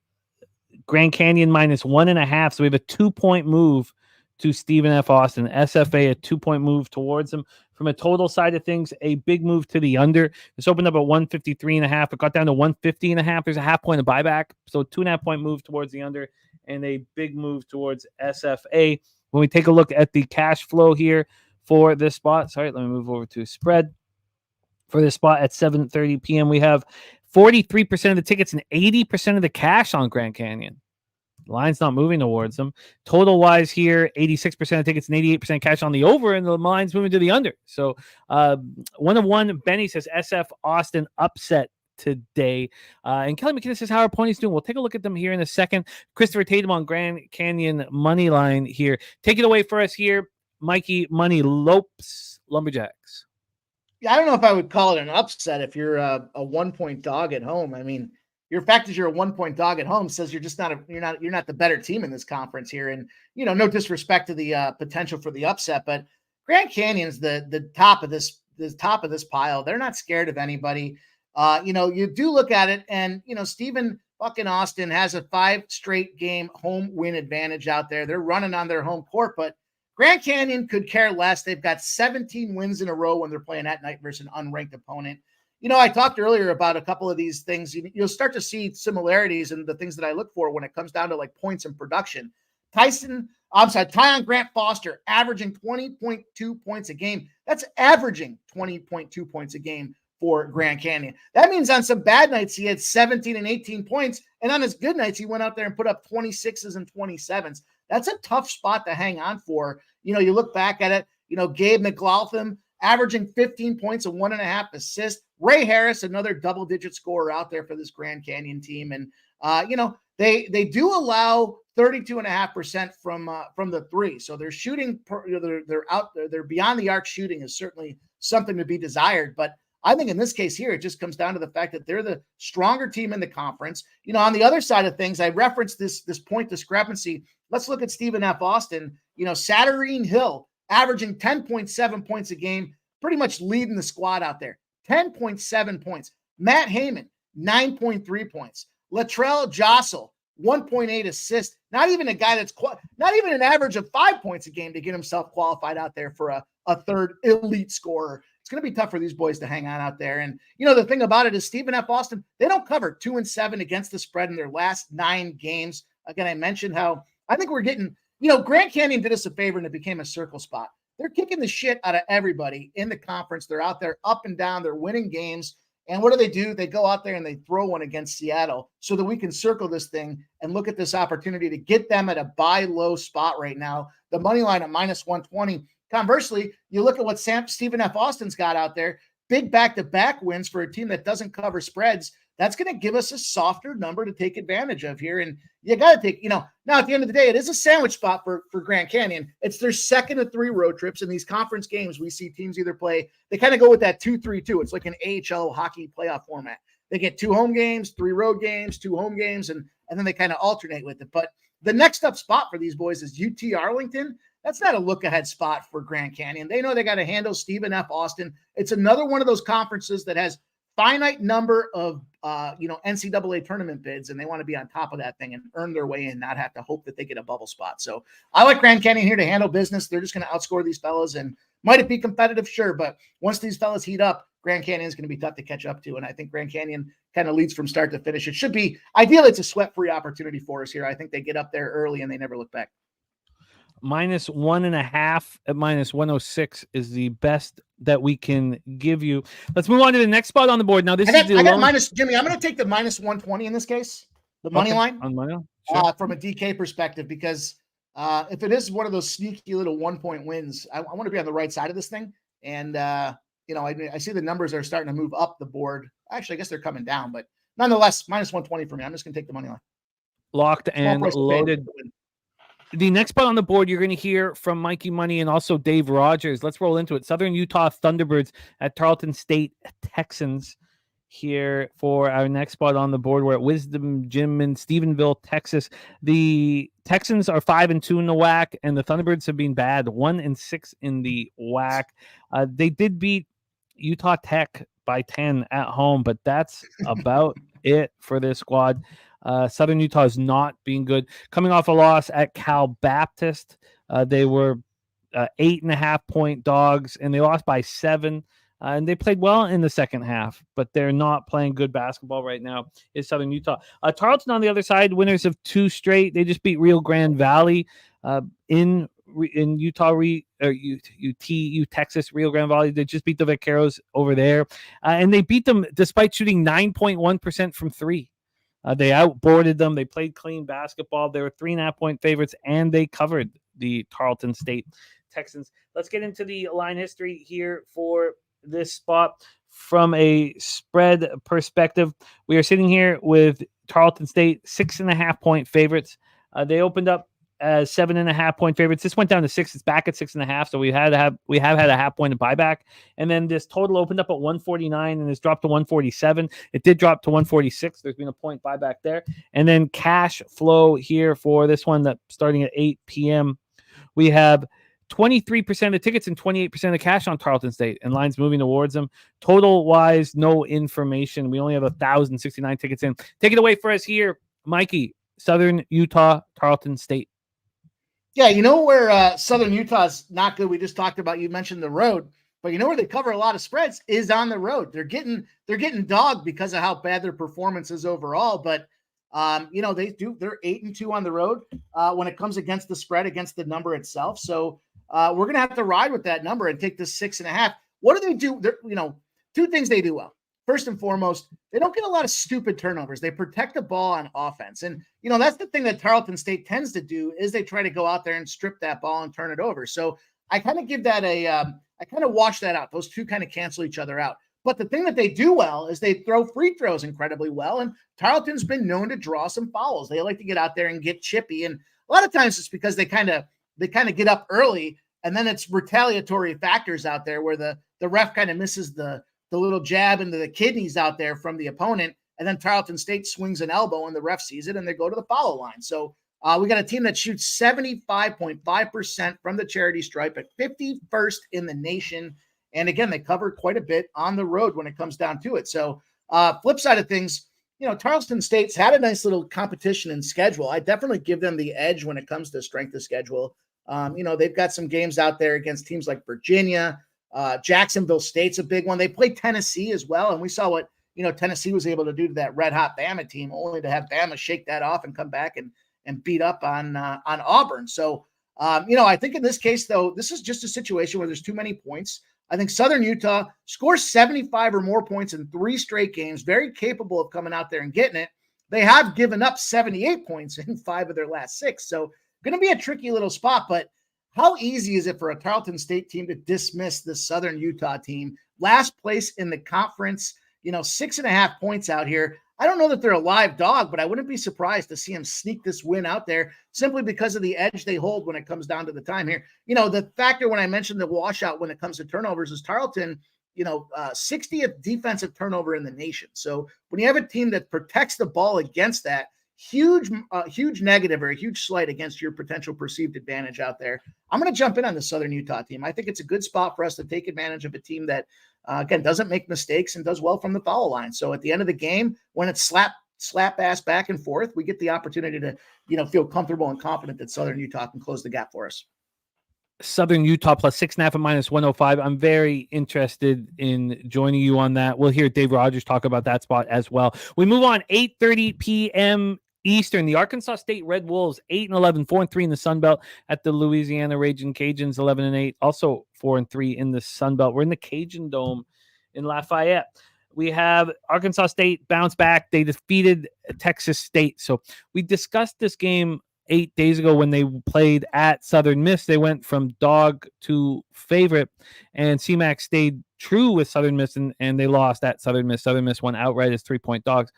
Grand Canyon -1.5. So we have a 2-point move to Stephen F. Austin. SFA, a 2-point move towards them. From a total side of things, a big move to the under. This opened up at 153.5. It got down to 150.5. There's a half point of buyback. So 2.5 point move towards the under and a big move towards SFA. When we take a look at the cash flow here for this spot, let me move over to spread. For this spot at 7:30 p.m., we have 43% of the tickets and 80% of the cash on Grand Canyon. Line's not moving towards them. Total wise here, 86% of tickets and 88% cash on the over, and the line's moving to the under. So 1 of 1. Benny says SF Austin upset today. And Kelly McKinnon says, how are ponies doing? We'll take a look at them here in a second. Christopher Tatum on Grand Canyon money line here. Take it away for us here, Mikey Money, Lopes, Lumberjacks. Yeah, I don't know if I would call it an upset if you're a 1-point dog at home. I mean, your fact that you're a 1-point dog at home says you're just you're not the better team in this conference here. And, no disrespect to the potential for the upset, but Grand Canyon's the top of this pile. They're not scared of anybody. You do look at it and, Stephen fucking Austin has a 5 straight game home win advantage out there. They're running on their home court, but Grand Canyon could care less. They've got 17 wins in a row when they're playing at night versus an unranked opponent. I talked earlier about a couple of these things. You'll start to see similarities in the things that I look for when it comes down to like points and production. Tyon Grant Foster averaging 20.2 points a game. That's averaging 20.2 points a game for Grand Canyon. That means on some bad nights, he had 17 and 18 points. And on his good nights, he went out there and put up 26s and 27s. That's a tough spot to hang on for. You look back at it, Gabe McLaughlin averaging 15 points and 1.5 assists. Ray Harris, another double-digit scorer out there for this Grand Canyon team. And, they do allow 32.5% from the 3. So they're shooting, they're out there. They're beyond the arc shooting is certainly something to be desired. But I think in this case here, it just comes down to the fact that they're the stronger team in the conference. On the other side of things, I referenced this point discrepancy. Let's look at Stephen F. Austin. Saturnine Hill averaging 10.7 points a game, pretty much leading the squad out there. 10.7 points. Matt Heyman, 9.3 points. Latrell Jostle, 1.8 assists. Not even a guy that's not even an average of 5 points a game to get himself qualified out there for a third elite scorer. It's going to be tough for these boys to hang on out there. And, the thing about it is Stephen F. Austin, they don't cover 2-7 against the spread in their last 9 games. Again, I mentioned how I think we're getting, Grand Canyon did us a favor and it became a circle spot. They're kicking the shit out of everybody in the conference. They're out there up and down. They're winning games. And what do? They go out there and they throw one against Seattle so that we can circle this thing and look at this opportunity to get them at a buy low spot right now. The money line at -120. Conversely, you look at what Stephen F. Austin's got out there, big back-to-back wins for a team that doesn't cover spreads. That's going to give us a softer number to take advantage of here. And you got to take, now at the end of the day, it is a sandwich spot for Grand Canyon. It's their second of 3 road trips. In these conference games, we see teams either play, they kind of go with that 2-3-2. It's like an AHL hockey playoff format. They get 2 home games, 3 road games, 2 home games, and then they kind of alternate with it. But the next up spot for these boys is UT Arlington. That's not a look-ahead spot for Grand Canyon. They know they got to handle Stephen F. Austin. It's another one of those conferences that has finite number of NCAA tournament bids, and they want to be on top of that thing and earn their way in, not have to hope that they get a bubble spot. So I like Grand Canyon here to handle business. They're just going to outscore these fellas, and might it be competitive? Sure, but once these fellas heat up, Grand Canyon is going to be tough to catch up to, and I think Grand Canyon kind of leads from start to finish. It should be, ideally, it's a sweat-free opportunity for us here. I think they get up there early and they never look back. -1.5 at -106 is the best that we can give you. Let's move on to the next spot on the board. Now, I got minus, Jimmy, I'm going to take the -120 in this case, the money line, on money line. Sure. From a DK perspective, because if it is one of those sneaky little 1-point wins, I want to be on the right side of this thing. And, I see the numbers are starting to move up the board. Actually, I guess they're coming down, but nonetheless, -120 for me. I'm just going to take the money line. Locked and loaded. The next spot on the board, you're going to hear from Mikey Money and also Dave Rogers. Let's roll into it. Southern Utah Thunderbirds at Tarleton State Texans here for our next spot on the board. We're at Wisdom Gym in Stephenville, Texas. The Texans are 5-2 in the WAC, and the Thunderbirds have been bad, 1-6 in the WAC. They did beat Utah Tech by 10 at home, but that's about it for this squad. Southern Utah is not being good. Coming off a loss at Cal Baptist, they were 8.5-point dogs, and they lost by 7. And they played well in the second half, but they're not playing good basketball right now. Is Southern Utah. Tarleton on the other side, winners of 2 straight. They just beat Rio Grande Valley in Utah, Texas, Rio Grande Valley. They just beat the Vaqueros over there, and they beat them despite shooting 9.1% from 3. They outboarded them. They played clean basketball. They were 3.5-point favorites, and they covered the Tarleton State Texans. Let's get into the line history here for this spot from a spread perspective. We are sitting here with Tarleton State 6.5-point favorites. They opened up as 7.5-point favorites. This went down to 6. It's back at 6.5. So we have had a half point of buyback. And then this total opened up at 149 and it's dropped to 147. It did drop to 146. There's been a point buyback there. And then cash flow here for this one that starting at 8 p.m. We have 23% of tickets and 28% of cash on Tarleton State, and lines moving towards them. Total wise, no information. We only have 1,069 tickets in. Take it away for us here, Mikey. Southern Utah, Tarleton State. Yeah, you know where Southern Utah's not good. We just talked about, you mentioned the road, but you know where they cover a lot of spreads is on the road. They're getting dogged because of how bad their performance is overall. But they're 8-2 on the road when it comes against the spread, against the number itself. So we're gonna have to ride with that number and take this 6.5. What do they do? Two things they do well. First and foremost, they don't get a lot of stupid turnovers. They protect the ball on offense. And, that's the thing that Tarleton State tends to do is they try to go out there and strip that ball and turn it over. So I kind of give that I kind of wash that out. Those two kind of cancel each other out. But the thing that they do well is they throw free throws incredibly well. And Tarleton's been known to draw some fouls. They like to get out there and get chippy. And a lot of times it's because they kind of get up early, and then it's retaliatory factors out there where the ref kind of misses the little jab into the kidneys out there from the opponent, and then Tarleton State swings an elbow and the ref sees it and they go to the foul line. So we got a team that shoots 75.5% from the charity stripe at 51st in the nation. And again, they cover quite a bit on the road when it comes down to it. So flip side of things, Tarleton State's had a nice little competition in schedule. I definitely give them the edge when it comes to strength of schedule. They've got some games out there against teams like Virginia. Jacksonville State's a big one. They played Tennessee as well, and we saw what Tennessee was able to do to that red hot Bama team, only to have Bama shake that off and come back and beat up on Auburn. So I think in this case, though, this is just a situation where there's too many points. I think Southern Utah scores 75 or more points in 3 straight games, very capable of coming out there and getting it. They have given up 78 points in 5 of their last 6. So going to be a tricky little spot, but how easy is it for a Tarleton State team to dismiss the Southern Utah team? Last place in the conference, 6.5 points out here. I don't know that they're a live dog, but I wouldn't be surprised to see them sneak this win out there simply because of the edge they hold when it comes down to the time here. The factor when I mentioned the washout when it comes to turnovers is Tarleton, 60th defensive turnover in the nation. So when you have a team that protects the ball against that, huge negative or a huge slight against your potential perceived advantage out there. I'm going to jump in on the Southern Utah team. I think it's a good spot for us to take advantage of a team that, again, doesn't make mistakes and does well from the foul line. So at the end of the game, when it's slap ass back and forth, we get the opportunity to, feel comfortable and confident that Southern Utah can close the gap for us. Southern Utah plus 6.5 at -105. I'm very interested in joining you on that. We'll hear Dave Rogers talk about that spot as well. We move on. 8:30 p.m. Eastern. The Arkansas State Red Wolves 8-11, 4-3 in the Sun Belt at the Louisiana Raging Cajuns 11-8, also 4-3 in the Sun Belt. We're in the Cajun Dome in Lafayette. We have Arkansas State bounce back. They defeated Texas State. So we discussed this game 8 days ago when they played at Southern Miss. They went from dog to favorite, and CMAC stayed true with Southern Miss, and they lost at Southern Miss. Southern Miss won outright as 3-point dogs.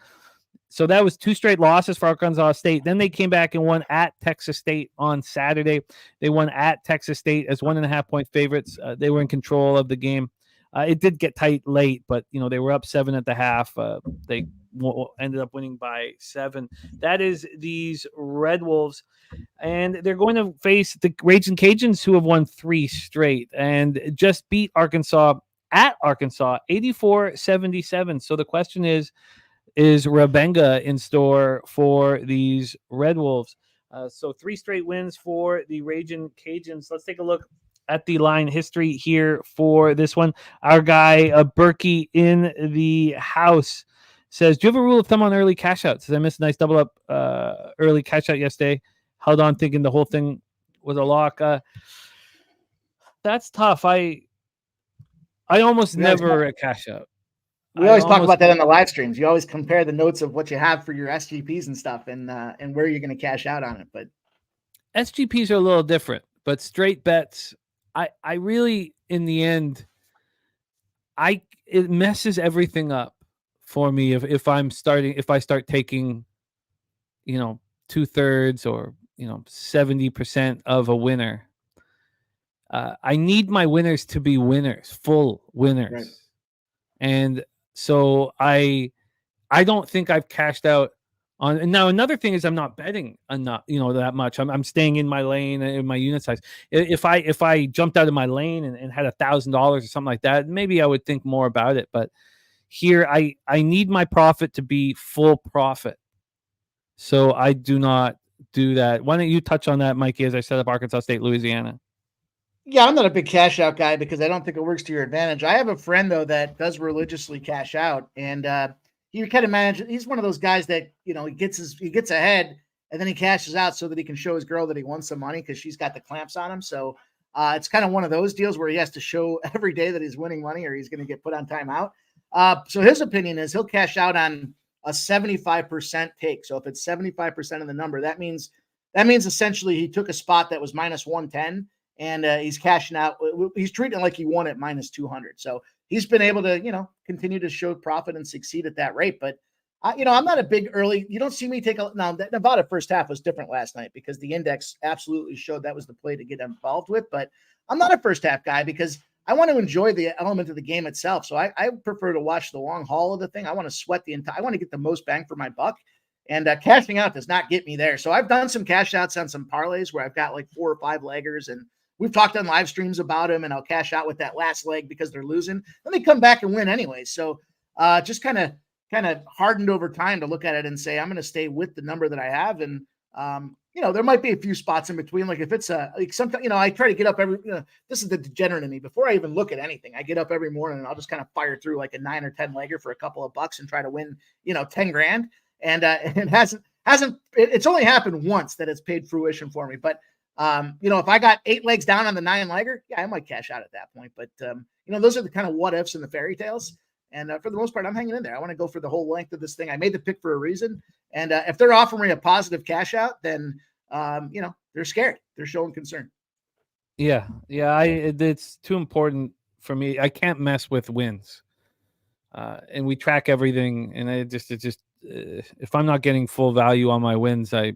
So that was 2 straight losses for Arkansas State. Then they came back and won at Texas State on Saturday. They won at Texas State as 1.5-point favorites. They were in control of the game. It did get tight late, but they were up 7 at the half. They ended up winning by 7. That is these Red Wolves, and they're going to face the Raging Cajuns, who have won 3 straight and just beat Arkansas at Arkansas 84-77. So the question is Rebenga in store for these Red Wolves? So 3 straight wins for the Raging Cajuns. Let's take a look at the line history here for this one. Our guy Berkey in the house says, do you have a rule of thumb on early cash outs? I missed a nice double up early cash out yesterday. Held on thinking the whole thing was a lock. That's tough. I almost never a cash out. We always talk about that on the live streams. You always compare the notes of what you have for your SGPs and stuff, and where you're going to cash out on it. But SGPs are a little different, but straight bets, I really, in the end, it messes everything up for me if I start taking, 2/3 or 70% of a winner. I need my winners to be winners, full winners, right. And so I don't think I've cashed out on. And now another thing is I'm not betting enough, that much. I'm staying in my lane in my unit size. If I jumped out of my lane and had $1,000 or something like that, maybe I would think more about it. But here I need my profit to be full profit, so I do not do that. Why don't you touch on that, Mikey, as I set up Arkansas State, Louisiana? Yeah, I'm not a big cash out guy because I don't think it works to your advantage. I have a friend, though, that does religiously cash out, and he kind of manages. He's one of those guys that, he gets ahead and then he cashes out so that he can show his girl that he won some money because she's got the clamps on him. So it's kind of one of those deals where he has to show every day that he's winning money or he's going to get put on timeout. So his opinion is he'll cash out on a 75% take. So if it's 75% of the number, that means essentially he took a spot that was -110. And he's cashing out. He's treating it like he won at -200. So he's been able to, continue to show profit and succeed at that rate. But, I'm not a big early. You don't see me take a. Now, that Nevada first half was different last night because the index absolutely showed that was the play to get involved with. But I'm not a first half guy because I want to enjoy the element of the game itself. So I prefer to watch the long haul of the thing. I want to sweat I want to get the most bang for my buck. And cashing out does not get me there. So I've done some cash outs on some parlays where I've got like 4 or 5 leggers and we've talked on live streams about them, and I'll cash out with that last leg because they're losing. Then they come back and win anyway. So just kind of kind of hardened over time to look at it and say, I'm going to stay with the number that I have. And, there might be a few spots in between. Like if it's sometimes, I try to get up this is the degenerate in me. Before I even look at anything, I get up every morning and I'll just kind of fire through like a 9 or 10 legger for a couple of bucks and try to win, 10 grand. And it's only happened once that it's paid fruition for me. But, if I got 8 legs down on the 9 legger, yeah, I might cash out at that point. But, those are the kind of what ifs and the fairy tales. And for the most part, I'm hanging in there. I want to go for the whole length of this thing. I made the pick for a reason. And if they're offering me a positive cash out, then, they're scared. They're showing concern. Yeah. It's too important for me. I can't mess with wins. And we track everything. And if I'm not getting full value on my wins, I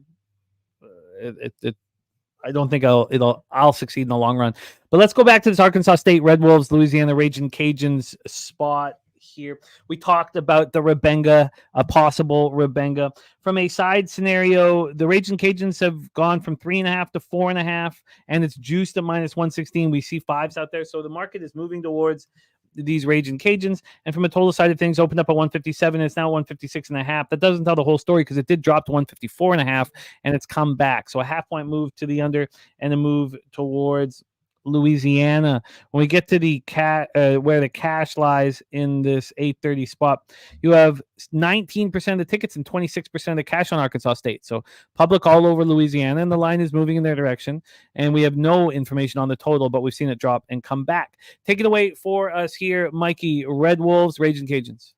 don't think I'll succeed in the long run. But let's go back to this Arkansas State Red Wolves, Louisiana Raging Cajuns spot here. We talked about the Rebenga, a possible Rebenga. From a side scenario, the Raging Cajuns have gone from 3.5 to 4.5, and it's juiced at -116. We see 5s out there. So the market is moving towards these Raging Cajuns. And from a total side of things, opened up at 157. It's now 156.5. That doesn't tell the whole story because it did drop to 154.5 and it's come back. So a half-point move to the under and a move towards Louisiana. When we get to the where the cash lies in this 830 spot, you have 19% of the tickets and 26% of the cash on Arkansas State. So public all over Louisiana, and the line is moving in their direction. And we have no information on the total, but we've seen it drop and come back. Take it away for us here, Mikey. Red Wolves, Raging Cajuns.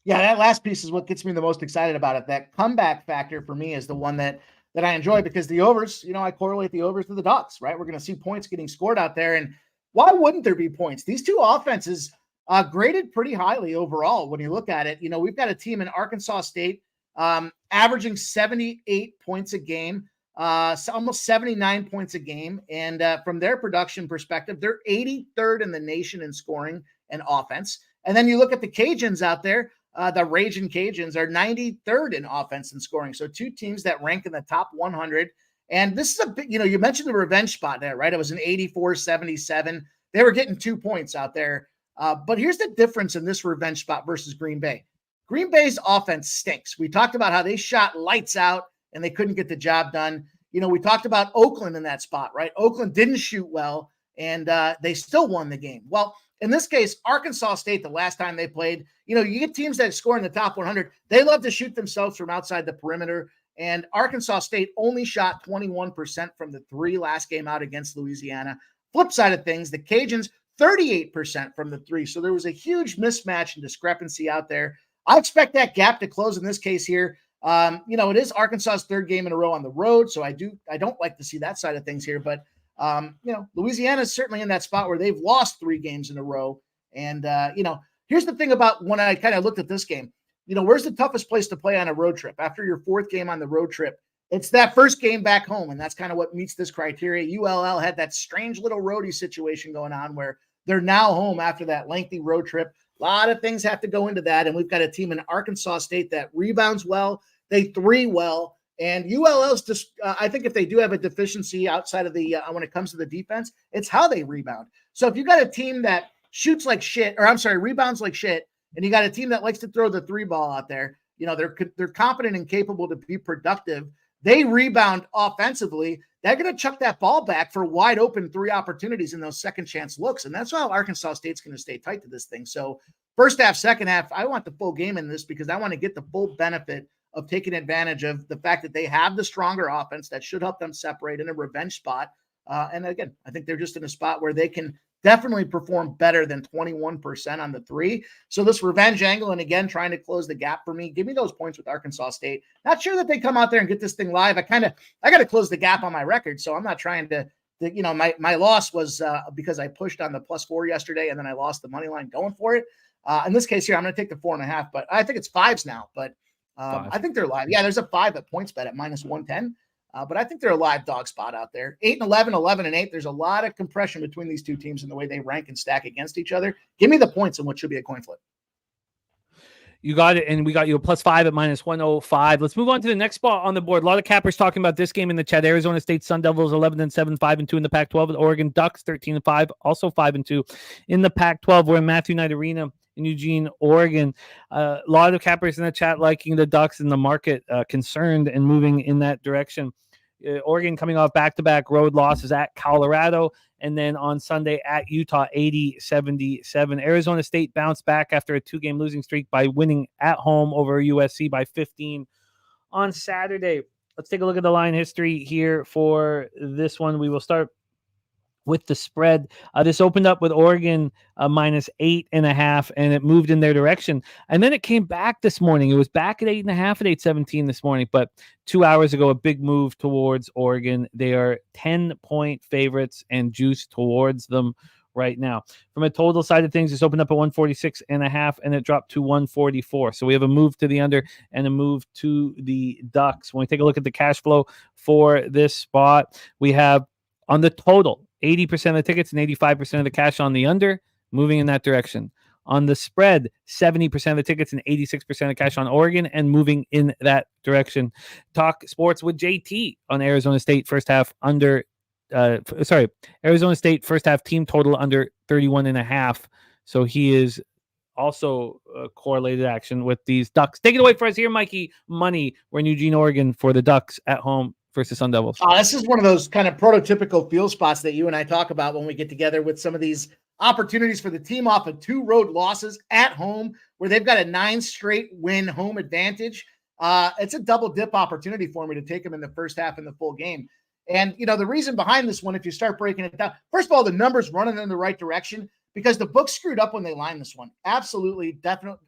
Yeah, that last piece is what gets me the most excited about it. That comeback factor for me is the one that I enjoy, because the overs, I correlate the overs to the dogs, right? We're going to see points getting scored out there. And why wouldn't there be points? These two offenses graded pretty highly overall. When you look at it, we've got a team in Arkansas State averaging 78 points a game, almost 79 points a game. And from their production perspective, they're 83rd in the nation in scoring and offense. And then you look at the Cajuns out there. The Raging Cajuns are 93rd in offense and scoring. So two teams that rank in the top 100. And this is a big, you mentioned the revenge spot there, right? It was an 84-77. They were getting 2 points out there. But here's the difference in this revenge spot versus Green Bay. Green Bay's offense stinks. We talked about how they shot lights out and they couldn't get the job done. We talked about Oakland in that spot, right? Oakland didn't shoot well and they still won the game. Well, in this case, Arkansas State, the last time they played, you get teams that score in the top 100. They love to shoot themselves from outside the perimeter. And Arkansas State only shot 21% from the 3 last game out against Louisiana. Flip side of things, the Cajuns, 38% from the 3. So there was a huge mismatch and discrepancy out there. I expect that gap to close in this case here. It is Arkansas's 3rd game in a row on the road. So I don't like to see that side of things here, but Louisiana is certainly in that spot where they've lost 3 games in a row. And, here's the thing about when I kind of looked at this game, where's the toughest place to play on a road trip? After your 4th game on the road trip, it's that first game back home. And that's kind of what meets this criteria. ULL had that strange little roadie situation going on where they're now home after that lengthy road trip. A lot of things have to go into that. And we've got a team in Arkansas State that rebounds well. They 3 well. And ULL's just, I think if they do have a deficiency outside of the, when it comes to the defense, it's how they rebound. So if you got a team that shoots like shit, rebounds like shit, and you got a team that likes to throw the 3 ball out there, they're competent and capable to be productive. They rebound offensively. They're going to chuck that ball back for wide open 3 opportunities in those second chance looks. And that's how Arkansas State's going to stay tight to this thing. So first half, second half, I want the full game in this because I want to get the full benefit of taking advantage of the fact that they have the stronger offense that should help them separate in a revenge spot. And again, I think they're just in a spot where they can definitely perform better than 21% on the 3. So this revenge angle, and again, trying to close the gap for me, give me those points with Arkansas State. Not sure that they come out there and get this thing live. I got to close the gap on my record. So I'm not trying to my loss was because I pushed on the +4 yesterday and then I lost the money line going for it. In this case here, I'm going to take the 4.5, but I think it's 5s now, but I think they're live. Yeah, there's a 5 at PointsBet at -110. But I think they're a live dog spot out there. 8 and 11, 11 and 8. There's a lot of compression between these two teams in the way they rank and stack against each other. Give me the points in what should be a coin flip. You got it, and we got you a +5 at -105. Let's move on to the next spot on the board. A lot of cappers talking about this game in the chat. Arizona State Sun Devils 11-7, 5-2 in the Pac-12. The Oregon Ducks 13-5, also 5-2 in the Pac-12. We're in Matthew Knight Arena in Eugene, Oregon. A lot of cappers in the chat liking the Ducks, and the market concerned and moving in that direction. Oregon coming off back-to-back road losses at Colorado, and then on Sunday at Utah, 80-77. Arizona State bounced back after a 2-game losing streak by winning at home over USC by 15 on Saturday. Let's take a look at the line history here for this one. We will start with the spread. This opened up with Oregon minus 8.5, and it moved in their direction. And then it came back this morning. It was back at 8.5 at 8:17 this morning, but 2 hours ago, a big move towards Oregon. They are 10-point favorites and juice towards them right now. From a total side of things, it's opened up at 146.5, and it dropped to 144. So we have a move to the under and a move to the Ducks. When we take a look at the cash flow for this spot, we have on the total 80% of the tickets and 85% of the cash on the under, moving in that direction. On the spread, 70% of the tickets and 86% of cash on Oregon, and moving in that direction. Talk sports with JT on Arizona State first half under. Arizona State first half team total under 31.5. So he is also correlated action with these Ducks. Take it away for us here, Mikey Money. We're in Eugene, Oregon for the Ducks at home versus Sun Devils. This is one of those kind of prototypical field spots that you and I talk about when we get together with some of these opportunities for the team off of 2 road losses at home, where they've got a 9 straight win home advantage. It's a double dip opportunity for me to take them in the first half in the full game. And, the reason behind this one, if you start breaking it down, first of all, the numbers running in the right direction, because the book screwed up when they lined this one. Absolutely, definitely.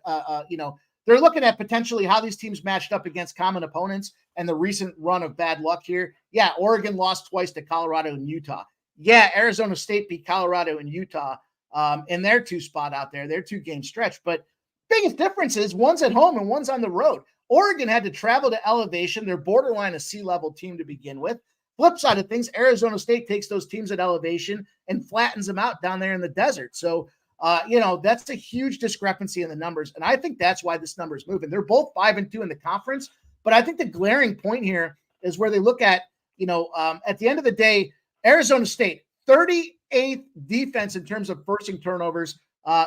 They're looking at potentially how these teams matched up against common opponents and the recent run of bad luck here. Yeah, Oregon lost twice to Colorado and Utah. Yeah, Arizona State beat Colorado and Utah in their 2-spot out there, their 2-game stretch. But biggest difference is one's at home and one's on the road. Oregon had to travel to elevation. They're borderline a sea-level team to begin with. Flip side of things, Arizona State takes those teams at elevation and flattens them out down there in the desert. So, that's a huge discrepancy in the numbers. And I think that's why this number is moving. They're both 5-2 in the conference. But I think the glaring point here is where they look at, at the end of the day, Arizona State, 38th defense in terms of forcing turnovers.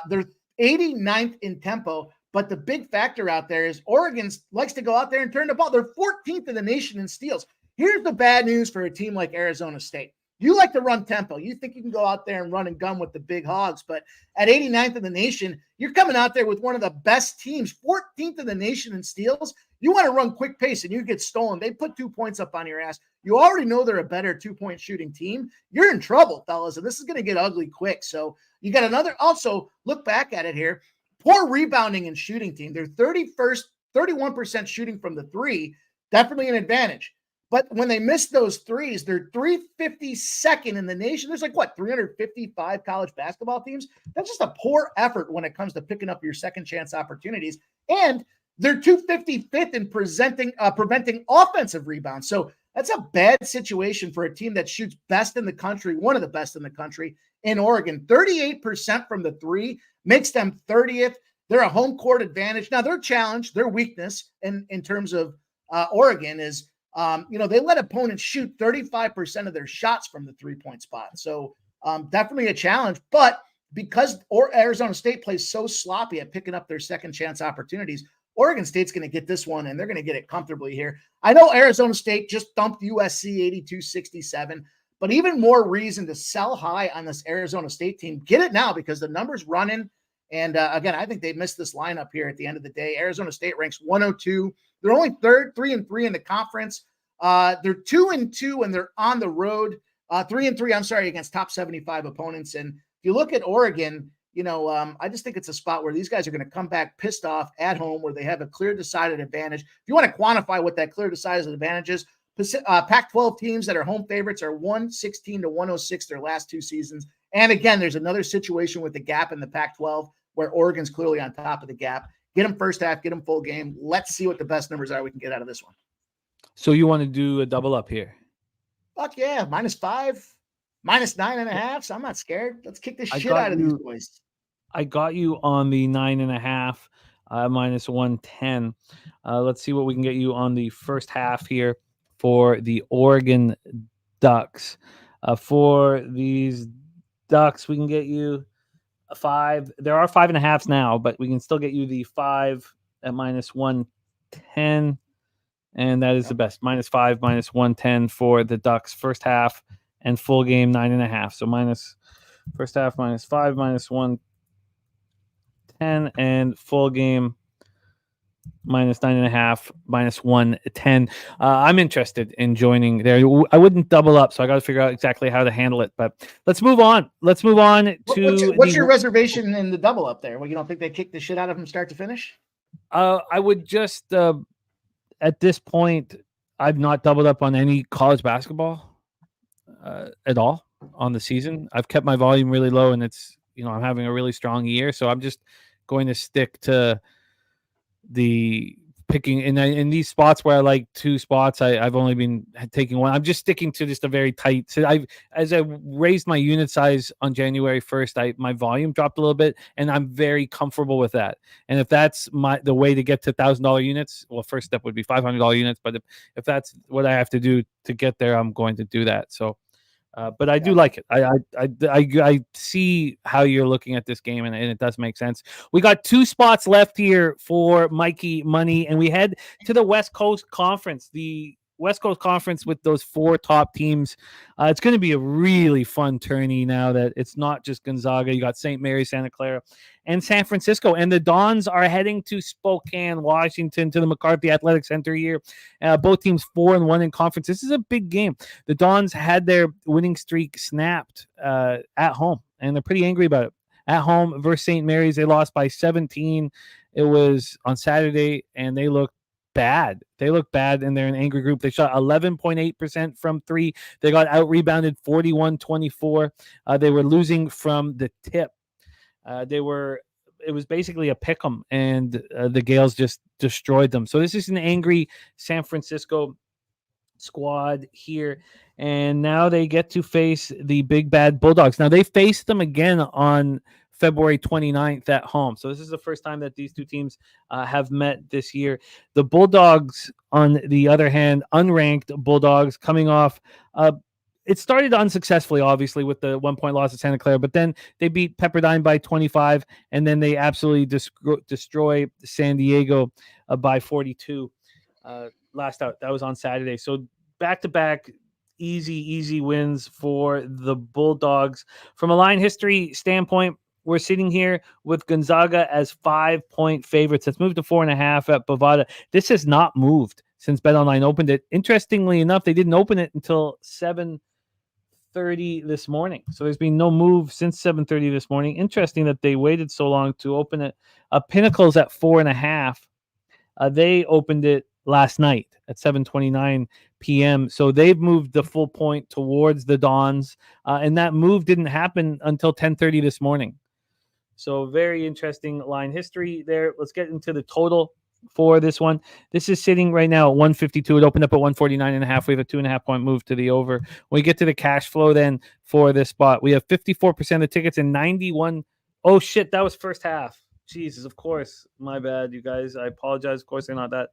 They're 89th in tempo. But the big factor out there is Oregon likes to go out there and turn the ball. They're 14th in the nation in steals. Here's the bad news for a team like Arizona State. You like to run tempo. You think you can go out there and run and gun with the big hogs. But at 89th in the nation, you're coming out there with one of the best teams, 14th in the nation in steals. You want to run quick pace and you get stolen. They put 2 points up on your ass. You already know they're a better 2-point shooting team. You're in trouble, fellas, and this is going to get ugly quick. So you got another, also look back at it here. Poor rebounding and shooting team. They're 31% shooting from the 3, definitely an advantage. But when they miss those threes, they're 352nd in the nation. There's 355 college basketball teams. That's just a poor effort when it comes to picking up your second chance opportunities. And they're 255th in preventing offensive rebounds. So that's a bad situation for a team that shoots best in the country, one of the best in the country in Oregon. 38% from the 3 makes them 30th. They're a home court advantage. Now, their challenge, their weakness in terms of Oregon is, they let opponents shoot 35% of their shots from the 3-point spot. So definitely a challenge. But because Arizona State plays so sloppy at picking up their second chance opportunities, Oregon State's going to get this one, and they're going to get it comfortably here. I know Arizona State just dumped USC 82-67, but even more reason to sell high on this Arizona State team. Get it now because the number's running. And again, I think they missed this lineup here at the end of the day. Arizona State ranks 102. They're only 3-3 in the conference. They're 2-2 and they're on the road. 3-3, against top 75 opponents. And if you look at Oregon, I just think it's a spot where these guys are going to come back pissed off at home, where they have a clear decided advantage. If you want to quantify what that clear decided advantage is, Pac-12 teams that are home favorites are 116-106 their last 2 seasons. And again, there's another situation with the gap in the Pac-12 where Oregon's clearly on top of the gap. Get them first half, get them full game. Let's see what the best numbers are we can get out of this one. So you want to do a double up here? Fuck yeah. -5, -9.5. So I'm not scared. Let's kick the shit out of these boys. I got you on the 9.5, -110. Let's see what we can get you on the first half here for the Oregon Ducks. For these Ducks, we can get you 5. There are 5.5s now, but we can still get you the 5 at -110, and that is the best. -5, -110 for the Ducks first half and full game 9.5. So minus first half -5, -110, and full game -9.5, -110. I'm interested in joining there. I wouldn't double up, so I got to figure out exactly how to handle it. But let's move on. Let's move on to what's your reservation in the double up there? Well, you don't think they kick the shit out of him start to finish? I would just at this point, I've not doubled up on any college basketball at all on the season. I've kept my volume really low, and it's I'm having a really strong year, so I'm just going to stick to the picking in these spots where I like 2 spots. I've only been taking one. I'm just sticking to just a very tight. So as I raised my unit size on January 1st, my volume dropped a little bit, and I'm very comfortable with that. And if that's the way to get to $1,000 units, well, first step would be $500 units. But if that's what I have to do to get there, I'm going to do that. So. But I do like it. I see how you're looking at this game, and it does make sense. We got 2 spots left here for Mikey Money, and we head to the West Coast Conference. The West Coast Conference with those 4 top teams. It's going to be a really fun tourney now that it's not just Gonzaga. You got St. Mary's, Santa Clara, and San Francisco. And the Dons are heading to Spokane, Washington, to the McCarthy Athletic Center here. Both teams 4-1 in conference. This is a big game. The Dons had their winning streak snapped at home, and they're pretty angry about it. At home versus St. Mary's, they lost by 17. It was on Saturday, and they looked bad. They look bad, and they're an angry group. They shot 11.8% from 3. They got out-rebounded 41-24. They were losing from the tip. It was basically a pick 'em, and the Gales just destroyed them. So this is an angry San Francisco squad here, and now they get to face the big bad Bulldogs. Now they faced them again on February 29th at home. So this is the first time that these 2 teams have met this year. The Bulldogs, on the other hand, unranked Bulldogs, coming off it started unsuccessfully, obviously, with the 1-point loss at Santa Clara, but then they beat Pepperdine by 25, and then they absolutely destroy San Diego by 42 last out. That was on Saturday. So back-to-back easy wins for the Bulldogs. From a line history standpoint, we're sitting here with Gonzaga as 5-point favorites. Let's move to 4.5 at Bovada. This has not moved since BetOnline opened it. Interestingly enough, they didn't open it until 7:30 this morning. So there's been no move since 7:30 this morning. Interesting that they waited so long to open it. Pinnacle's at 4.5. They opened it last night at 7:29 p.m. So they've moved the full point towards the Dons, and that move didn't happen until 10:30 this morning. So very interesting line history there. Let's get into the total for this one. This is sitting right now at 152. It opened up at 149.5. We have a 2.5-point move to the over. When we get to the cash flow then for this spot, we have 54% of the tickets and 91. Oh shit, that was first half. Jesus, of course. My bad, you guys. I apologize. Of course, they're not that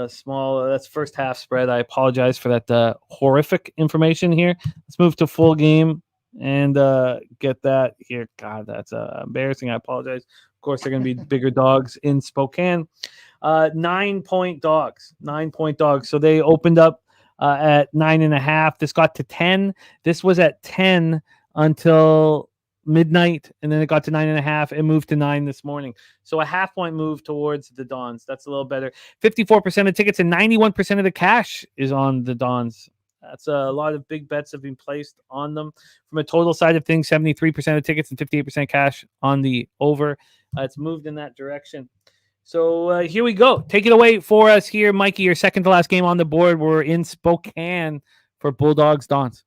small. That's first half spread. I apologize for that horrific information here. Let's move to full game and get that here. God, that's embarrassing. I apologize. Of course, they're going to be bigger dogs in Spokane. 9-point dogs. 9-point dogs. So they opened up at 9.5. This got to 10. This was at 10 until midnight, and then it got to 9.5. It moved to 9 this morning. So a half-point move towards the Dons. That's a little better. 54% of tickets and 91% of the cash is on the Dons. That's a lot of big bets have been placed on them. From a total side of things, 73% of tickets and 58% cash on the over. It's moved in that direction. So here we go. Take it away for us here, Mikey. Your second to last game on the board. We're in Spokane for Bulldogs Dons.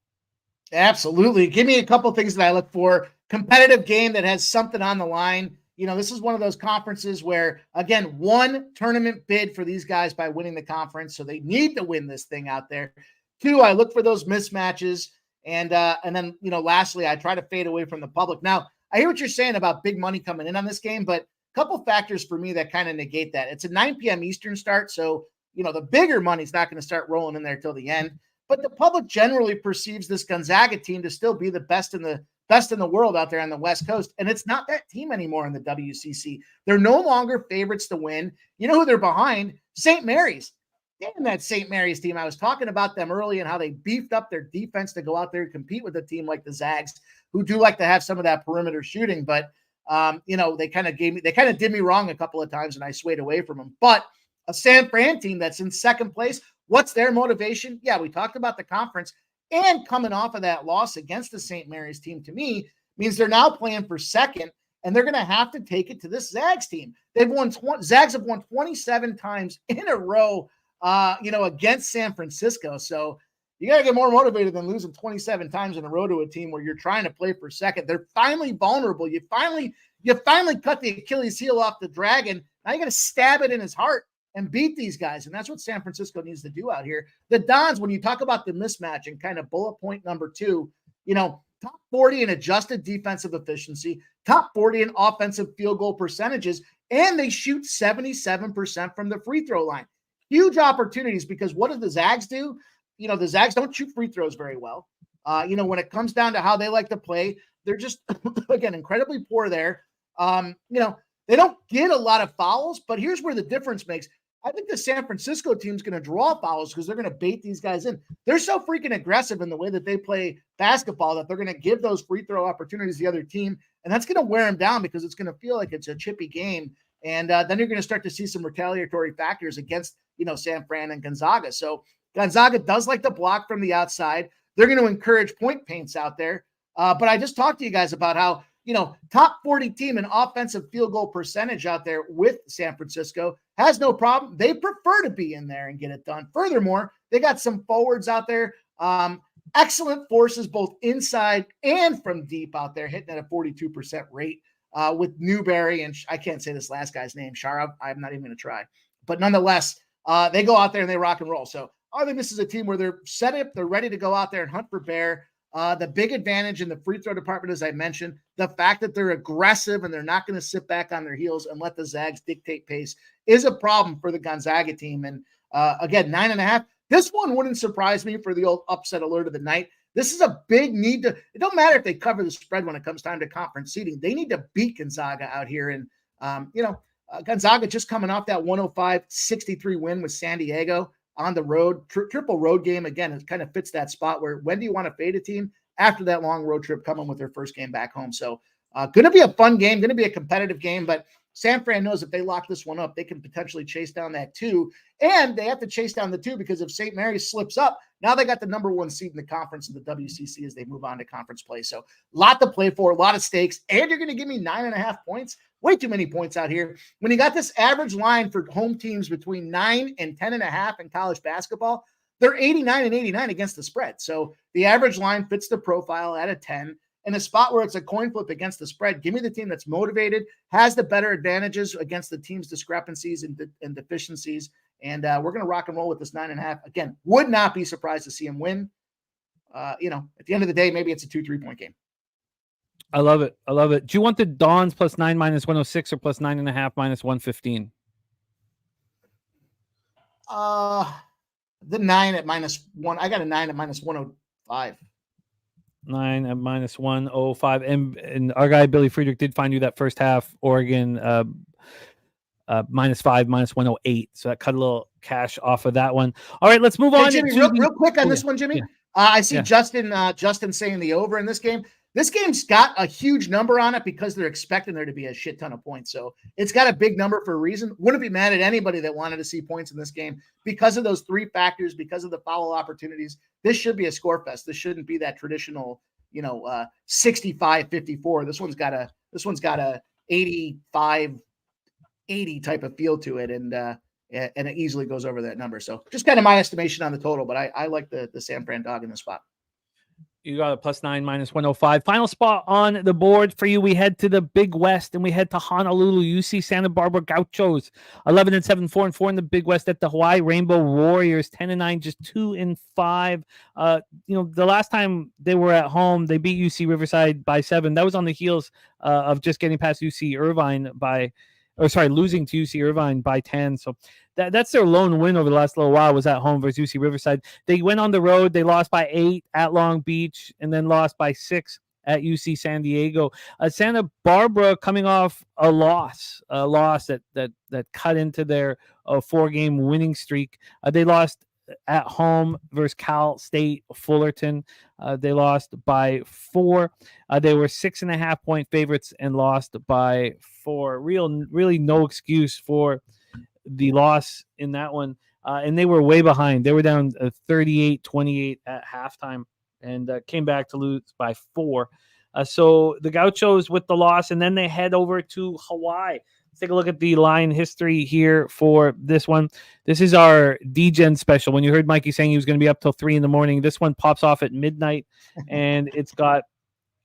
Absolutely. Give me a couple things that I look for. Competitive game that has something on the line. You know, this is one of those conferences where, again, one tournament bid for these guys by winning the conference. So they need to win this thing out there. 2, I look for those mismatches. And then, you know, lastly, I try to fade away from the public. Now, I hear what you're saying about big money coming in on this game, but a couple factors for me that kind of negate that. It's a 9 p.m. Eastern start. So, you know, the bigger money's not going to start rolling in there till the end. But the public generally perceives this Gonzaga team to still be the best in the best in the world out there on the West Coast. And it's not that team anymore in the WCC. They're no longer favorites to win. You know who they're behind? St. Mary's. Damn, that St. Mary's team. I was talking about them early and how they beefed up their defense to go out there and compete with a team like the Zags, who do like to have some of that perimeter shooting. But, they kind of did me wrong a couple of times and I swayed away from them. But a San Fran team that's in second place, what's their motivation? Yeah, we talked about the conference, and coming off of that loss against the St. Mary's team, to me, means they're now playing for second, and they're going to have to take it to this Zags team. Zags have won 27 times in a row, against San Francisco. So you got to get more motivated than losing 27 times in a row to a team where you're trying to play for second. They're finally vulnerable. You finally cut the Achilles heel off the Dragon. Now you got to stab it in his heart and beat these guys. And that's what San Francisco needs to do out here. The Dons, when you talk about the mismatch and kind of bullet point number 2, top 40 in adjusted defensive efficiency, top 40 in offensive field goal percentages, and they shoot 77% from the free throw line. Huge opportunities, because what do the Zags do? The Zags don't shoot free throws very well. When it comes down to how they like to play, they're just, again, incredibly poor there. They don't get a lot of fouls, but here's where the difference makes. I think the San Francisco team's going to draw fouls because they're going to bait these guys in. They're so freaking aggressive in the way that they play basketball that they're going to give those free throw opportunities to the other team, and that's going to wear them down because it's going to feel like it's a chippy game. And then you're going to start to see some retaliatory factors against, San Fran and Gonzaga. So Gonzaga does like to block from the outside. They're going to encourage point paints out there. But I just talked to you guys about how, top 40 team in offensive field goal percentage out there with San Francisco has no problem. They prefer to be in there and get it done. Furthermore, they got some forwards out there. Excellent forces both inside and from deep out there, hitting at a 42% rate with Newberry. And I can't say this last guy's name, Sharab. I'm not even going to try. But nonetheless, they go out there and they rock and roll. So I think this is a team where they're set up, they're ready to go out there and hunt for bear. The big advantage in the free throw department, as I mentioned, the fact that they're aggressive and they're not going to sit back on their heels and let the Zags dictate pace is a problem for the Gonzaga team. And again, 9.5. This one wouldn't surprise me for the old upset alert of the night. This is a big need to, it don't matter if they cover the spread when it comes time to conference seeding. They need to beat Gonzaga out here. And, Gonzaga just coming off that 105-63 win with San Diego on the road, triple road game. Again, it kind of fits that spot where when do you want to fade a team after that long road trip coming with their first game back home? So going to be a fun game, going to be a competitive game, but San Fran knows if they lock this one up, they can potentially chase down that 2, and they have to chase down the 2 because if St. Mary's slips up, now they got the number 1 seed in the conference in the WCC as they move on to conference play. So a lot to play for, a lot of stakes, and you're going to give me 9.5 points. Way too many points out here. When you got this average line for home teams between 9 and 10.5 in college basketball, they're 89 and 89 against the spread. So the average line fits the profile at a 10. In a spot where it's a coin flip against the spread, give me the team that's motivated, has the better advantages against the team's discrepancies and deficiencies. And we're going to rock and roll with this 9.5. Again, would not be surprised to see him win. At the end of the day, maybe it's a 2 3-point game. I love it. I love it. Do you want the Dons +9 -106 or +9.5 -115? The 9 at -1. I got a 9 at -105. 9 at -105. And our guy Billy Friedrich did find you that first half Oregon -5 -108. So that cut a little cash off of that one. All right, let's move on. Hey, Jimmy, real quick on this one, Jimmy. Yeah. I see Justin saying the over in this game. This game's got a huge number on it because they're expecting there to be a shit ton of points. So it's got a big number for a reason. Wouldn't be mad at anybody that wanted to see points in this game because of those 3 factors, because of the foul opportunities. This should be a score fest. This shouldn't be that traditional, 65-54. This one's got a 85-80 type of feel to it. And it easily goes over that number. So just kind of my estimation on the total, but I like the San Fran dog in the spot. You got a +9 -105. Final spot on the board for you. We head to the Big West and we head to Honolulu. UC Santa Barbara Gauchos 11-7, 4-4 in the Big West at the Hawaii Rainbow Warriors 10-9, just 2-5. The last time they were at home, they beat UC Riverside by 7. That was on the heels of just getting past UC Irvine losing to UC Irvine by 10. So that's their lone win over the last little while, was at home versus UC Riverside. They went on the road. They lost by 8 at Long Beach and then lost by 6 at UC San Diego. Santa Barbara coming off a loss that cut into their 4-game winning streak. They lost at home versus Cal State Fullerton. They lost by 4. They were 6.5-point favorites and lost by 4. Really no excuse for the loss in that one. And they were way behind. They were down 38-28 at halftime and came back to lose by 4. So the Gauchos with the loss, and then they head over to Hawaii. Let's take a look at the line history here for this one. This is our DGen special. When you heard Mikey saying he was going to be up till 3 a.m, this one pops off at midnight, and it's got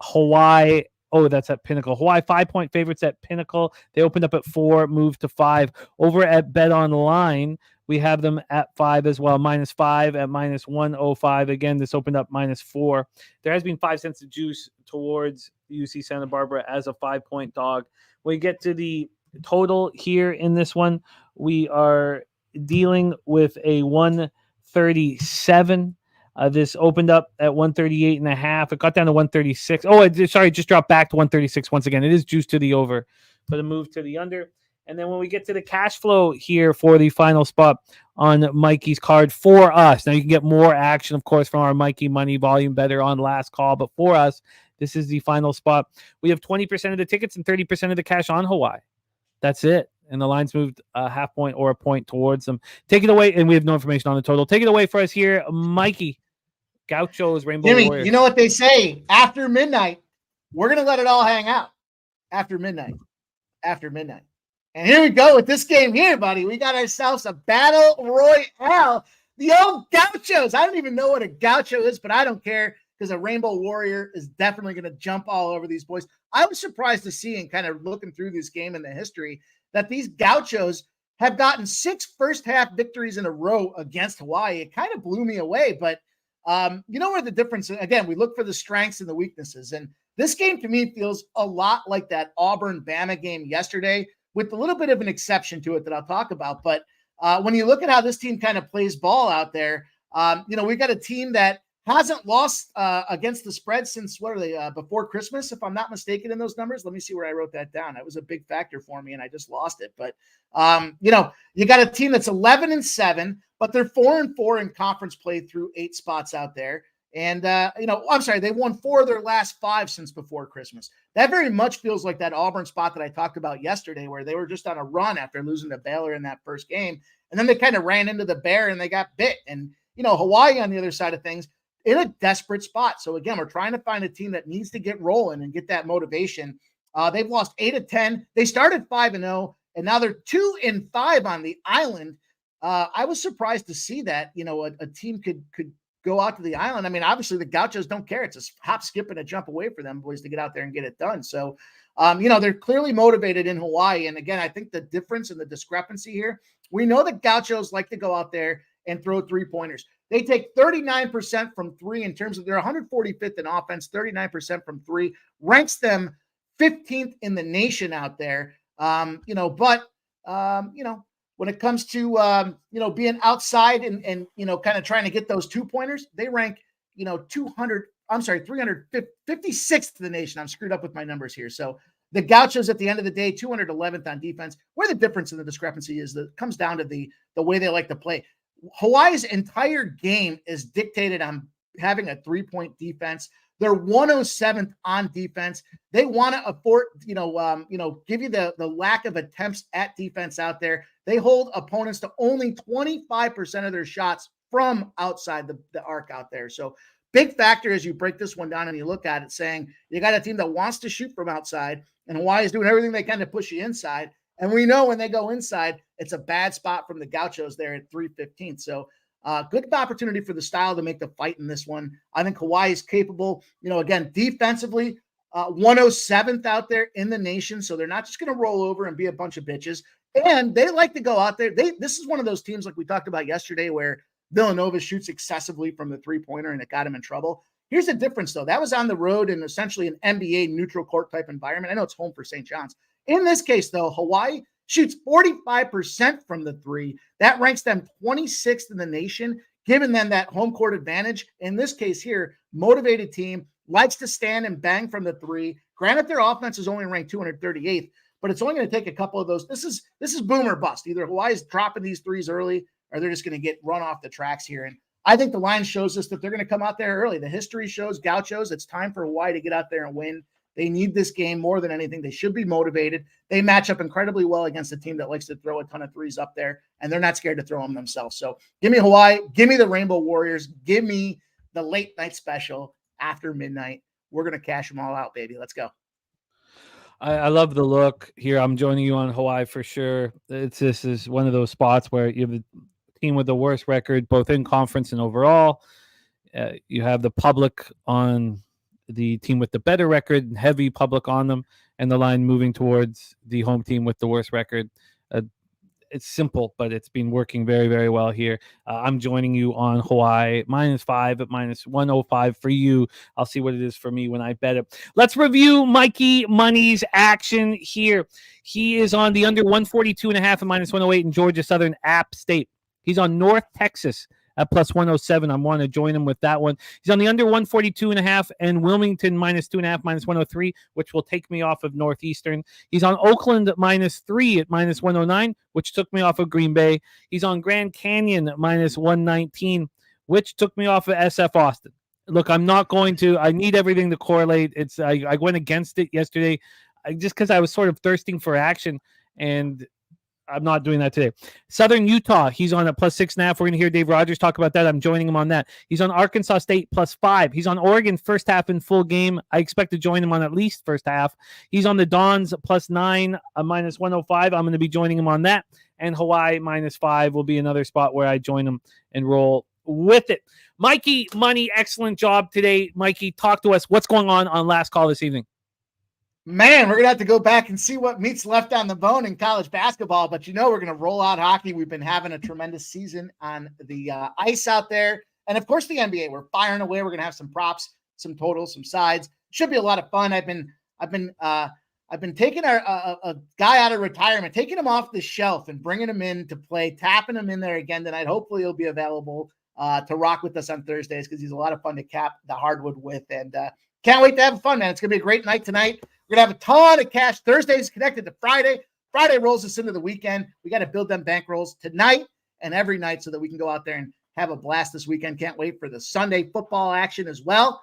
Hawaii. Oh, that's at Pinnacle. Hawaii 5-point favorites at Pinnacle. They opened up at 4, moved to 5. Over at Bet Online, we have them at 5 as well. -5 at -105. Again, this opened up -4. There has been 5 cents of juice towards UC Santa Barbara as a 5-point dog. When we get to the total here in this one, we are dealing with a 137. This opened up at 138.5. It got down to 136. Oh, it just dropped back to 136 once again. It is juiced to the over for the move to the under. And then when we get to the cash flow here for the final spot on Mikey's card for us. Now you can get more action, of course, from our Mikey Money volume better on last call. But for us, this is the final spot. We have 20% of the tickets and 30% of the cash on Hawaii. That's it. And the line's moved a half point or a point towards them. Take it away. And we have no information on the total. Take it away for us here, Mikey. Gauchos, Rainbow Jimmy, Warriors. you know what they say? After midnight, we're going to let it all hang out. After midnight. And here we go with this game here, buddy. We got ourselves a battle royale. The old Gauchos. I don't even know what a Gaucho is, but I don't care because a Rainbow Warrior is definitely going to jump all over these boys. I was surprised to see, and kind of looking through this game and the history, that these Gauchos have gotten 6 first-half victories in a row against Hawaii. It kind of blew me away, but you know where the difference is? Again, we look for the strengths and the weaknesses. And this game to me feels a lot like that Auburn-Bama game yesterday, with a little bit of an exception to it that I'll talk about. But when you look at how this team kind of plays ball out there, we've got a team that hasn't lost against the spread since, what are they, before Christmas, if I'm not mistaken in those numbers. Let me see where I wrote that down. That was a big factor for me, and I just lost it. But, you got a team that's 11-7, but they're 4-4 in conference play through 8 spots out there. And, I'm sorry, they won 4 of their last 5 since before Christmas. That very much feels like that Auburn spot that I talked about yesterday, where they were just on a run after losing to Baylor in that first game. And then they kind of ran into the bear and they got bit. And, Hawaii on the other side of things in a desperate spot. So again, we're trying to find a team that needs to get rolling and get that motivation. They've lost 8 of 10. They started 5-0, and now they're 2-5 on the island. I was surprised to see that, a team could go out to the island. I mean, obviously the Gauchos don't care. It's a hop, skip, and a jump away for them boys to get out there and get it done. So, they're clearly motivated in Hawaii. And again, I think the difference and the discrepancy here, we know that Gauchos like to go out there and throw 3-pointers. They take 39% from 3 in terms of, they're 145th in offense, 39% from 3, ranks them 15th in the nation out there. When it comes to, being outside and kind of trying to get those 2-pointers, they rank, 356th in the nation. I'm screwed up with my numbers here. So the Gauchos at the end of the day, 211th on defense. Where the difference in the discrepancy is that comes down to the way they like to play. Hawaii's entire game is dictated on having a 3-point defense. They're 107th on defense. They want to afford, give you the lack of attempts at defense out there. They hold opponents to only 25% of their shots from outside the arc out there. So big factor as you break this one down and you look at it, saying you got a team that wants to shoot from outside, and Hawaii is doing everything they can to push you inside. And we know when they go inside, it's a bad spot from the Gauchos there at 315. So good opportunity for the style to make the fight in this one. I think Hawaii is capable, again, defensively, 107th out there in the nation. So they're not just going to roll over and be a bunch of bitches. And they like to go out there. This is one of those teams like we talked about yesterday where Villanova shoots excessively from the 3-pointer and it got him in trouble. Here's the difference, though. That was on the road in essentially an NBA neutral court type environment. I know it's home for St. John's. In this case, though, Hawaii shoots 45% from the 3. That ranks them 26th in the nation, giving them that home court advantage. In this case here, motivated team, likes to stand and bang from the three. Granted, their offense is only ranked 238th, but it's only going to take a couple of those. This is boom or bust. Either Hawaii's dropping these threes early, or they're just going to get run off the tracks here. And I think the line shows us that they're going to come out there early. The history shows Gauchos it's time for Hawaii to get out there and win. They need this game more than anything. They should be motivated. They match up incredibly well against a team that likes to throw a ton of threes up there, and they're not scared to throw them themselves. So give me Hawaii. Give me the Rainbow Warriors. Give me the late night special after midnight. We're going to cash them all out, baby. Let's go. I love the look here. I'm joining you on Hawaii for sure. This is one of those spots where you have the team with the worst record, both in conference and overall. You have the public on the team with the better record, heavy public on them, and the line moving towards the home team with the worst record. It's simple, but it's been working very, very well here. I'm joining you on Hawaii -5 at -105 for you. I'll see what it is for me when I bet it. Let's review Mikey Money's action here. He is on the under 142.5 at -108 in Georgia Southern App State. He's on North Texas at +107. I want to join him with that one. He's on the under 142.5 and Wilmington -2.5, -103, which will take me off of Northeastern. He's on Oakland -3 at -109, which took me off of Green Bay. He's on Grand Canyon -119, which took me off of SF Austin. Look, I'm not going to. I need everything to correlate. I went against it yesterday just because I was sort of thirsting for action, and I'm not doing that today. Southern Utah, he's on a +6.5. We're going to hear Dave Rogers talk about that. I'm joining him on that. He's on Arkansas State +5. He's on Oregon first half in full game. I expect to join him on at least first half. He's on the Dons +9, -105. I'm going to be joining him on that. And Hawaii -5 will be another spot where I join him and roll with it. Mikey Money, excellent job today. Mikey, talk to us. What's going on Last Call this evening? Man, we're going to have to go back and see what meat's left on the bone in college basketball, but we're going to roll out hockey. We've been having a tremendous season on the ice out there. And of course the NBA, we're firing away. We're going to have some props, some totals, some sides. Should be a lot of fun. I've been taking a guy out of retirement, taking him off the shelf and bringing him in to play, tapping him in there again tonight. Hopefully he'll be available to rock with us on Thursdays because he's a lot of fun to cap the hardwood with. And can't wait to have fun, man. It's going to be a great night tonight. We're going to have a ton of cash. Thursday is connected to Friday. Friday rolls us into the weekend. We got to build them bankrolls tonight and every night so that we can go out there and have a blast this weekend. Can't wait for the Sunday football action as well.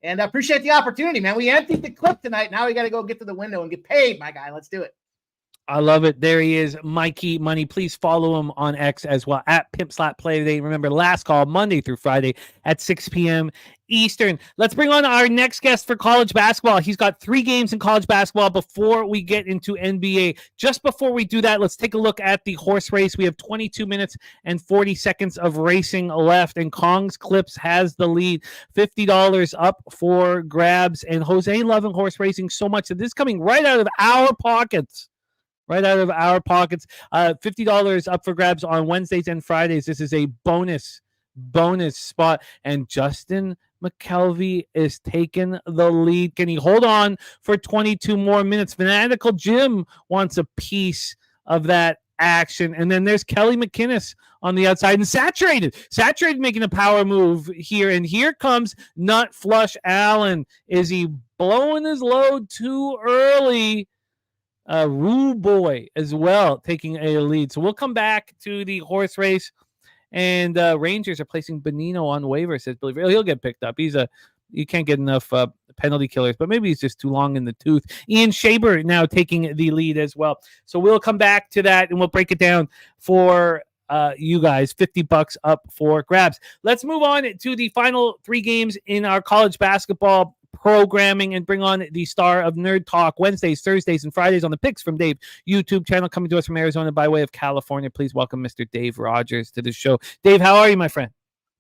And I appreciate the opportunity, man. We emptied the clip tonight. Now we got to go get to the window and get paid, my guy. Let's do it. I love it. There he is, Mikey Money. Please follow him on X as well, at Pimp Slap Play Today. Remember, Last Call, Monday through Friday at 6 p.m. Eastern. Let's bring on our next guest for college basketball. He's got 3 games in college basketball before we get into NBA. Just before we do that, let's take a look at the horse race. We have 22 minutes and 40 seconds of racing left, and Kong's Clips has the lead. $50 up for grabs, and Jose loving horse racing so much that this is coming right out of our pockets. Right out of our pockets. $50 up for grabs on Wednesdays and Fridays. This is a bonus spot. And Justin McKelvey is taking the lead. Can he hold on for 22 more minutes? Fanatical Jim wants a piece of that action. And then there's Kelly McInnes on the outside. And Saturated making a power move here. And here comes Nut Flush Allen. Is he blowing his load too early? Rue Boy as well taking a lead. So we'll come back to the horse race, and Rangers are placing Bonino on waivers. Says Billy, he'll get picked up. You can't get enough penalty killers, but maybe he's just too long in the tooth. Ian Shaber now taking the lead as well. So we'll come back to that and we'll break it down for you guys. $50 up for grabs. Let's move on to the final 3 games in our college basketball programming and bring on the star of Nerd Talk Wednesdays, Thursdays, and Fridays on the Picks from Dave YouTube channel, coming to us from Arizona by way of California. Please welcome Mr. Dave Rogers to the show. Dave, how are you, my friend?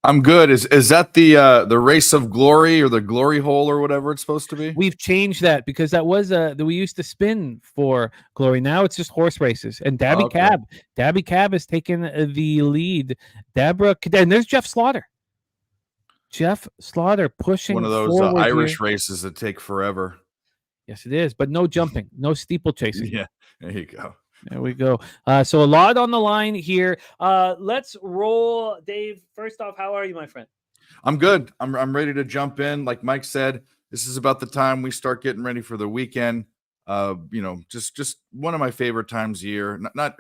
I'm good. Is that the race of glory or the glory hole or whatever it's supposed to be? We've changed that because that was that we used to spin for glory. Now it's just horse races. And Dabby Cab has taken the lead. And there's Jeff Slaughter. Jeff Slaughter pushing one of those Irish races that take forever. Yes, it is, but no jumping, no steeplechasing. Yeah, there you go. There we go. So a lot on the line here. Let's roll, Dave. First off, how are you, my friend? I'm good. I'm ready to jump in. Like Mike said, This is about the time we start getting ready for the weekend. Just one of my favorite times a year. Not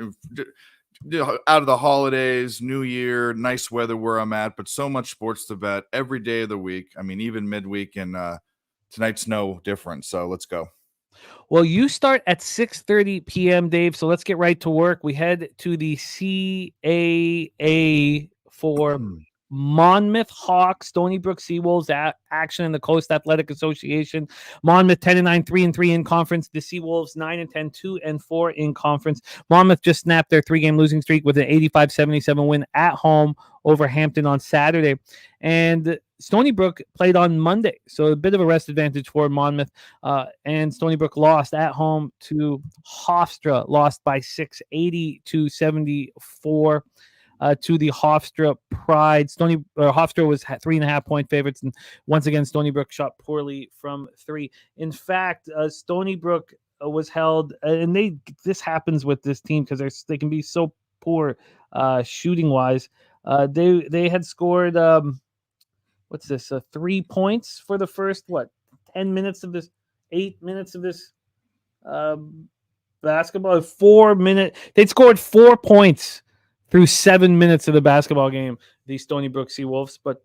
out of the holidays, New Year, nice weather where I'm at, but so much sports to bet every day of the week. I mean, even midweek, and tonight's no different. So let's go. Well, you start at 6:30 p.m., Dave. So let's get right to work. We head to the CAA for Monmouth Hawks, Stony Brook Seawolves action in the Coast Athletic Association. Monmouth 10-9, 3-3 in conference. The Seawolves 9-10, 2-4 in conference. Monmouth just snapped their 3-game losing streak with an 85-77 win at home over Hampton on Saturday. And Stony Brook played on Monday, so a bit of a rest advantage for Monmouth. And Stony Brook lost at home to Hofstra, lost by 6, 80-74. To the Hofstra Pride. Hofstra was 3.5-point favorites, and once again, Stony Brook shot poorly from 3. In fact, Stony Brook was held, and this happens with this team because they can be so poor shooting wise. They had scored 3 points for the first 10 minutes of this, 8 minutes of this basketball. 4 minutes. They'd scored 4 points through 7 minutes of the basketball game, the Stony Brook Seawolves. But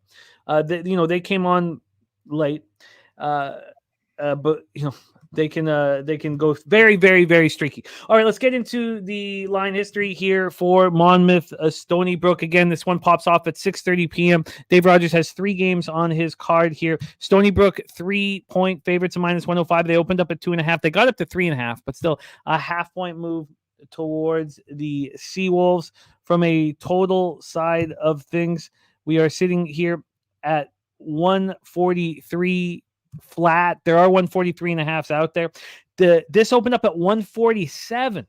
they came on late, but they can go very, very, very streaky. All right, let's get into the line history here for Monmouth Stony Brook. Again, this one pops off at 6:30 p.m. Dave Rogers has 3 games on his card here. Stony Brook 3-point favorites of -105. They opened up at 2.5. They got up to 3.5, but still a half-point move towards the Seawolves. From a total side of things, we are sitting here at 143 flat. There are 143.5s out there. This opened up at 147,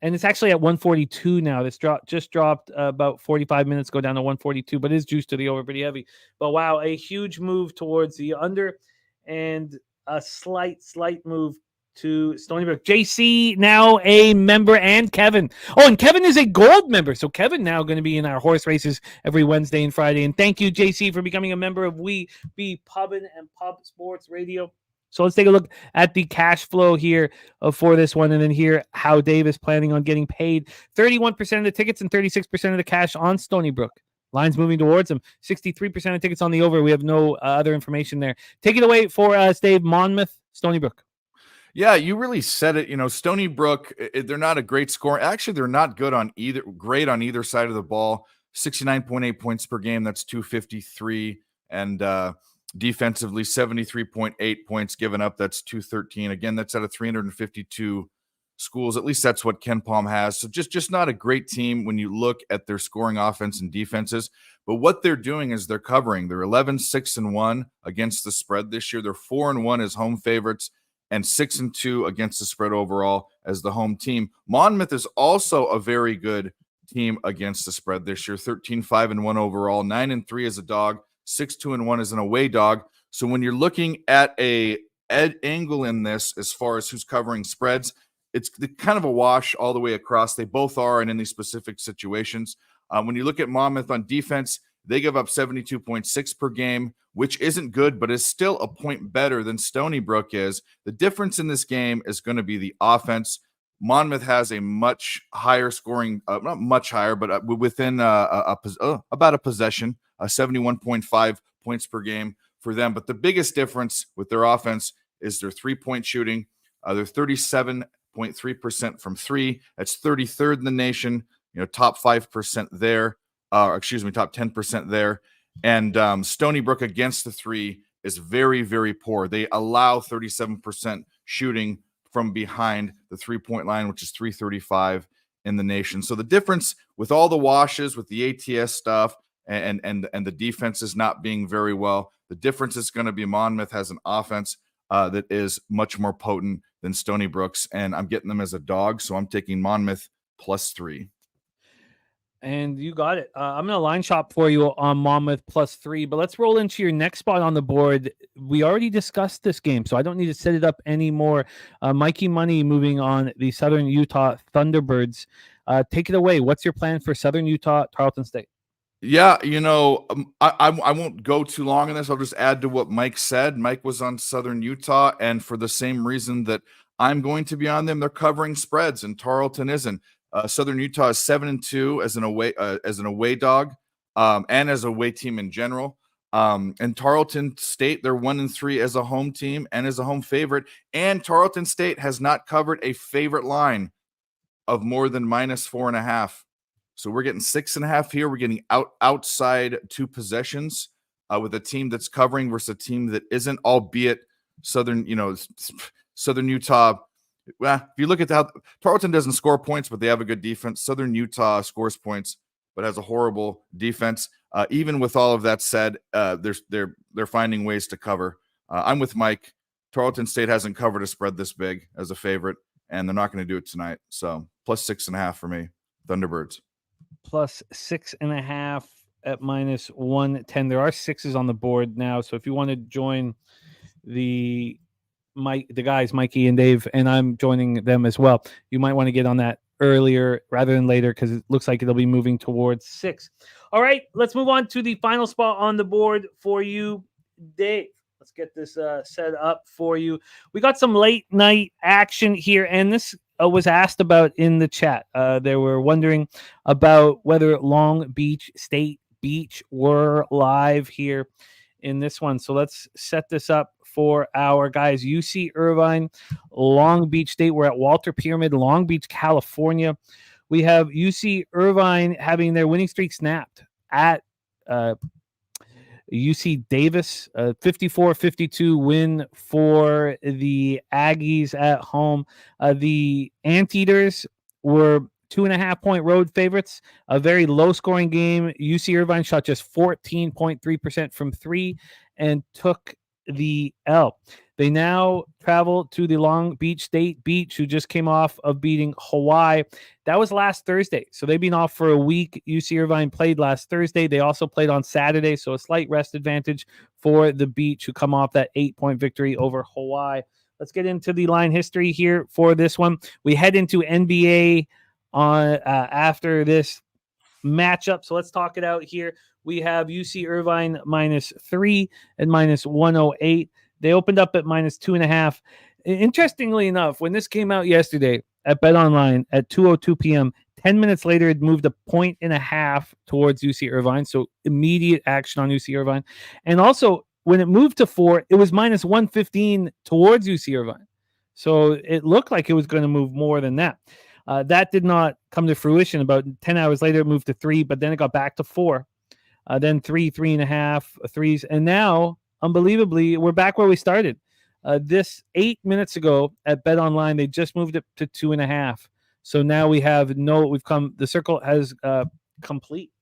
and it's actually at 142 now. This just dropped about 45 minutes ago down to 142, but is juiced to the over pretty heavy. But wow, a huge move towards the under, and a slight move to Stony Brook. JC now a member, and Kevin. Oh, and Kevin is a gold member. So Kevin now going to be in our horse races every Wednesday and Friday. And thank you, JC, for becoming a member of We Be Pubbin' and Pub Sports Radio. So let's take a look at the cash flow here for this one, and then hear how Dave is planning on getting paid. 31% of the tickets and 36% of the cash on Stony Brook. Lines moving towards them. 63% of tickets on the over. We have no other information there. Take it away for us, Dave. Monmouth, Stony Brook. Yeah, you really said it. Stony Brook, they're not a great scorer. Actually, they're not great on either side of the ball. 69.8 points per game. That's 253. And defensively, 73.8 points given up. That's 213. Again, that's out of 352 schools. At least that's what Ken Palm has. So just not a great team when you look at their scoring offense and defenses. But what they're doing is they're covering. They're 11-6-1 against the spread this year. They're 4-1 as home favorites, and 6-2 against the spread overall as the home team. Monmouth is also a very good team against the spread this year. 13-5-1 overall, 9-3 as a dog, 6-2-1 as an away dog. So when you're looking at a angle in this, as far as who's covering spreads, it's kind of a wash all the way across. They both are, and in these specific situations. When you look at Monmouth on defense, they give up 72.6 per game, which isn't good, but is still a point better than Stony Brook is. The difference in this game is going to be the offense. Monmouth has a much higher scoring, not much higher, but within about a possession, 71.5 points per game for them. But the biggest difference with their offense is their 3-point shooting. They're 37.3% from 3. That's 33rd in the nation. Top 5% there. Top 10% there. And Stony Brook against the 3 is very, very poor. They allow 37% shooting from behind the 3-point line, which is 335 in the nation. So the difference with all the washes, with the ATS stuff, and the defenses not being very well, the difference is going to be Monmouth has an offense that is much more potent than Stony Brook's, and I'm getting them as a dog, so I'm taking Monmouth +3. And you got it. I'm going to line shop for you on Monmouth +3, but let's roll into your next spot on the board. We already discussed this game, so I don't need to set it up anymore. Mikey Money moving on the Southern Utah Thunderbirds. Take it away. What's your plan for Southern Utah, Tarleton State? Yeah, I won't go too long on this. I'll just add to what Mike said. Mike was on Southern Utah, and for the same reason that I'm going to be on them, they're covering spreads, and Tarleton isn't. Southern Utah is 7-2 as an away dog, and as a away team in general. And Tarleton State, they're 1-3 as a home team and as a home favorite. And Tarleton State has not covered a favorite line of more than -4.5. So we're getting 6.5 here. We're getting outside 2 possessions with a team that's covering versus a team that isn't, albeit Southern Utah. Well, if you look at how Tarleton doesn't score points, but they have a good defense. Southern Utah scores points, but has a horrible defense. Even with all of that said, they're finding ways to cover. I'm with Mike. Tarleton State hasn't covered a spread this big as a favorite, and they're not going to do it tonight. So +6.5 for me, Thunderbirds. +6.5 at -110. There are 6s on the board now. So if you want to join the guys, Mikey and Dave, and I'm joining them as well, you might want to get on that earlier rather than later, because it looks like it'll be moving towards 6. All right, let's move on to the final spot on the board for you, Dave. Let's get this set up for you. We got some late night action here, and this was asked about in the chat. They were wondering about whether Long Beach State Beach were live here in this one. So let's set this up for our guys. UC Irvine, Long Beach State. We're at Walter Pyramid, Long Beach, California. We have UC Irvine having their winning streak snapped at UC Davis, 54-52 win for the Aggies at home. The Anteaters were 2.5-point road favorites, a very low-scoring game. UC Irvine shot just 14.3% from 3 and took the L. They now travel to the Long Beach State Beach, who just came off of beating Hawaii. That was last Thursday, so they've been off for a week. UC Irvine played last Thursday. They also played on Saturday, so a slight rest advantage for the Beach, who come off that 8-point victory over Hawaii. Let's get into the line history here for this one. We head into NBA on after this matchup, so let's talk it out here. We have UC Irvine -3 and -108. They opened up at -2.5. Interestingly enough, when this came out yesterday at BetOnline at 2:02 p.m., 10 minutes later, it moved 1.5 towards UC Irvine. So immediate action on UC Irvine. And also, when it moved to 4, it was -115 towards UC Irvine. So it looked like it was going to move more than that. That did not come to fruition. About 10 hours later, it moved to 3, but then it got back to 4. Then 3, 3.5, 3s. And now, unbelievably, we're back where we started. This 8 minutes ago at BetOnline, they just moved it to 2.5. So now the circle has complete.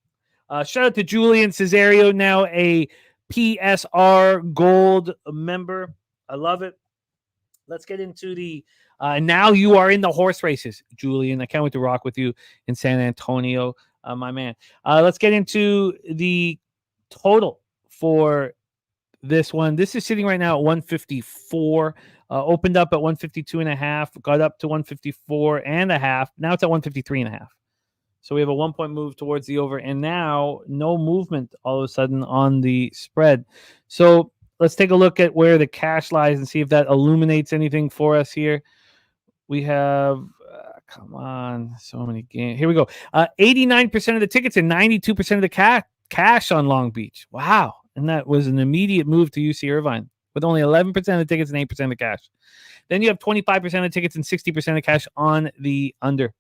Shout out to Julian Cesario, now a PSR Gold member. I love it. Let's get into the now you are in the horse races, Julian. I can't wait to rock with you in San Antonio, my man. Let's get into the total for this one. This is sitting right now at 154. Opened up at 152.5, got up to 154.5. Now it's at 153.5. So we have a 1-point move towards the over, and now no movement all of a sudden on the spread. So let's take a look at where the cash lies and see if that illuminates anything for us here. We have, come on, so many games. Here we go. 89% of the tickets and 92% of the cash on Long Beach. Wow. And that was an immediate move to UC Irvine with only 11% of the tickets and 8% of the cash. Then you have 25% of the tickets and 60% of cash on the under.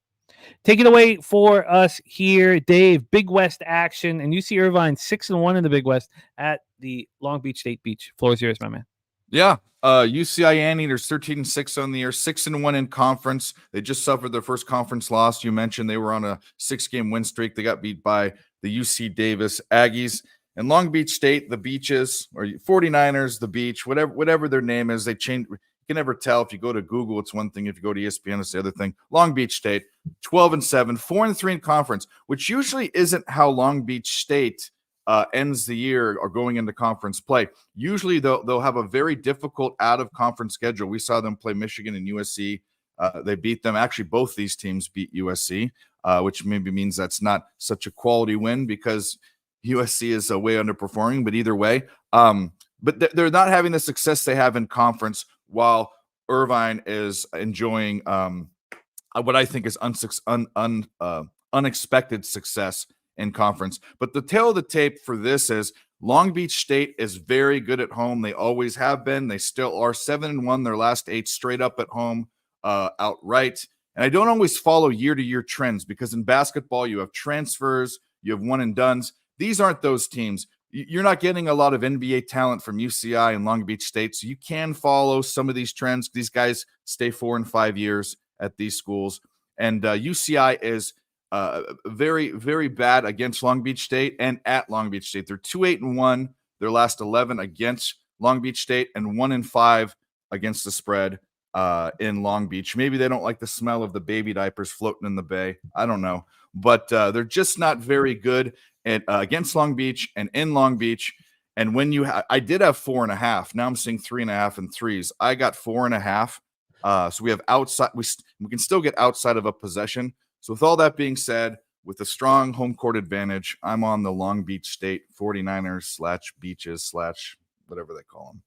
Take it away for us here, Dave. Big West action, and UC Irvine 6-1 in the Big West at the Long Beach State Beach. Floor is yours, my man. Yeah. UCI Anteaters 13-6 on the year, 6-1 in conference. They just suffered their first conference loss. You mentioned they were on a 6-game win streak. They got beat by the UC Davis Aggies. And Long Beach State, the Beaches, or 49ers, the Beach, whatever their name is, they change. You can never tell. If you go to Google, it's one thing. If you go to ESPN, it's the other thing. Long Beach State, 12-7, 4-3 in conference, which usually isn't how Long Beach State ends the year or going into conference play. Usually they'll have a very difficult out-of-conference schedule. We saw them play Michigan and USC. They beat them. Actually, both these teams beat USC, which maybe means that's not such a quality win because USC is way underperforming, but either way, but they're not having the success they have in conference, while Irvine is enjoying what I think is unexpected success in conference. But the tail of the tape for this is Long Beach State is very good at home. They always have been. They still are 7-1 their last 8 straight up at home outright. And I don't always follow year-to-year trends, because in basketball you have transfers, you have one and dones. These aren't those teams. You're not getting a lot of NBA talent from UCI and Long Beach State, so you can follow some of these trends. These guys stay 4 and 5 years at these schools. And UCI is very, very bad against Long Beach State and at Long Beach State. They're 2-8-1 their last 11 against Long Beach State, and 1-5 against the spread in Long Beach. Maybe they don't like the smell of the baby diapers floating in the bay. I don't know. But they're just not very good at, against Long Beach and in Long Beach. And when you I did have 4.5. Now I'm seeing 3.5 and 3s. I got 4.5. So we have outside. We can still get outside of a possession. So with all that being said, with a strong home court advantage, I'm on the Long Beach State 49ers/Beaches/ whatever they call them.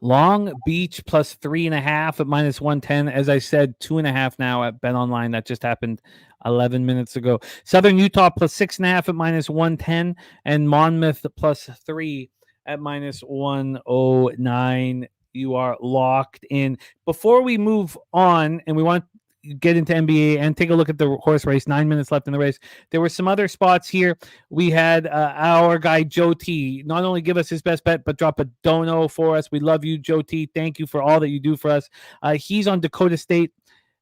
Long Beach plus 3.5 at -110. As I said, 2.5 now at Bet Online. That just happened 11 minutes ago. Southern Utah plus 6.5 at -110, and Monmouth plus 3 at -109. You are locked in. Before we move on, and we want to get into NBA and take a look at the horse race, 9 minutes left in the race. There were some other spots here. We had our guy Joe T not only give us his best bet, but drop a dono for us. We love you, Joe T. Thank you for all that you do for us. He's on Dakota State,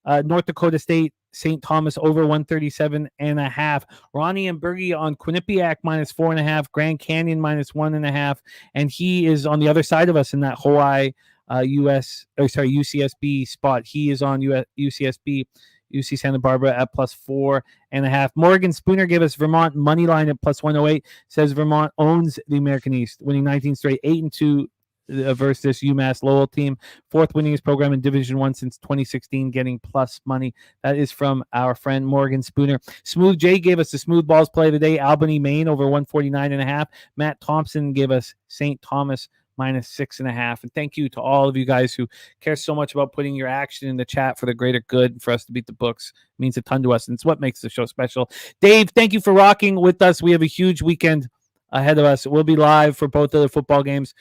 North Dakota State, St. Thomas over 137.5. Ronnie and Bergie on Quinnipiac -4.5, Grand Canyon -1.5, and he is on the other side of us in that Hawaii UCSB spot. He is on UCSB, UC Santa Barbara at +4.5. Morgan Spooner gave us Vermont money line at +108. Says Vermont owns the American East, winning 19 straight, 8-2 versus this UMass Lowell team. 4th winningest program in Division I since 2016, getting plus money. That is from our friend Morgan Spooner. Smooth J gave us the smooth balls play of the day, Albany, Maine over 149.5. Matt Thompson gave us St. Thomas -6.5. And thank you to all of you guys who care so much about putting your action in the chat for the greater good, for us to beat the books. It means a ton to us, and it's what makes the show special. Dave, thank you for rocking with us. We have a huge weekend ahead of us. We'll be live for both of the football games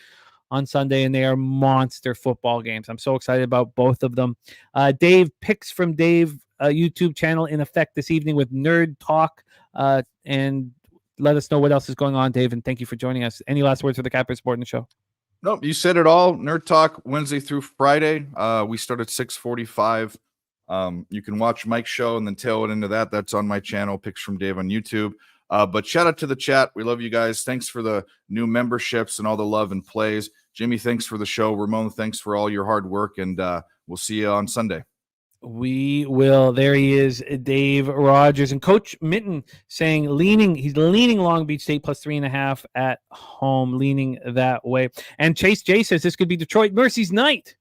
on Sunday, and they are monster football games. I'm so excited about both of them. Dave, picks from Dave YouTube channel in effect this evening with Nerd Talk, and let us know what else is going on, Dave, and thank you for joining us. Any last words for the Capper Sport in the show? Nope, you said it all. Nerd Talk Wednesday through Friday. We start at 6:45. You can watch Mike's show and then tail it into that. That's on my channel, Picks from Dave on YouTube. But shout out to the chat. We love you guys. Thanks for the new memberships and all the love and plays. Jimmy, thanks for the show. Ramon, thanks for all your hard work. And we'll see you on Sunday. We will. There he is, Dave Rogers. And Coach Minton saying he's leaning Long Beach State plus 3.5 at home, leaning that way. And Chase J says this could be Detroit Mercy's night.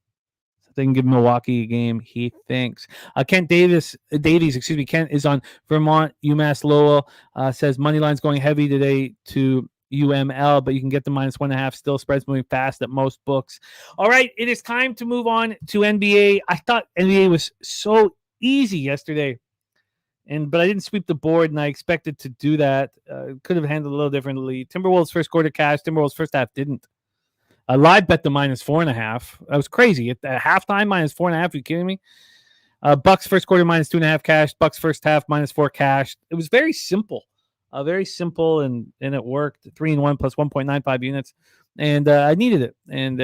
So they can give Milwaukee a game, he thinks. Kent Davies, Kent is on Vermont, UMass Lowell, says money line's going heavy today to UML, but you can get the -1.5. Still spreads moving fast at most books. All right, it is time to move on to NBA. I thought NBA was so easy yesterday, but I didn't sweep the board, and I expected to do that. Could have handled it a little differently. Timberwolves first quarter cash. Timberwolves first half didn't. I live bet the -4.5. That was crazy. At halftime, -4.5. Are you kidding me? Bucks first quarter -2.5 cash. Bucks first half -4 cash. It was very simple. Very simple, and it worked. 3-1 plus 1.95 units, and I needed it. And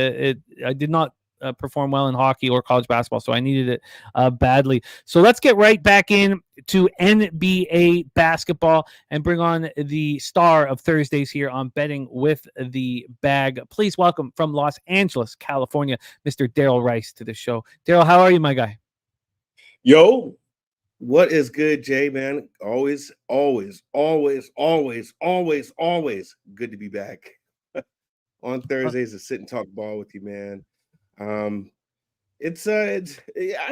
I did not perform well in hockey or college basketball, so I needed it badly. So let's get right back in to NBA basketball and bring on the star of Thursdays here on Betting with the Bag. Please welcome from Los Angeles, California, Mr. Darryl Rice to the show. Darryl, how are you, my guy? Yo. What is good, Jay, man? Always, always, always, always, always, always good to be back on Thursdays to sit and talk ball with you, man. I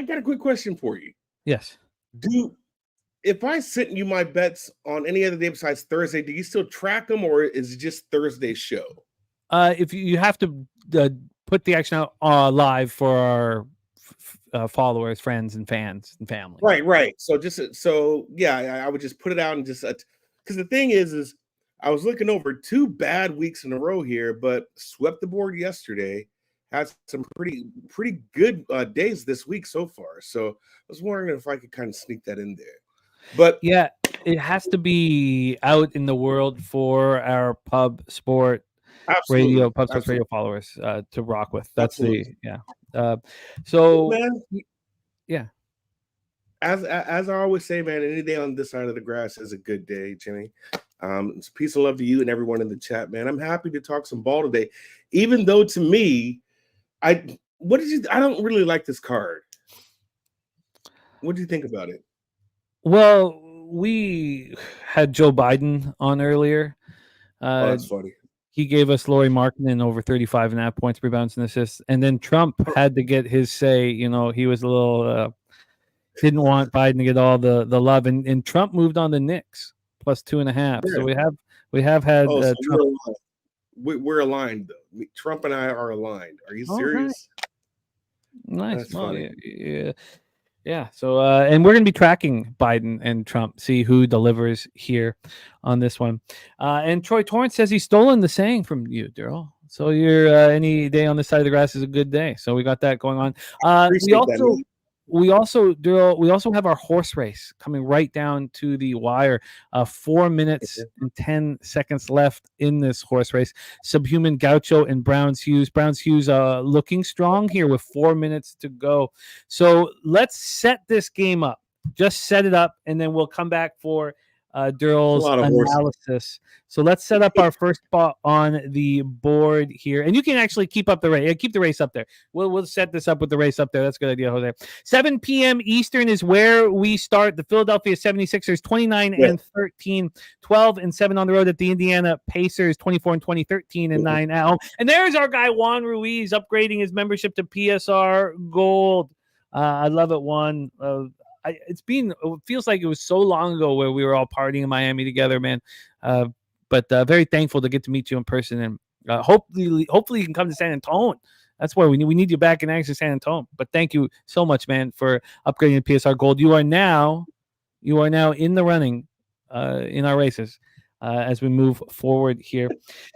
got a quick question for you. Yes. if I sent you my bets on any other day besides Thursday, do you still track them, or is it just Thursday's show? If you have to put the action out live for our followers, friends, and fans and family. Right. So I would just put it out and just because the thing is I was looking over 2 bad weeks in a row here, but swept the board yesterday. Had some pretty good days this week so far. So I was wondering if I could kind of sneak that in there. But yeah, it has to be out in the world for our pub sport radio followers to rock with. That's so man, yeah. As I always say, man, any day on this side of the grass is a good day, Jimmy. It's peace and love to you and everyone in the chat, man. I'm happy to talk some ball today, even though to me, I don't really like this card. What do you think about it? Well, we had Joe Biden on earlier. That's funny. He gave us Lauri Markkanen over 35.5 points, rebounds, and assists. And then Trump had to get his say. You know, he was a little didn't want Biden to get all the love. And Trump moved on the Knicks plus 2.5. Yeah. So we have had Trump. We're aligned, though. Trump and I are aligned. Are you serious? Nice. That's funny. Yeah. So, and we're going to be tracking Biden and Trump, see who delivers here on this one. And Troy Torrance says he's stolen the saying from you, Darryl. So you're any day on this side of the grass is a good day. So we got that going on. We also have our horse race coming right down to the wire. 4 minutes and 10 seconds left in this horse race. Subhuman Gaucho and Browns Hughes. Browns Hughes looking strong here with 4 minutes to go. So let's set this game up. Just set it up, and then we'll come back for Darryl's analysis. So let's set up our first spot on the board here, and you can actually keep up the race. Keep the race up there. We'll set this up with the race up there. That's a good idea, Jose. 7 p.m. Eastern is where we start. The Philadelphia 76ers 29-13, 12-7 on the road at the Indiana Pacers 24-20, 13-9 at home. And there's our guy Juan Ruiz upgrading his membership to PSR Gold. I love it, Juan. It feels like it was so long ago where we were all partying in Miami together, man. But very thankful to get to meet you in person, and hopefully you can come to San Antonio. That's where we need you back in action, San Antonio. But thank you so much, man, for upgrading to PSR Gold. You are now in the running in our races as we move forward here.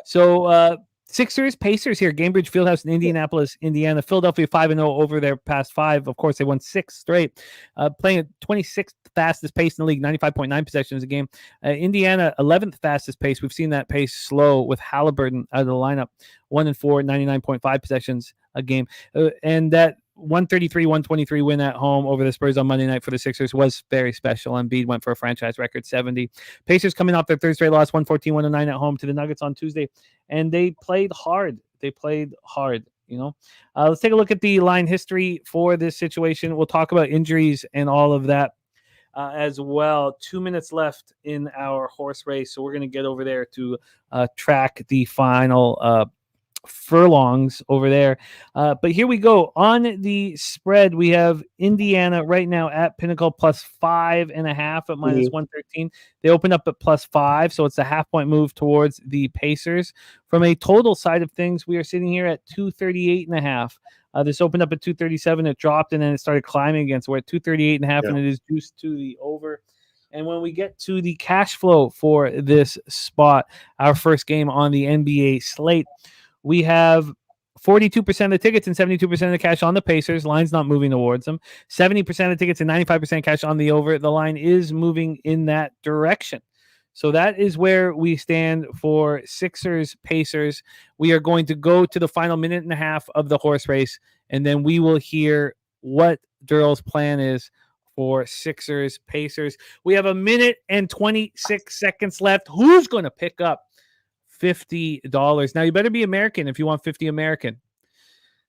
So Sixers, Pacers here, Gainbridge Fieldhouse in Indianapolis, Indiana. Philadelphia 5-0 over their past 5. Of course, they won 6 straight, playing at 26th fastest pace in the league, 95.9 possessions a game. Indiana, 11th fastest pace. We've seen that pace slow with Halliburton out of the lineup, 1-4, 99.5 possessions a game. And that 133-123 win at home over the Spurs on Monday night for the Sixers was very special. Embiid went for a franchise record 70. Pacers coming off their third straight loss, 114-109 at home to the Nuggets on Tuesday, and they played hard. You know. Let's take a look at the line history for this situation. We'll talk about injuries and all of that as well. 2 minutes left in our horse race, so we're going to get over there to track the final furlongs over there. But here we go. On the spread, we have Indiana right now at Pinnacle plus 5.5 at minus 113. They opened up at plus 5, so it's a half-point move towards the Pacers. From a total side of things, we are sitting here at 238.5. This opened up at 237. It dropped, and then it started climbing again. So we're at 238.5, and it is juiced to the over. And when we get to the cash flow for this spot, our first game on the NBA slate, we have 42% of the tickets and 72% of the cash on the Pacers. Line's not moving towards them. 70% of the tickets and 95% cash on the over. The line is moving in that direction. So that is where we stand for Sixers Pacers. We are going to go to the final minute and a half of the horse race, and then we will hear what Darryl's plan is for Sixers Pacers. We have 1 minute and 26 seconds left. Who's going to pick up $50? Now you better be American if you want 50 American,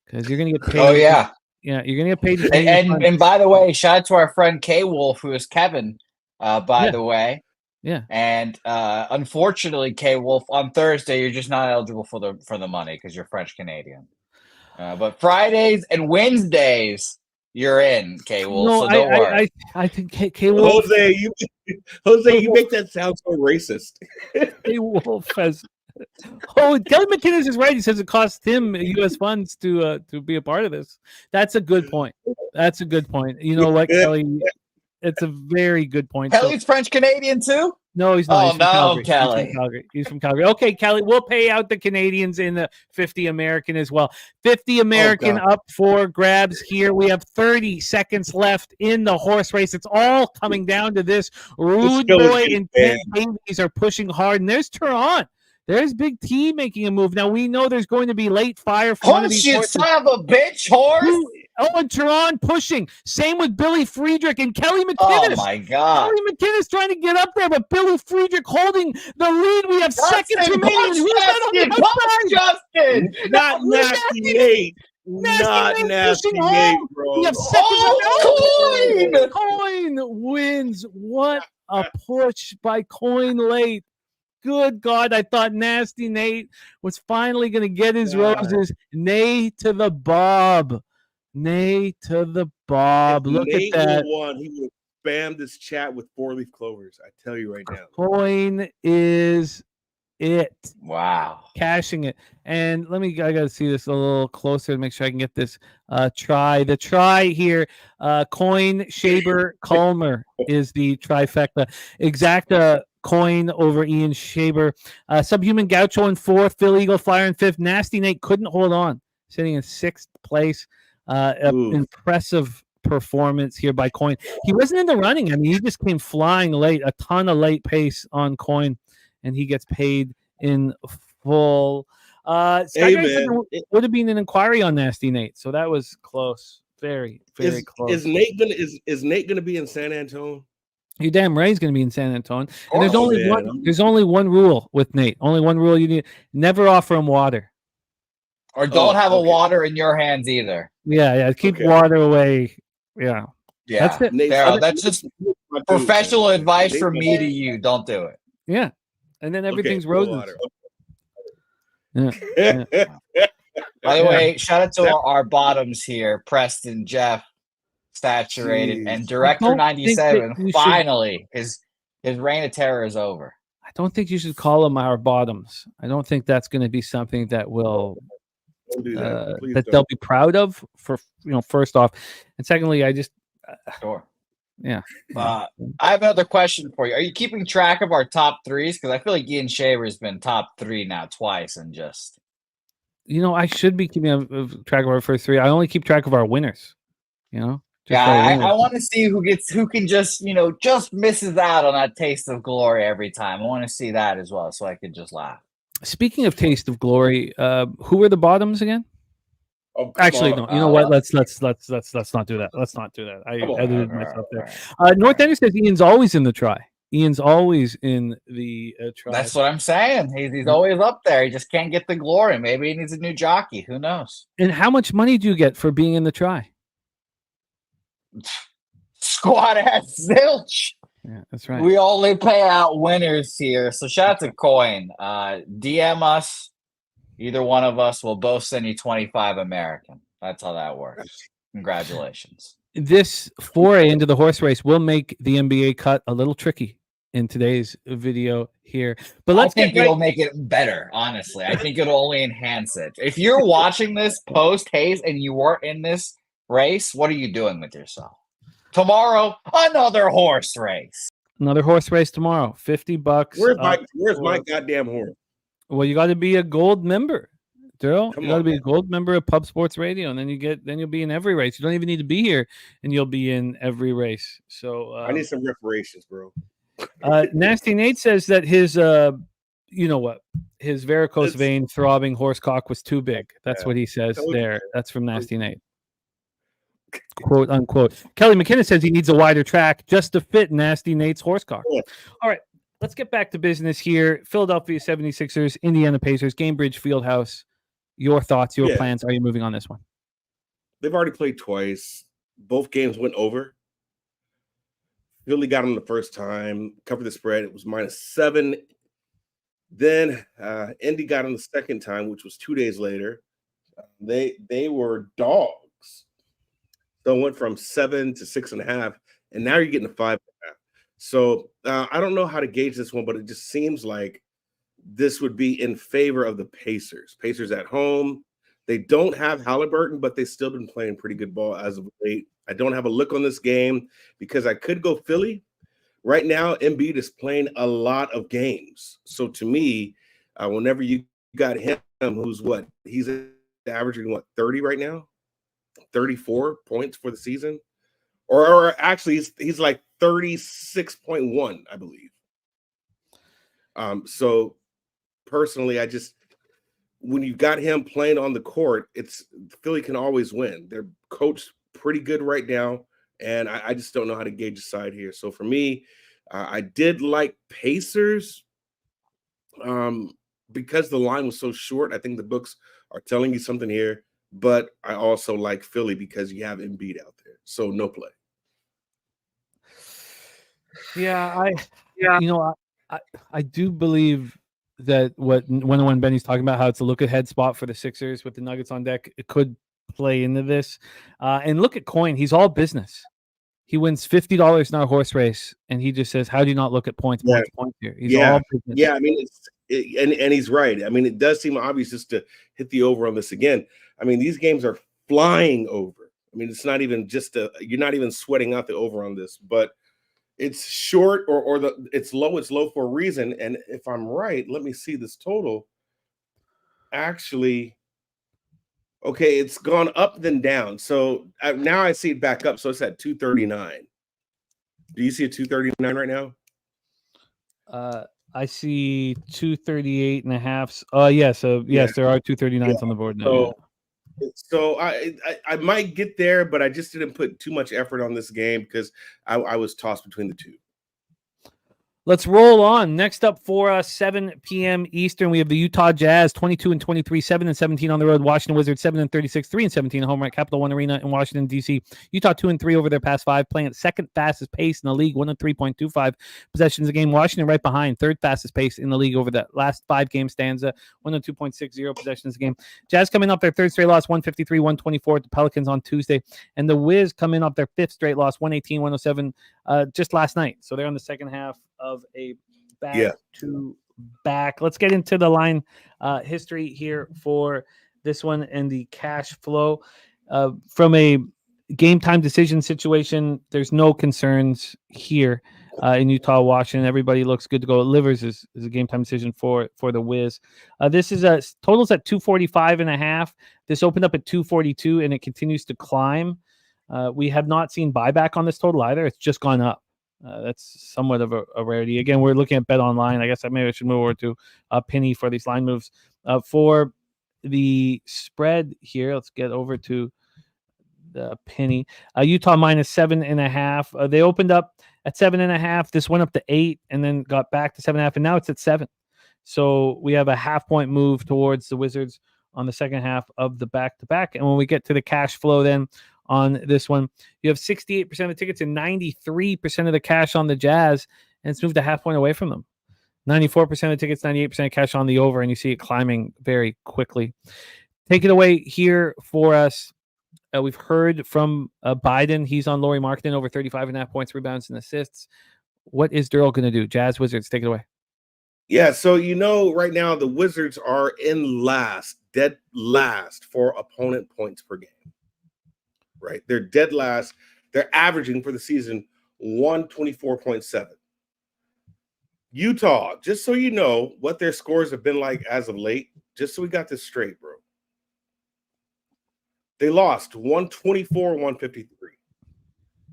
because you're gonna get paid. Oh yeah, you're gonna get paid. And by the way, shout out to our friend K Wolf, who is Kevin. By the way, And unfortunately, K Wolf, on Thursday you're just not eligible for the money because you're French Canadian. But Fridays and Wednesdays you're in, K Wolf. No, So don't worry. I think K Wolf. Jose, you make that sound so racist. K Wolf has. Oh, Kelly McInnes is right. He says it cost him U.S. funds to be a part of this. That's a good point. That's a good point. You know what, Kelly? It's a very good point. Kelly's French Canadian too? No, he's not. Oh, He's from no, Calgary. Kelly. He's from Calgary. He's from Calgary. Okay, Kelly, we'll pay out the Canadians in the 50 American as well. 50 American up for grabs here. We have 30 seconds left in the horse race. It's all coming down to this. Rude Boy and Ted Davies are pushing hard, and there's Turon. There's Big T making a move. Now, we know there's going to be late fire from one of these horses. Son of a bitch, horse! Oh, and Turon pushing. Same with Billy Friedrich and Kelly McInnes. Oh, my God. Kelly McInnes trying to get up there, but Billy Friedrich holding the lead. We have seconds remaining. Who's that on the outside? Justin! Not Nasty Nate. Not Nasty Nate, bro. We have seconds. Coin wins. What a push by Coin late. Good God, I thought Nasty Nate was finally going to get his roses. Nay to the Bob. Nay to the Bob. If Look Nate at that. Won, he would have spammed this chat with 4-leaf clovers. I tell you right now. Coin is it. Wow. Cashing it. And I got to see this a little closer to make sure I can get this try. The try here, Coin, Shaber, Calmer is the trifecta. Exacta Coin over Ian Shaber. Subhuman Gaucho in fourth. Phil Eagle Flyer in fifth. Nasty Nate couldn't hold on, sitting in sixth place. Impressive performance here by Coin. He wasn't in the running. I mean, he just came flying late. A ton of late pace on Coin, and he gets paid in full. It would have been an inquiry on Nasty Nate, so that was close. Very, very close. Is Nate gonna be in San Antonio? You're damn right he's going to be in San Antonio. And there's only one rule with Nate. Only one rule you need: never offer him water, or don't have a water in your hands either. Yeah. Keep water away. Yeah. That's it. Darryl, that's just professional advice from me to you. Don't do it. Yeah, and then everything's roses. Yeah. By the way, shout out to our bottoms here, Preston, Jeff, Saturated, and Director 97. Finally, his reign of terror is over. I don't think you should call them our bottoms. I don't think that's going to be something that will that they'll be proud of. For first off, and secondly, I just sure. Yeah. I have another question for you. Are you keeping track of our top threes? Because I feel like Ian Shaver has been top three now twice, and just I should be keeping track of our first three. I only keep track of our winners. I want to see who can just misses out on that taste of glory every time. I want to see that as well, so I can just laugh. Speaking of taste of glory, who were the bottoms again? Actually, no. You know what? Let's not do that. Let's not do that. I edited myself there. North Ender says Ian's always in the try. Ian's always in the try. That's what I'm saying. He's always up there. He just can't get the glory. Maybe he needs a new jockey. Who knows? And how much money do you get for being in the try? Squad ass zilch. Yeah, that's right. We only pay out winners here. So shout out to Coin. DM us. Either one of us will both send you 25 American. That's how that works. Congratulations. This foray into the horse race will make the NBA cut a little tricky in today's video here. But I think it'll make it better, honestly. I think it'll only enhance it. If you're watching this post Hayes and you weren't in this race, what are you doing with yourself? Tomorrow, another horse race. Another horse race tomorrow. $50. Where's my goddamn horse? Well, you got to be a gold member, Darryl. You got to be a gold member of Pub Sports Radio, and then you'll be in every race. You don't even need to be here, and you'll be in every race. So I need some reparations, bro. Nasty Nate says that his his varicose vein throbbing horse cock was too big. That's what he says there. That's from Nasty Nate. Quote unquote. Kelly McInnes says he needs a wider track just to fit Nasty Nate's horse cock. Yeah. All right. Let's get back to business here. Philadelphia 76ers, Indiana Pacers, Gainbridge Fieldhouse. Your thoughts, your plans. Are you moving on this one? They've already played twice. Both games went over. Philly got them the first time, covered the spread. It was -7. Then Indy got them the second time, which was 2 days later. They were dogs. So it went from 7 to 6.5, and now you're getting a 5.5. So I don't know how to gauge this one, but it just seems like this would be in favor of the Pacers. Pacers at home. They don't have Halliburton, but they've still been playing pretty good ball as of late. I don't have a look on this game because I could go Philly. Right now, Embiid is playing a lot of games. So to me, whenever you got him, who's what? He's averaging, 30 right now? 34 points for the season? Or actually, he's like 36.1, I believe. So personally, when you've got him playing on the court, Philly can always win. They're coached pretty good right now, and I just don't know how to gauge the side here. So for me, I did like Pacers because the line was so short. I think the books are telling you something here, but I also like Philly because you have Embiid out there. So no play. Yeah, I do believe that when Benny's talking about how it's a look ahead spot for the Sixers with the Nuggets on deck, it could play into this. And look at Coyne; he's all business. He wins $50 in our horse race, and he just says, "How do you not look at points here?" He's all business. Yeah. I mean, and he's right. I mean, it does seem obvious just to hit the over on this again. I mean, these games are flying over. I mean, it's not even you're not even sweating out the over on this, but it's short or it's low. It's low for a reason. And if I'm right, let me see this total. Actually, okay, it's gone up then down. So now I see it back up. So it's at 239. Do you see a 239 right now? I see 238.5. Yeah. So yes, there are 239s on the board now. So I might get there, but I just didn't put too much effort on this game because I was tossed between the two. Let's roll on. Next up for us, 7 p.m. Eastern, we have the Utah Jazz, 22-23, 7-17 on the road. Washington Wizards, 7-36, 3-17 home at Capital One Arena in Washington, D.C. Utah 2-3 over their past 5, playing at second fastest pace in the league, 103.25 possessions a game. Washington right behind, third fastest pace in the league over that last 5-game stanza, 102.60 possessions a game. Jazz coming off their third straight loss, 153-124 at the Pelicans on Tuesday, and the Wiz coming off their fifth straight loss, 118-107 just last night. So they're on the second half of a back-to-back. Let's get into the line history here for this one and the cash flow. From a game time decision situation, there's no concerns here in Utah, Washington. Everybody looks good to go. Livers is a game time decision for the Wiz. This is totals at 245.5. This opened up at 242 and it continues to climb. We have not seen buyback on this total either. It's just gone up. That's somewhat of a rarity. Again, we're looking at Bet Online. I guess maybe I should move over to Penny for these line moves. For the spread here, let's get over to the Penny. Utah minus 7.5. They opened up at 7.5. This went up to 8 and then got back to 7.5, and now it's at 7. So we have a half-point move towards the Wizards on the second half of the back-to-back. And when we get to the cash flow then, on this one, you have 68% of the tickets and 93% of the cash on the Jazz, and it's moved a half point away from them. 94% of the tickets, 98% of cash on the over, and you see it climbing very quickly. Take it away here for us. We've heard from Biden. He's on Lauri Markkanen, over 35.5 points, rebounds, and assists. What is Darryl going to do? Jazz, Wizards, take it away. Yeah, so right now the Wizards are in dead last for opponent points per game. Right, they're dead last. They're averaging for the season 124.7. Utah, just so you know what their scores have been like as of late, just so we got this straight, bro. They lost 124-153,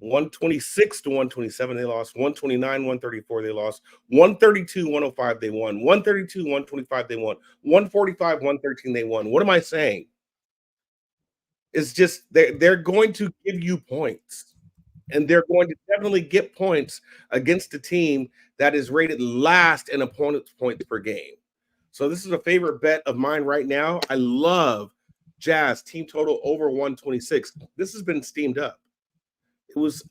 126-127. They lost 129-134. They lost 132-105. They won 132-125. They won 145-113. They won. What am I saying? It's just they're going to give you points, and they're going to definitely get points against a team that is rated last in opponent's points per game. So this is a favorite bet of mine right now. I love Jazz team total over 126. This has been steamed up.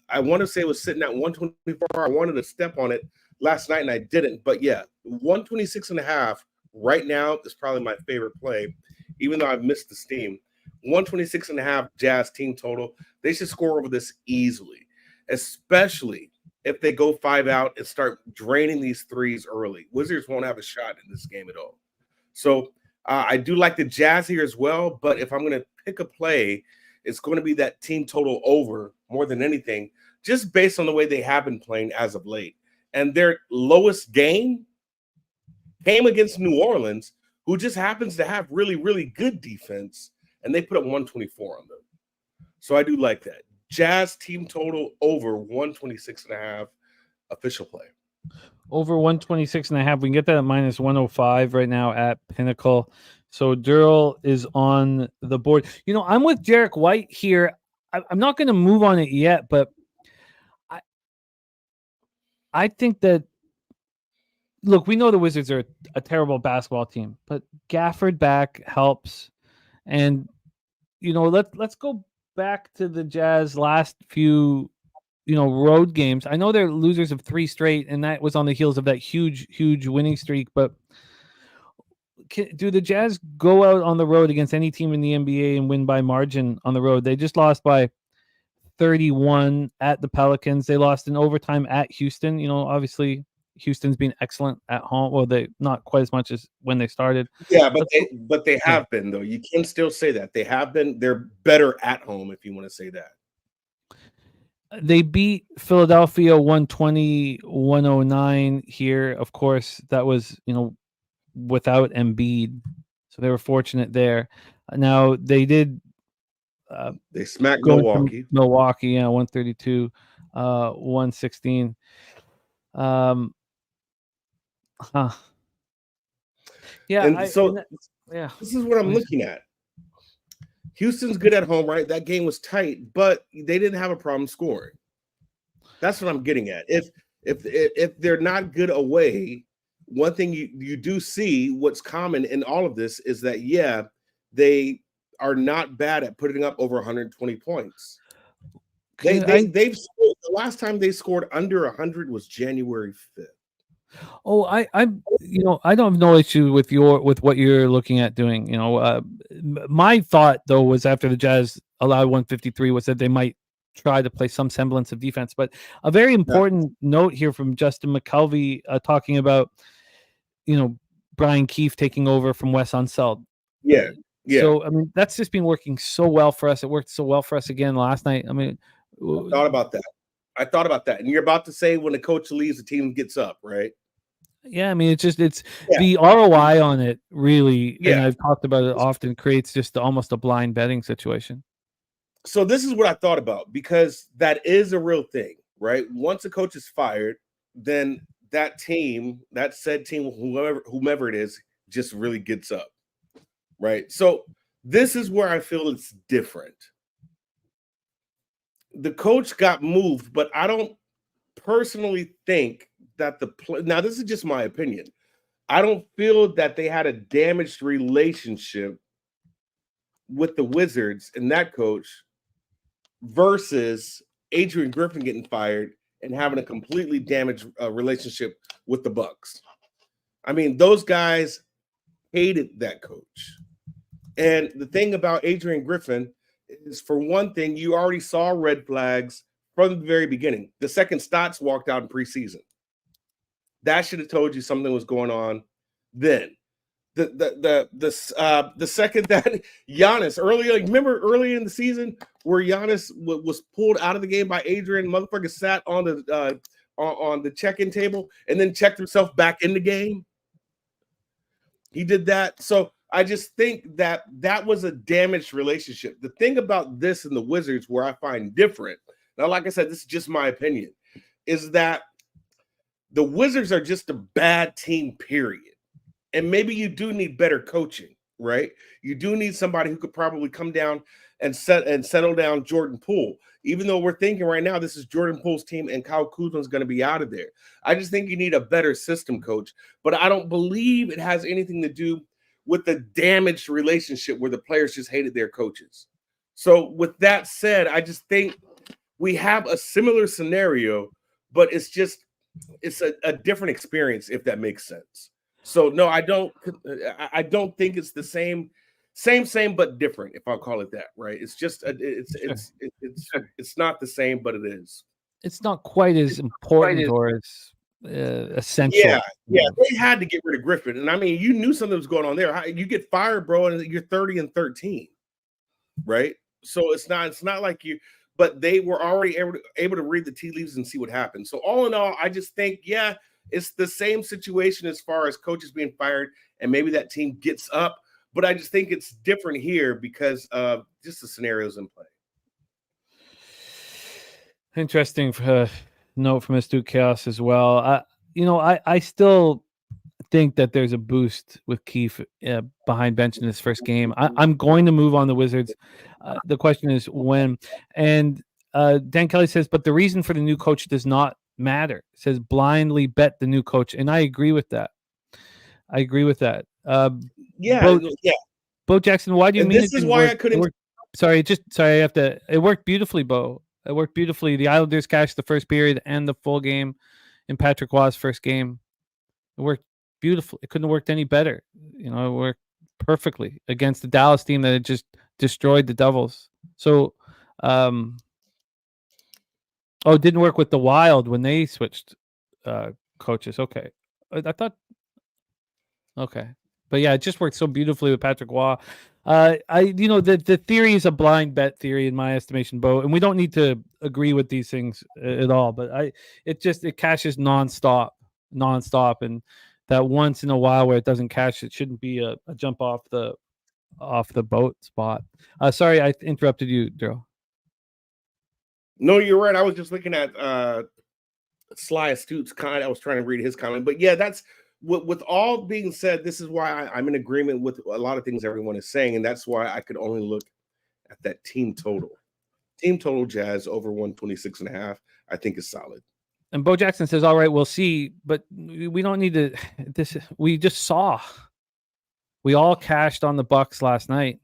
I want to say it was sitting at 124. I wanted to step on it last night, and I didn't. But yeah, 126.5 right now is probably my favorite play, even though I've missed the steam. 126.5 Jazz team total. They should score over this easily, especially if they go 5 out and start draining these threes early. Wizards won't have a shot in this game at all. So I do like the Jazz here as well, but if I'm going to pick a play, it's going to be that team total over more than anything, just based on the way they have been playing as of late. And their lowest game came against New Orleans, who just happens to have really, really good defense, and they put up 124 on them. So I do like that. Jazz team total over 126.5 official play. Over 126.5. We can get that at minus 105 right now at Pinnacle. So Darryl is on the board. You know, I'm with Jarek White here. I'm not going to move on it yet, but I think that, look, we know the Wizards are a terrible basketball team, but Gafford back helps. And, you know, let's go back to the Jazz last few, you know, road games. I know they're losers of 3 straight, and that was on the heels of that huge winning streak. But do the Jazz go out on the road against any team in the NBA and win by margin on the road? They just lost by 31 at the Pelicans. They lost in overtime at Houston. You know, obviously Houston's been excellent at home. Well, they not quite as much as when they started. Yeah, but they have been, though. You can still say that. They have been. They're better at home, if you want to say that. They beat Philadelphia 120-109 here. Of course, that was, you know, without Embiid. So they were fortunate there. Now they did they smacked Milwaukee. Milwaukee, yeah, 132, 116. Yeah. And yeah. This is what I'm looking at. Houston's good at home, right? That game was tight, but they didn't have a problem scoring. That's what I'm getting at. If they're not good away, one thing you do see what's common in all of this is that, yeah, they are not bad at putting up over 120 points. They've scored, the last time they scored under 100 was January 5th. Oh, I you know, I don't have no issue with what you're looking at doing. You know, my thought though was after the Jazz allowed 153 was that they might try to play some semblance of defense. But a very important note here from Justin McKelvey talking about, you know, Brian Keefe taking over from Wes Unseld. Yeah. So I mean, that's just been working so well for us. It worked so well for us again last night. I mean, I thought about that. And you're about to say when the coach leaves, the team gets up, right? Yeah, I mean, it's the ROI on it really, and I've talked about it often, creates just almost a blind betting situation. So this is what I thought about, because that is a real thing, right? Once a coach is fired, then that said team, whomever it is, just really gets up, right? So this is where I feel it's different. The coach got moved, but I don't personally think that now this is just my opinion. I don't feel that they had a damaged relationship with the Wizards and that coach versus Adrian Griffin getting fired and having a completely damaged relationship with the Bucks. I mean, those guys hated that coach. And the thing about Adrian Griffin is, for one thing, you already saw red flags from the very beginning. The second Stotts walked out in preseason, that should have told you something was going on then. The second that Giannis remember early in the season where Giannis was pulled out of the game by Adrian, motherfucker sat on the check-in table and then checked himself back in the game. He did that. So I just think that was a damaged relationship. The thing about this and the Wizards where I find different, now, like I said, this is just my opinion, is that the Wizards are just a bad team, period. And maybe you do need better coaching, right? You do need somebody who could probably come down and settle down Jordan Poole. Even though we're thinking right now this is Jordan Poole's team and Kyle Kuzma's going to be out of there. I just think you need a better system coach. But I don't believe it has anything to do with the damaged relationship where the players just hated their coaches. So with that said, I just think we have a similar scenario, but it's a different experience, if that makes sense. So no, I don't think it's the same same but different, if I'll call it that. Right? It's just it's not the same, but it is. It's not quite as important or as essential. Yeah, they had to get rid of Griffin, and I mean, you knew something was going on there. You get fired, bro, and you're 30-13, right? So it's not like you, but they were already able to read the tea leaves and see what happened. So all in all, I just think, yeah, it's the same situation as far as coaches being fired, and maybe that team gets up, but I just think it's different here because of just the scenarios in play. Interesting note from Astute Chaos as well. I still think that there's a boost with Keefe behind bench in this first game. I'm going to move on the Wizards. The question is when. And Dan Kelly says, but the reason for the new coach does not matter. It says blindly bet the new coach, and I agree with that. Bo Jackson, why do you mean this is why I couldn't? Sorry, I have to. It worked beautifully, Bo. It worked beautifully. The Islanders cashed the first period and the full game in Patrick Waugh's first game. It worked beautifully. It couldn't have worked any better. It worked perfectly against the Dallas team that had just destroyed the Devils. So, it didn't work with the Wild when they switched coaches. Okay. I thought, okay. But yeah, it just worked so beautifully with Patrick Waugh. The theory is a blind bet theory in my estimation, Bo, and we don't need to agree with these things at all. But it cashes nonstop, and that once in a while where it doesn't cash, it shouldn't be a jump off the boat spot. Sorry, I interrupted you, Darryl. No, you're right. I was just looking at Sly Astute's comment. I was trying to read his comment, but yeah, that's. With all being said, this is why I'm in agreement with a lot of things everyone is saying, and that's why I could only look at that team total. Team total Jazz over 126.5, I think is solid. And Bo Jackson says, all right, we'll see, but we don't need to. We just saw. We all cashed on the Bucks last night.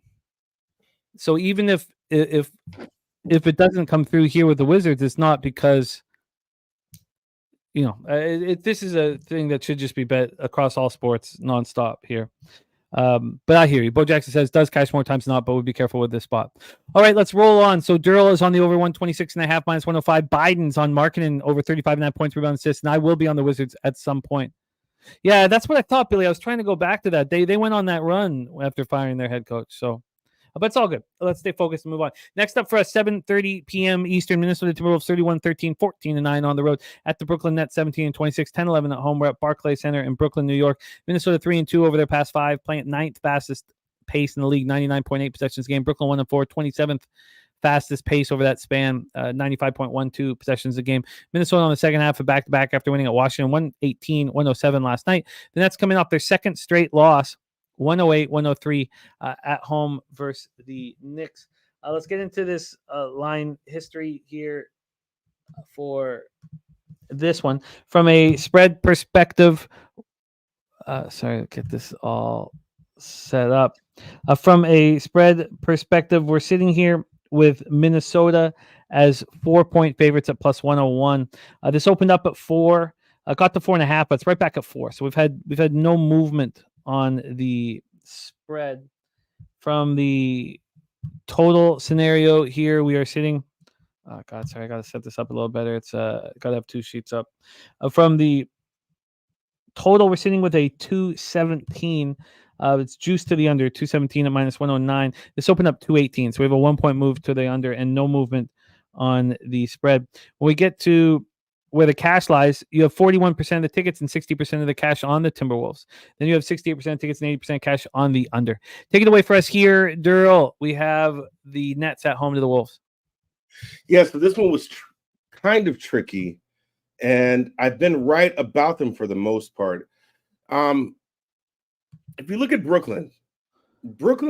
So even if it doesn't come through here with the Wizards, it's not because this is a thing that should just be bet across all sports nonstop here. But I hear you. Bo Jackson says does cash more times than not, but we'd be careful with this spot. All right, let's roll on. So Darryl is on the over 126.5 minus 105. Biden's on Markkanen over 35.5 points, rebound, assists, and I will be on the Wizards at some point. Yeah, that's what I thought, Billy. I was trying to go back to that. They went on that run after firing their head coach. So, but it's all good. Let's stay focused and move on. Next up for us, 7:30 p.m. Eastern, Minnesota Timberwolves 31-13, 14-9 on the road at the Brooklyn Nets 17-26, 10-11 at home. We're at Barclays Center in Brooklyn, New York. Minnesota 3-2 over their past 5, playing at 9th fastest pace in the league, 99.8 possessions a game. Brooklyn 1-4, 27th fastest pace over that span, 95.12 possessions a game. Minnesota on the second half of back-to-back after winning at Washington 118-107 last night. The Nets coming off their second straight loss, 108-103 at home versus the Knicks. Let's get into this line history here for this one. From a spread perspective, sorry, get this all set up. From a spread perspective, we're sitting here with Minnesota as 4-point favorites at plus 101. This opened up at 4, got to 4.5, but it's right back at 4. So we've had no movement on the spread. From the total scenario here, we are sitting. Oh God, sorry, I got to set this up a little better. It's got to have 2 sheets up. From the total, we're sitting with a 217. It's juiced to the under, 217 at minus 109. This opened up 218, so we have a 1-point move to the under and no movement on the spread. When we get to where the cash lies, you have 41% of the tickets and 60% of the cash on the Timberwolves. Then you have 68% tickets and 80% cash on the under. Take it away for us here, Darryl. We have the Nets at home to the Wolves. Yeah, so this one was kind of tricky, and I've been right about them for the most part. If you look at Brooklyn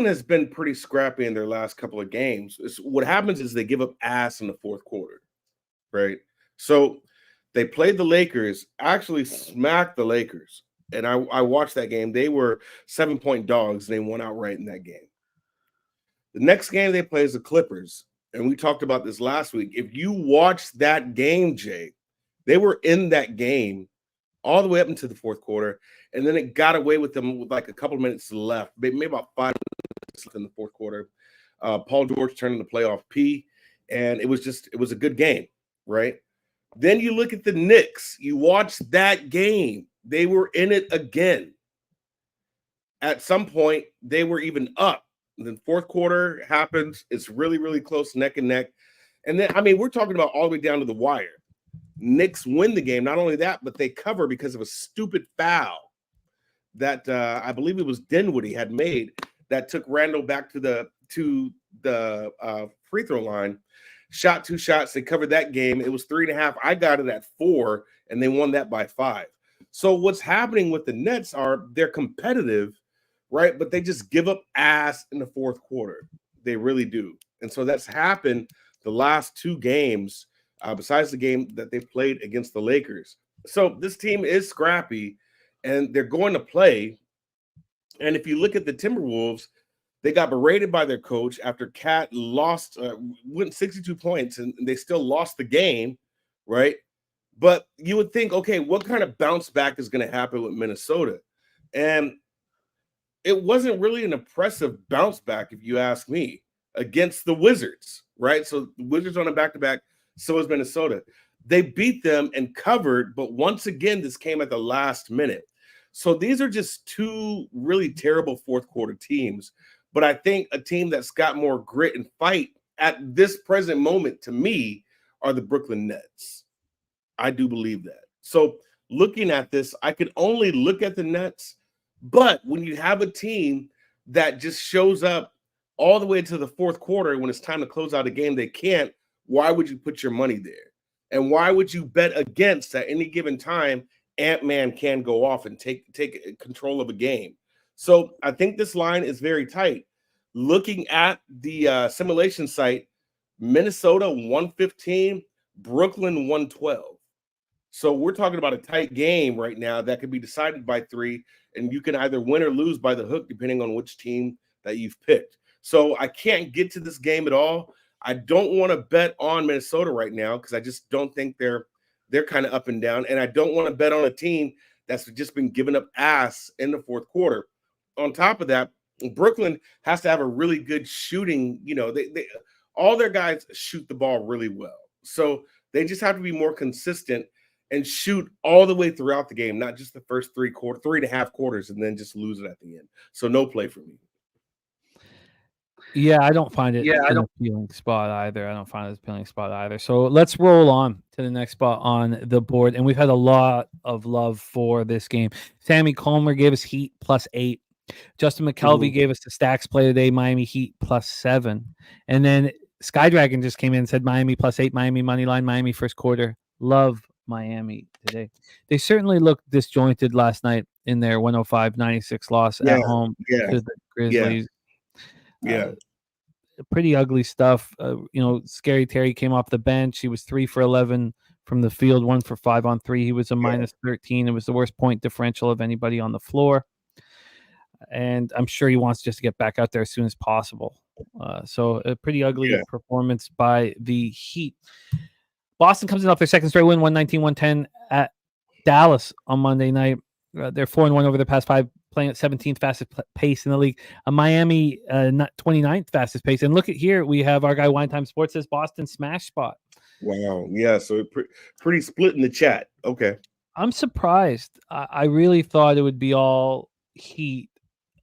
has been pretty scrappy in their last couple of games. What happens is they give up ass in the fourth quarter, right? So they played the Lakers, actually smacked the Lakers. And I watched that game. They were 7-point dogs. And they won outright in that game. The next game they play is the Clippers. And we talked about this last week. If you watch that game, Jay, they were in that game all the way up into the fourth quarter. And then it got away with them with like a couple of minutes left, maybe about 5 minutes in the fourth quarter. Paul George turned into playoff P, and it was a good game, right? Then you look at the Knicks. You watch that game. They were in it again. At some point, they were even up. And then fourth quarter happens. It's really, really close, neck and neck. And then, I mean, we're talking about all the way down to the wire. Knicks win the game. Not only that, but they cover because of a stupid foul that I believe it was Dinwiddie had made that took Randall back to the free throw line. Shot 2 shots. They covered that game. It was 3.5. I got it at 4, and they won that by 5. So what's happening with the Nets are they're competitive, right? But they just give up ass in the fourth quarter. They really do. And so that's happened the last 2 games, besides the game that they played against the Lakers. So this team is scrappy, and they're going to play. And if you look at the Timberwolves, they got berated by their coach after Cat went 62 points, and they still lost the game, right? But you would think, okay, what kind of bounce back is going to happen with Minnesota? And it wasn't really an impressive bounce back, if you ask me, against the Wizards, right? So the Wizards on a back-to-back, so is Minnesota. They beat them and covered, but once again, this came at the last minute. So these are just 2 really terrible fourth quarter teams. But I think a team that's got more grit and fight at this present moment, to me, are the Brooklyn Nets. I do believe that. So looking at this, I could only look at the Nets. But when you have a team that just shows up all the way to the fourth quarter, when it's time to close out a game, they can't. Why would you put your money there? And why would you bet against at any given time Ant-Man can go off and take control of a game? So I think this line is very tight. Looking at the simulation site, Minnesota 115, Brooklyn 112. So we're talking about a tight game right now that could be decided by 3, and you can either win or lose by the hook depending on which team that you've picked. So I can't get to this game at all. I don't want to bet on Minnesota right now because I just don't think they're kind of up and down, and I don't want to bet on a team that's just been giving up ass in the fourth quarter. On top of that, Brooklyn has to have a really good shooting. You know, they all their guys shoot the ball really well. So they just have to be more consistent and shoot all the way throughout the game, not just the first 3.5 quarters, and then just lose it at the end. So no play for me. Yeah, I don't find it an appealing spot either. So let's roll on to the next spot on the board. And we've had a lot of love for this game. Sammy Comer gave us Heat +8. Justin McKelvey gave us the Stacks play today, Miami Heat +7. And then Skydragon just came in and said Miami +8, Miami money line, Miami first quarter. Love Miami today. They certainly looked disjointed last night in their 105-96 loss at home to the Grizzlies. Pretty ugly stuff. Scary Terry came off the bench. He was 3 for 11 from the field, 1 for 5 on 3. He was a -13. It was the worst point differential of anybody on the floor. And I'm sure he wants just to get back out there as soon as possible. So a pretty ugly performance by the Heat. Boston comes in off their second straight win, 119-110 at Dallas on Monday night. They're 4-1 over the past 5, playing at 17th fastest pace in the league. Miami, 29th fastest pace. And look at here, we have our guy Wine Time Sports says Boston smash spot. Wow. Yeah, so pretty split in the chat. Okay. I'm surprised. I really thought it would be all Heat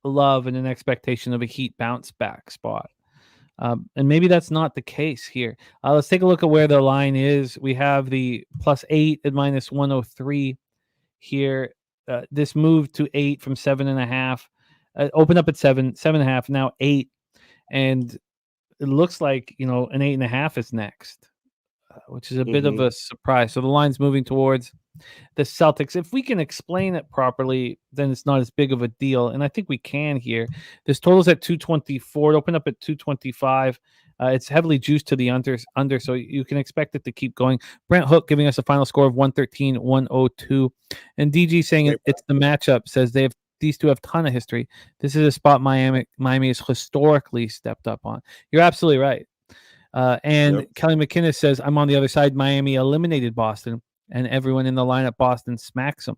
love and an expectation of a Heat bounce back spot. And maybe that's not the case here. Let's take a look at where the line is. We have the +8 at -103 here. This moved to 8 from 7.5. Opened up at 7.5, now 8. And it looks like, an 8.5 is next, which is a bit of a surprise. So the line's moving towards the Celtics. If we can explain it properly, then it's not as big of a deal. And I think we can here. This total's at 224. It opened up at 225. It's heavily juiced to the under, so you can expect it to keep going. Brent Hook giving us a final score of 113-102. And DG saying it's the matchup, says these two have a ton of history. This is a spot Miami has historically stepped up on. You're absolutely right. And Kelly McInnes says, I'm on the other side. Miami eliminated Boston, and everyone in the lineup Boston smacks them.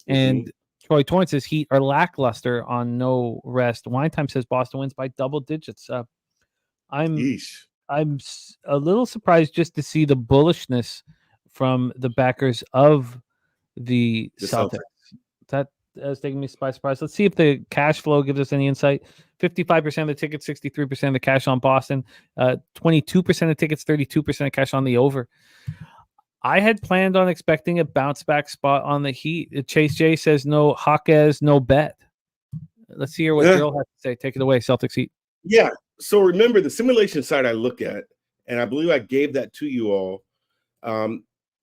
And Troy Torrance says Heat are lackluster on no rest. Wine Time says Boston wins by double digits. I'm a little surprised just to see the bullishness from the backers of the Celtics. That has taken me by surprise. Let's see if the cash flow gives us any insight. 55% of the tickets, 63% of the cash on Boston, 22% of tickets, 32% of cash on the over. I had planned on expecting a bounce back spot on the Heat. Chase J says no Hawkes, no bet. Let's hear what Darryl has to say. Take it away, Celtics Heat. Yeah. So remember the simulation side I look at, and I believe I gave that to you all.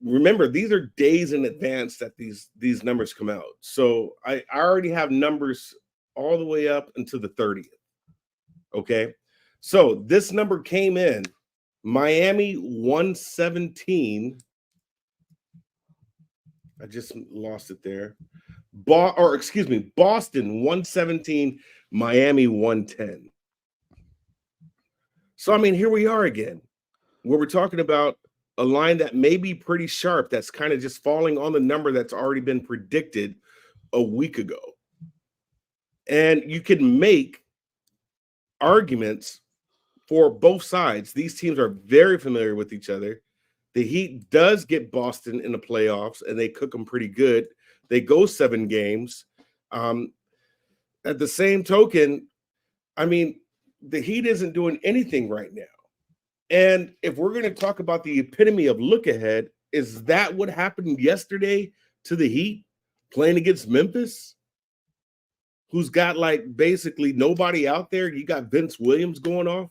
Remember, these are days in advance that these numbers come out. So I already have numbers all the way up until the 30th. Okay. So this number came in Miami 117. I just lost it there. Boston 117, Miami 110. So, I mean, here we are again, where we're talking about a line that may be pretty sharp, that's kind of just falling on the number that's already been predicted a week ago. And you can make arguments for both sides. These teams are very familiar with each other. The Heat does get Boston in the playoffs, and they cook them pretty good. They go 7 games. At the same token, I mean, the Heat isn't doing anything right now. And if we're going to talk about the epitome of look ahead, is that what happened yesterday to the Heat playing against Memphis, who's got like basically nobody out there? You got Vince Williams going off.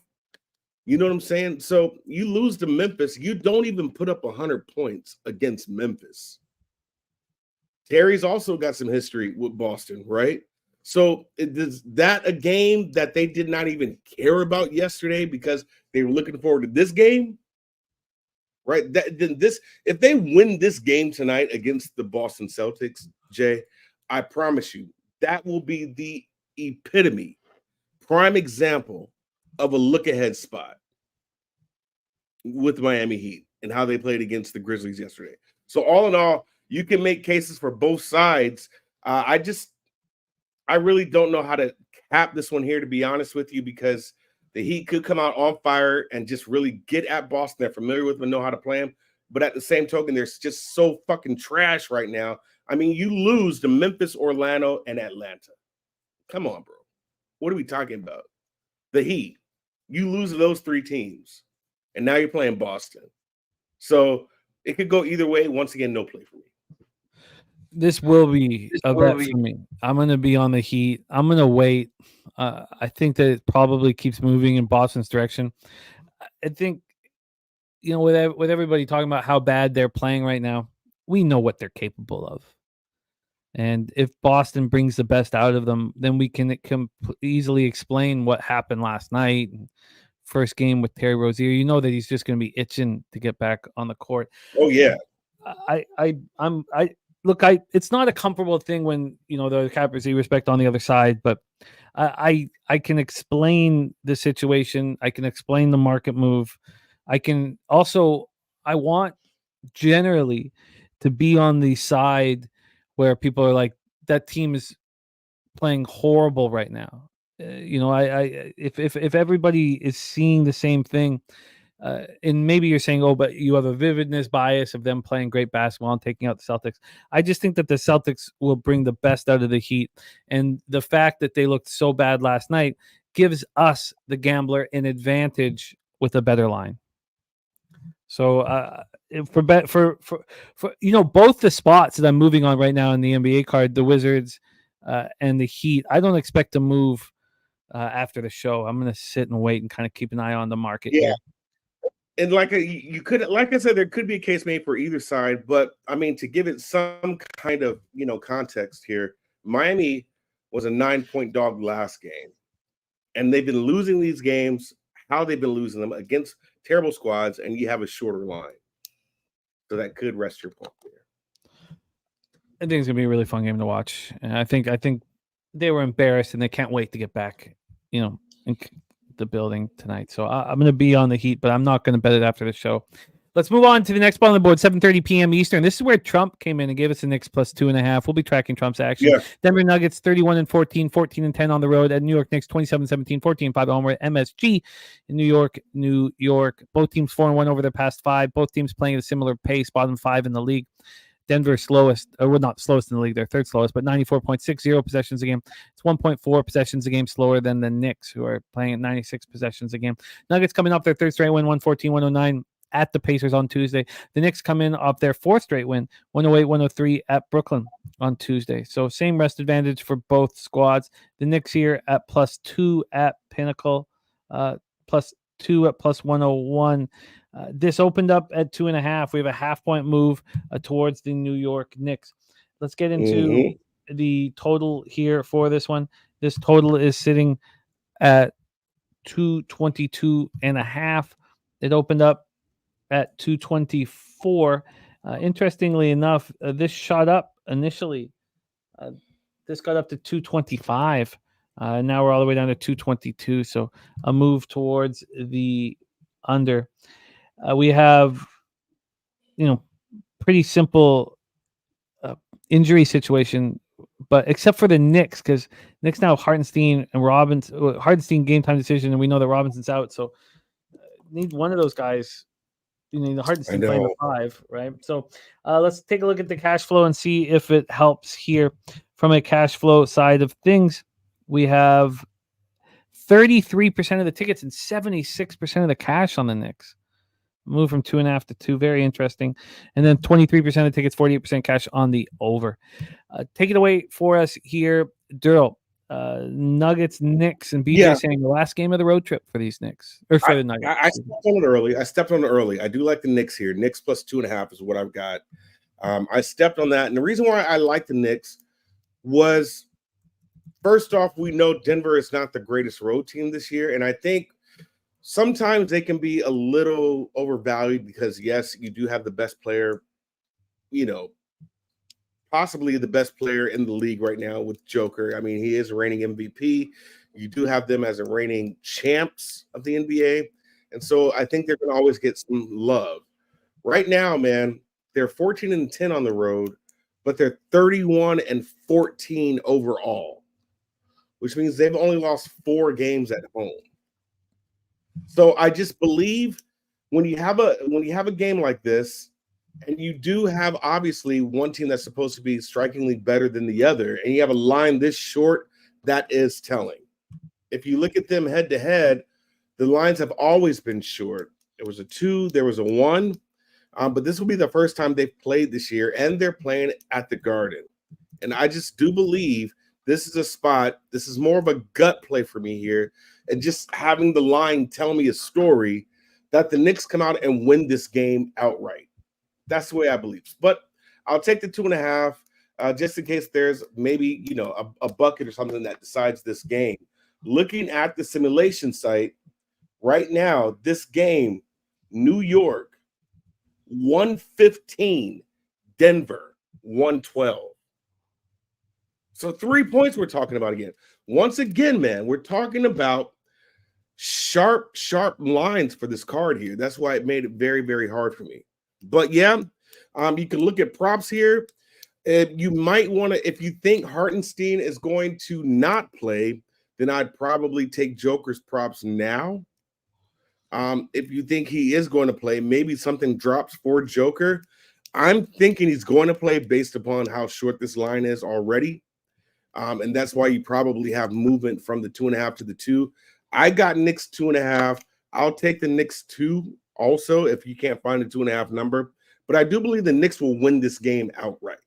You know what I'm saying? So you lose to Memphis. You don't even put up 100 points against Memphis. Terry's also got some history with Boston, right? So is that a game that they did not even care about yesterday because they were looking forward to this game? Right? If they win this game tonight against the Boston Celtics, Jay, I promise you, that will be the epitome, prime example of a look-ahead spot with Miami Heat and how they played against the Grizzlies yesterday. So all in all, you can make cases for both sides. I really don't know how to cap this one here, to be honest with you, because the Heat could come out on fire and just really get at Boston. They're familiar with them and know how to play them. But at the same token, they're just so fucking trash right now. I mean, you lose to Memphis, Orlando, and Atlanta. Come on, bro. What are we talking about? The Heat. You lose to those 3 teams, and now you're playing Boston. So it could go either way. Once again, no play for me. This will be a bet for me. I'm going to be on the Heat. I'm going to wait. I think that it probably keeps moving in Boston's direction. I think, you know, with everybody talking about how bad they're playing right now, we know what they're capable of. And if Boston brings the best out of them, then we can easily explain what happened last night. First game with Terry Rozier, you know that he's just going to be itching to get back on the court. Oh yeah. Look, it's not a comfortable thing when, you know, the Capers respect on the other side, but I can explain the situation. I can explain the market move. I want generally to be on the side where people are like, that team is playing horrible right now. If everybody is seeing the same thing, and maybe you're saying, oh, but you have a vividness bias of them playing great basketball and taking out the Celtics. I just think that the Celtics will bring the best out of the Heat. And the fact that they looked so bad last night gives us, the gambler, an advantage with a better line. So for you know, both the spots that I'm moving on right now in the NBA card, the Wizards and the Heat, I don't expect to move after the show. I'm going to sit and wait and kind of keep an eye on the market. Yeah. Here. And like I said, there could be a case made for either side, but I mean, to give it some kind of, you know, context here, Miami was a 9-point dog last game, and they've been losing these games. How they've been losing them against terrible squads, and you have a shorter line, so that could rest your point there. I think it's gonna be a really fun game to watch, and I think they were embarrassed, and they can't wait to get back, you know, in the building tonight. So I'm going to be on the Heat, but I'm not going to bet it after the show. Let's move on to the next ball on the board, 7:30 p.m. Eastern. This is where Trump came in and gave us the Knicks plus 2.5. We'll be tracking Trump's action. Yeah. Denver Nuggets 31-14, 14-10 on the road. At New York Knicks 27-17, 14-5 at home. We're at MSG in New York. Both teams 4-1 over their past 5. Both teams playing at a similar pace, bottom 5 in the league. Denver slowest, well, not slowest in the league, they're third slowest, but 94.60 possessions a game. It's 1.4 possessions a game slower than the Knicks, who are playing at 96 possessions a game. Nuggets coming up their third straight win, 114-109 at the Pacers on Tuesday. The Knicks come in off their fourth straight win, 108-103 at Brooklyn on Tuesday. So same rest advantage for both squads. The Knicks here at +2 at Pinnacle, +2 at +101. This opened up at 2.5. We have a half-point move towards the New York Knicks. Let's get into the total here for this one. This total is sitting at 222.5. It opened up at 224. Interestingly enough, this shot up initially. This got up to 225. Now we're all the way down to 222. So a move towards the under. We have, pretty simple injury situation, but except for the Knicks, because Knicks now have Hartenstein and Robinson. Hartenstein game time decision, and we know that Robinson's out, so need one of those guys. The Hartenstein playing the 5, right? So let's take a look at the cash flow and see if it helps here. From a cash flow side of things, we have 33% of the tickets and 76% of the cash on the Knicks. Move from 2.5 to 2. Very interesting. And then 23% of tickets, 48% cash on the over. Take it away for us here, Darryl. Nuggets, Knicks, and BJ saying the last game of the road trip for these Knicks. Or for the Nuggets. I stepped on it early. I do like the Knicks here. Knicks plus 2.5 is what I've got. I stepped on that. And the reason why I like the Knicks was, first off, we know Denver is not the greatest road team this year. And I think sometimes they can be a little overvalued because, yes, you do have the best player, possibly the best player in the league right now with Joker. I mean, he is a reigning MVP. You do have them as a reigning champs of the NBA. And so I think they're going to always get some love. Right now, man, they're 14-10 on the road, but they're 31-14 overall, which means they've only lost 4 games at home. So I just believe when you have a game like this, and you do have obviously one team that's supposed to be strikingly better than the other, and you have a line this short, that is telling. If you look at them head to head, the lines have always been short. There was a 2, there was a 1, but this will be the first time they've played this year, and they're playing at the Garden. And I just do believe this is a spot. This is more of a gut play for me here. And just having the line tell me a story that the Knicks come out and win this game outright. That's the way I believe. But I'll take the 2.5 just in case there's maybe, a bucket or something that decides this game. Looking at the simulation site right now, this game, New York, 115, Denver, 112. So 3 points we're talking about again. Once again, man, we're talking about sharp lines for this card here. That's why it made it very, very hard for me. But yeah, you can look at props here. You might want to, if you think Hartenstein is going to not play, then I'd probably take Joker's props now. If you think he is going to play, maybe something drops for Joker. I'm thinking he's going to play based upon how short this line is already. And that's why you probably have movement from the 2.5 to the 2. I got Knicks 2.5. I'll take the Knicks 2 also if you can't find a 2.5 number. But I do believe the Knicks will win this game outright.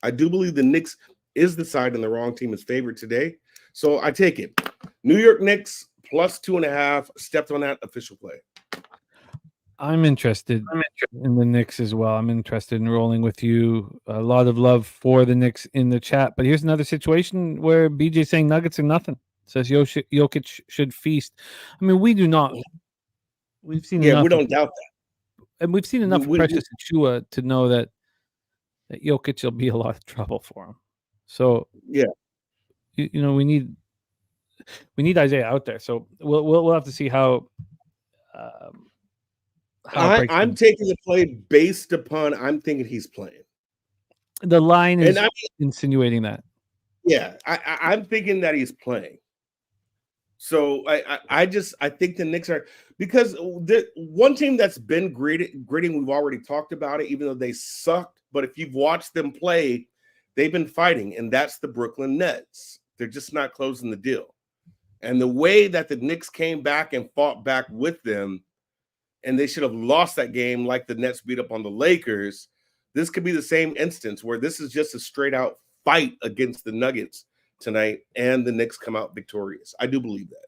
I do believe the Knicks is the side and the wrong team is favored today. So I take it. New York Knicks plus 2.5. Stepped on that official play. I'm interested in the Knicks as well. I'm interested in rolling with you. A lot of love for the Knicks in the chat. But here's another situation where BJ saying Nuggets are nothing. Says Jokic should feast. I mean, we do not. We've seen enough. We don't doubt that. And we've seen enough of Precious Achiuwa to know that Jokic will be a lot of trouble for him. So yeah, we need Isaiah out there. So we'll have to see how how it breaks I'm down. taking the play based upon I'm thinking he's playing. The line is And insinuating that. Yeah, I'm thinking that he's playing. So I think the Knicks are, because the one team that's been gritting, we've already talked about it, even though they sucked. But if you've watched them play, they've been fighting, and that's the Brooklyn Nets. They're just not closing the deal. And the way that the Knicks came back and fought back with them, and they should have lost that game like the Nets beat up on the Lakers. This could be the same instance where this is just a straight out fight against the Nuggets tonight, and the Knicks come out victorious. I do believe that.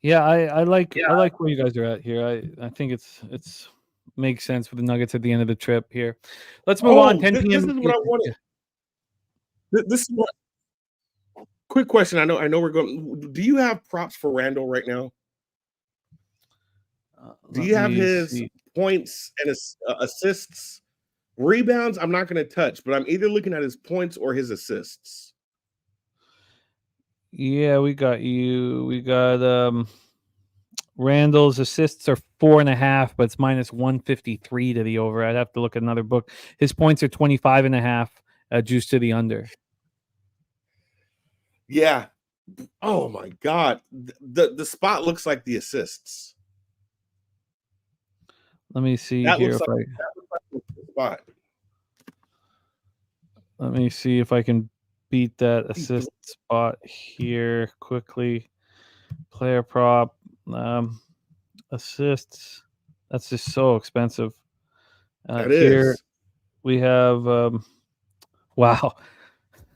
Yeah, I like where you guys are at here. I think it's makes sense for the Nuggets at the end of the trip here. Let's move on. 10 p.m. This is what I wanted. This is what. Quick question. I know we're going. Do you have props for Randall right now? Do you have his points and his assists? Rebounds, I'm not going to touch, but I'm either looking at his points or his assists. Yeah, we got you. We got Randall's assists are 4.5, but it's minus 153 to the over. I'd have to look at another book. His points are 25.5, juice to the under. Yeah. Oh my God. The spot looks like the assists. Let me see that here looks if like, that looks like the spot. Let me see if I can beat that assist spot here quickly. Player prop, assists. That's just so expensive. That here is. we have wow.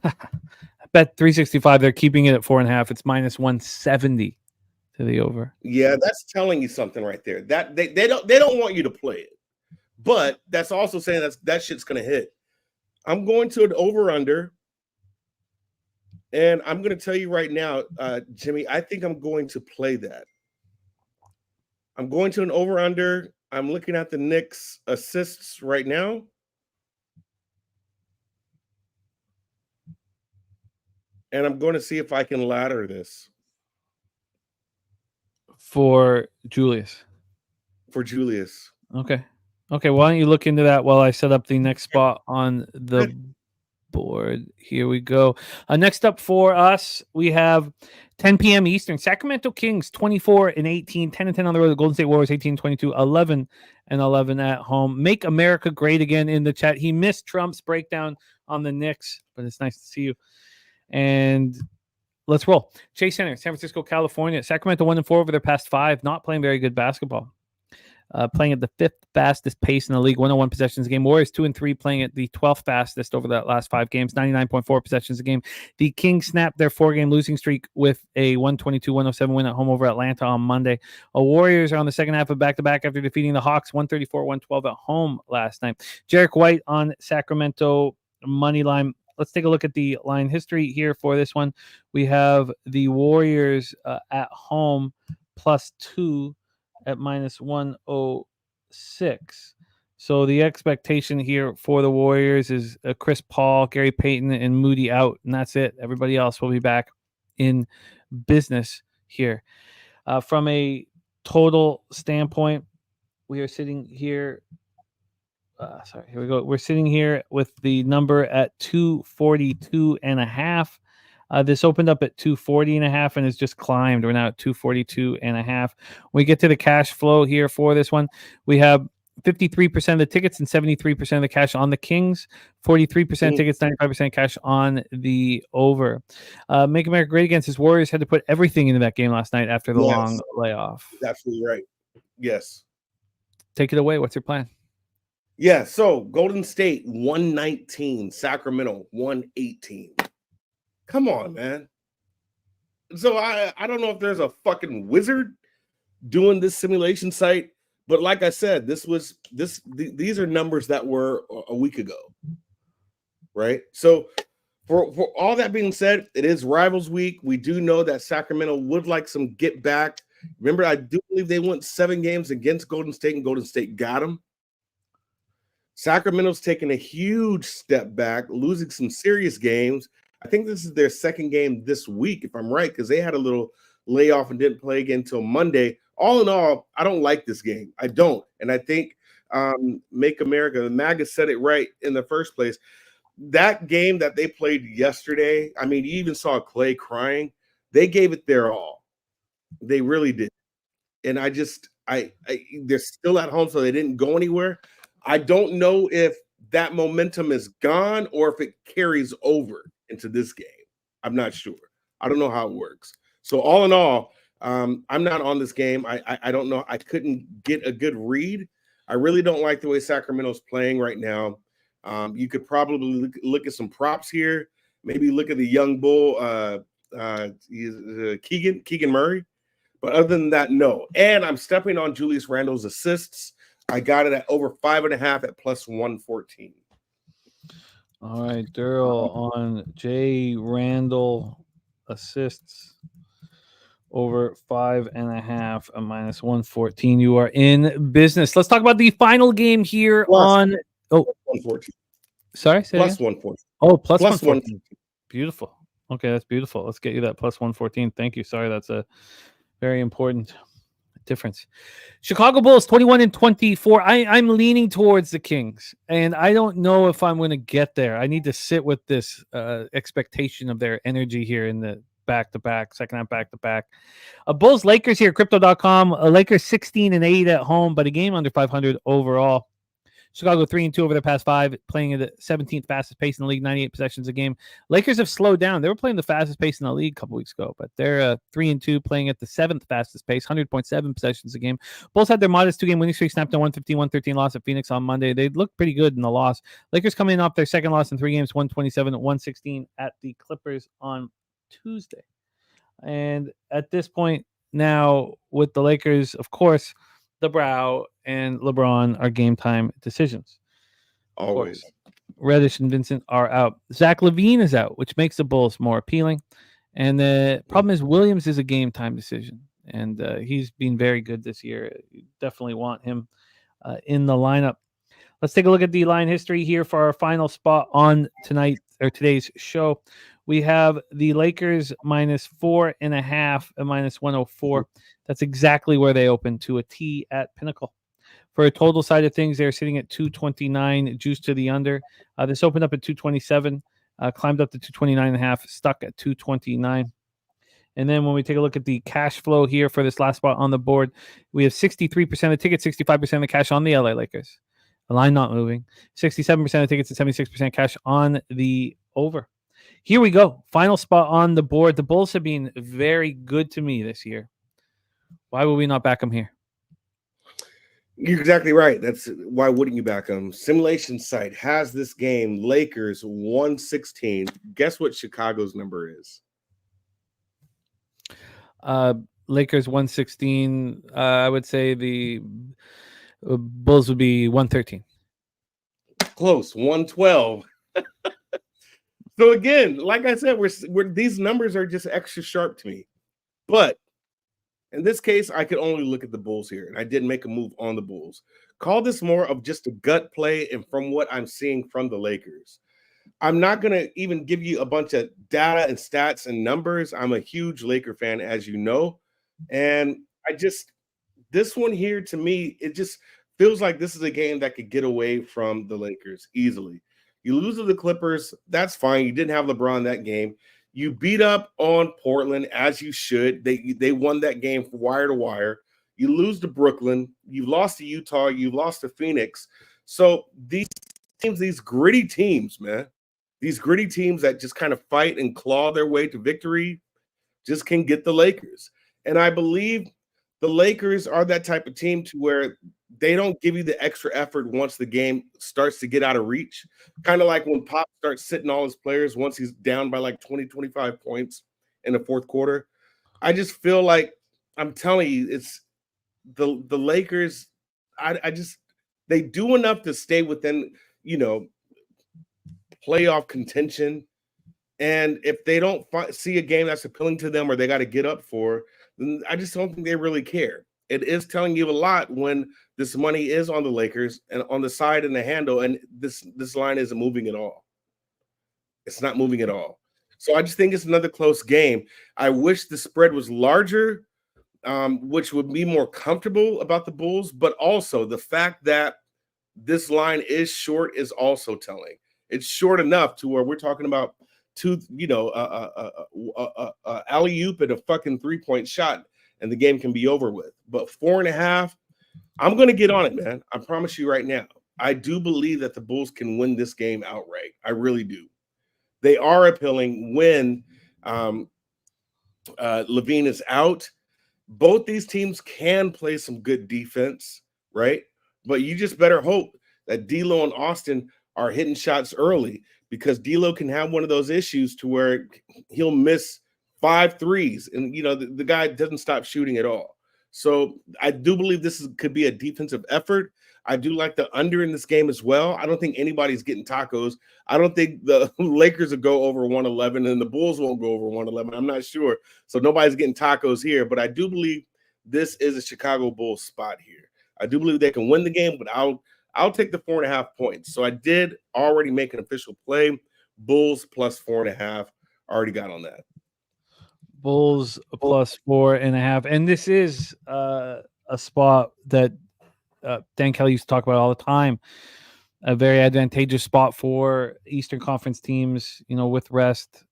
I bet 365. They're keeping it at 4.5. It's minus 170 to the over. Yeah, that's telling you something right there. That they don't want you to play it, but that's also saying that shit's gonna hit. I'm going to an over-under, and I'm going to tell you right now, Jimmy, I think I'm going to play that. I'm going to an over-under. I'm looking at the Knicks assists right now. And I'm going to see if I can ladder this. For Julius. For Julius. Okay. Okay, why don't you look into that while I set up the next spot on the board. Here we go. Next up for us, we have 10 p.m. Eastern. Sacramento Kings 24-18, 10-10 on the road. The Golden State Warriors 18-22, 11-11 at home. Make America great again in the chat. He missed Trump's breakdown on the Knicks, but it's nice to see you. And let's roll. Chase Center, San Francisco, California. Sacramento 1-4 over their past 5. Not playing very good basketball. Playing at the 5th fastest pace in the league, 101 possessions a game. Warriors 2-3, playing at the 12th fastest over the last 5 games, 99.4 possessions a game. The Kings snapped their 4-game losing streak with a 122-107 win at home over Atlanta on Monday. Warriors are on the second half of back-to-back after defeating the Hawks 134-112 at home last night. Jarek White on Sacramento money line. Let's take a look at the line history here for this one. We have the Warriors at home +2 at minus 106. So the expectation here for the Warriors is Chris Paul, Gary Payton, and Moody out, and that's it. Everybody else will be back in business here. From a total standpoint, we are sitting here. Here we go. We're sitting here with the number at 242.5. This opened up at 240.5 and has just climbed. We're now at 242.5. We get to the cash flow here for this one. We have 53% of the tickets and 73% of the cash on the Kings, 43% tickets, 95% cash on the over. Make America Great Again. His Warriors had to put everything into that game last night after the long layoff. Absolutely right. Yes. Take it away. What's your plan? Yeah, so Golden State 119, Sacramento 118. Come on, man. So I don't know if there's a fucking wizard doing this simulation site, but like I said, these are numbers that were a week ago, right? So for all that being said, it is Rivals Week. We do know that Sacramento would like some get back. Remember, I do believe they went 7 games against Golden State, and Golden State got them. Sacramento's taking a huge step back, losing some serious games. I think this is their second game this week, if I'm right, because they had a little layoff and didn't play again until Monday. all in all, I don't like this game. I don't. And I think Make America, the MAGA said it right in the first place. That game that they played yesterday, I mean, you even saw Clay crying. They gave it their all. They really did. And they're still at home, so they didn't go anywhere. I don't know if that momentum is gone or if it carries over into this game. I'm not sure. I don't know how it works. So all in all, I'm not on this game. I don't know. I couldn't get a good read. I really don't like the way Sacramento's playing right now. You could probably look at some props here. Maybe look at the young bull, Keegan Murray. But other than that, no. And I'm stepping on Julius Randle's assists. I got it at over 5.5 at plus 114. All right, Darryl on J. Randle assists over 5.5 at minus 114. You are in business. Let's talk about the final game here on 114. Sorry, say plus again? 114. Oh, plus 114. Beautiful. Okay, that's beautiful. Let's get you that plus 114. Thank you. Sorry, that's a very important difference. Chicago Bulls 21-24. I'm leaning towards the Kings, and I don't know if I'm going to get there. I need to sit with this expectation of their energy here in the back-to-back, second half back-to-back. Bulls Lakers here, crypto.com. Lakers 16-8 at home, but a game under 500 overall. Chicago 3-2 over the past 5, playing at the 17th fastest pace in the league, 98 possessions a game. Lakers have slowed down. They were playing the fastest pace in the league a couple weeks ago, but they're 3-2, playing at the 7th fastest pace, 100.7 possessions a game. Bulls had their modest 2-game winning streak snapped on 115-113 loss at Phoenix on Monday. They looked pretty good in the loss. Lakers coming off their second loss in 3 games, 127-116 at the Clippers on Tuesday. And at this point now, with the Lakers, of course, the Brow and LeBron are game time decisions. Always. Reddish and Vincent are out. Zach LaVine is out, which makes the Bulls more appealing. And the problem is Williams is a game time decision. And he's been very good this year. You definitely want him in the lineup. Let's take a look at the line history here for our final spot on today's show. We have the Lakers minus 4.5 and minus 104. That's exactly where they open, to a T at Pinnacle. For a total side of things, they're sitting at 229, juice to the under. This opened up at 227, climbed up to 229.5, stuck at 229. And then when we take a look at the cash flow here for this last spot on the board, we have 63% of tickets, 65% of the cash on the LA Lakers. The line not moving. 67% of tickets and 76% cash on the over. Here we go. Final spot on the board. The Bulls have been very good to me this year. Why would we not back them here? You're exactly right. That's why wouldn't you back them? Simulation site has this game, Lakers 116. Guess what Chicago's number is? Lakers 116. I would say the Bulls would be 113. Close, 112. So again, like I said, we're these numbers are just extra sharp to me. But in this case, I could only look at the Bulls here, and I didn't make a move on the Bulls. Call this more of just a gut play, and from what I'm seeing from the Lakers. I'm not going to even give you a bunch of data and stats and numbers. I'm a huge Laker fan, as you know. And this one here, to me, it just feels like this is a game that could get away from the Lakers easily. You lose to the Clippers, that's fine. You didn't have LeBron that game. You beat up on Portland, as you should. They won that game from wire to wire. You lose to Brooklyn. You lost to Utah. You lost to Phoenix. So these teams, these gritty teams, man, these gritty teams that just kind of fight and claw their way to victory just can get the Lakers. And I believe the Lakers are that type of team to where they don't give you the extra effort once the game starts to get out of reach. Kind of like when Pop starts sitting all his players once he's down by like 20, 25 points in the fourth quarter. I just feel like, I'm telling you, it's the Lakers. They do enough to stay within, playoff contention. And if they don't see a game that's appealing to them or they got to get up for, then I just don't think they really care. It is telling you a lot when this money is on the Lakers and on the side and the handle, and this line isn't moving at all. It's not moving at all. So I just think it's another close game. I wish the spread was larger, which would be more comfortable about the Bulls, but also the fact that this line is short is also telling. It's short enough to where we're talking about alley-oop and a fucking 3-point shot, and the game can be over with. But 4.5, I'm going to get on it, man. I promise you right now. I do believe that the Bulls can win this game outright. I really do. They are appealing when Levine is out. Both these teams can play some good defense, right? But you just better hope that D'Lo and Austin are hitting shots early, because D'Lo can have one of those issues to where he'll miss 5 threes, and the guy doesn't stop shooting at all. So I do believe this could be a defensive effort. I do like the under in this game as well. I don't think anybody's getting tacos. I don't think the Lakers will go over 111, and the Bulls won't go over 111. I'm not sure. So nobody's getting tacos here, but I do believe this is a Chicago Bulls spot here. I do believe they can win the game, but I'll take the 4.5 points. So I did already make an official play. Bulls plus 4.5. Already got on that. Bulls plus 4.5. And this is a spot that Dan Kelly used to talk about all the time. A very advantageous spot for Eastern Conference teams, with rest.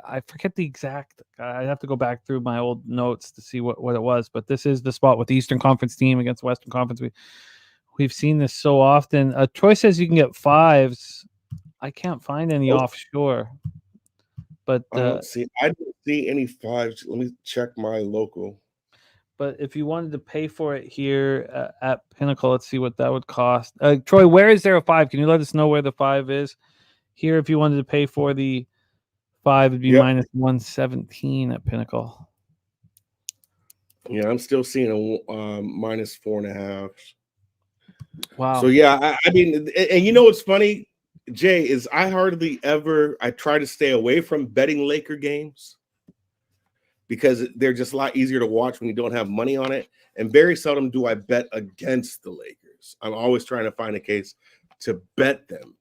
I forget the exact. I'd have to go back through my old notes to see what it was. But this is the spot with the Eastern Conference team against Western Conference. We've seen this so often. Troy says you can get 5s. I can't find any offshore. But I don't see any 5s. Let me check my local. But if you wanted to pay for it here at Pinnacle, let's see what that would cost. Troy, where is there a 5? Can you let us know where the 5 is? Here, if you wanted to pay for the 5, it'd be minus 117 at Pinnacle. Yeah, I'm still seeing a minus 4.5. Wow. So yeah, I mean, and what's funny, Jay, is I try to stay away from betting Laker games because they're just a lot easier to watch when you don't have money on it. And very seldom do I bet against the Lakers. I'm always trying to find a case to bet them.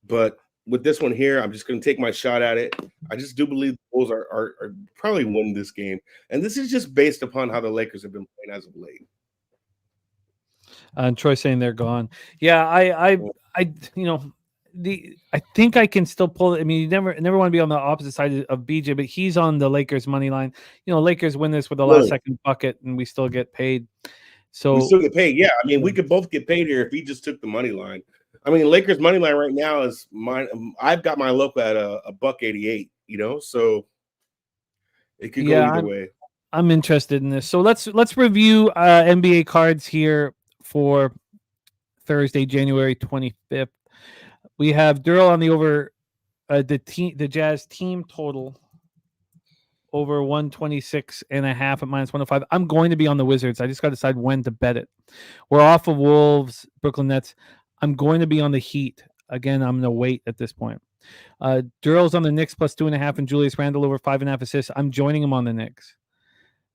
But with this one here, I'm just going to take my shot at it. I just do believe the Bulls are probably win this game. And this is just based upon how the Lakers have been playing as of late. And Troy saying they're gone. Yeah, I think I can still pull it. I mean, you never want to be on the opposite side of BJ, but he's on the Lakers money line. Lakers win this with a last second bucket, and we still get paid. So we still get paid. Yeah, I mean, we could both get paid here if he just took the money line. I mean, Lakers money line right now is mine. I've got my local at a $1.88. So it could go either way. I'm interested in this. So let's review NBA cards here for Thursday, January 25th. We have Darryl on the over the Jazz team total over 126.5 at minus 105. I'm going to be on the Wizards. I just got to decide when to bet it. We're off of Wolves, Brooklyn Nets. I'm going to be on the Heat. Again, I'm going to wait at this point. Darryl's on the Knicks plus 2.5 and Julius Randle over 5.5 assists. I'm joining him on the Knicks.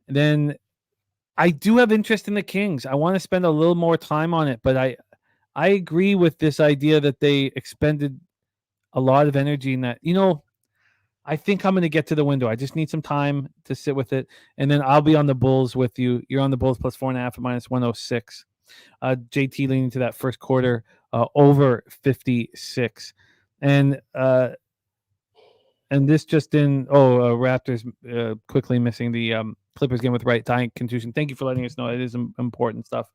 And then I do have interest in the Kings. I want to spend a little more time on it, but I agree with this idea that they expended a lot of energy in that. I think I'm going to get to the window. I just need some time to sit with it, and then I'll be on the Bulls with you. You're on the Bulls plus 4.5 at minus 106. JT leaning to that first quarter over 56, and this just in. Raptors quickly missing the Clippers game with right thigh contusion. Thank you for letting us know. It is important stuff.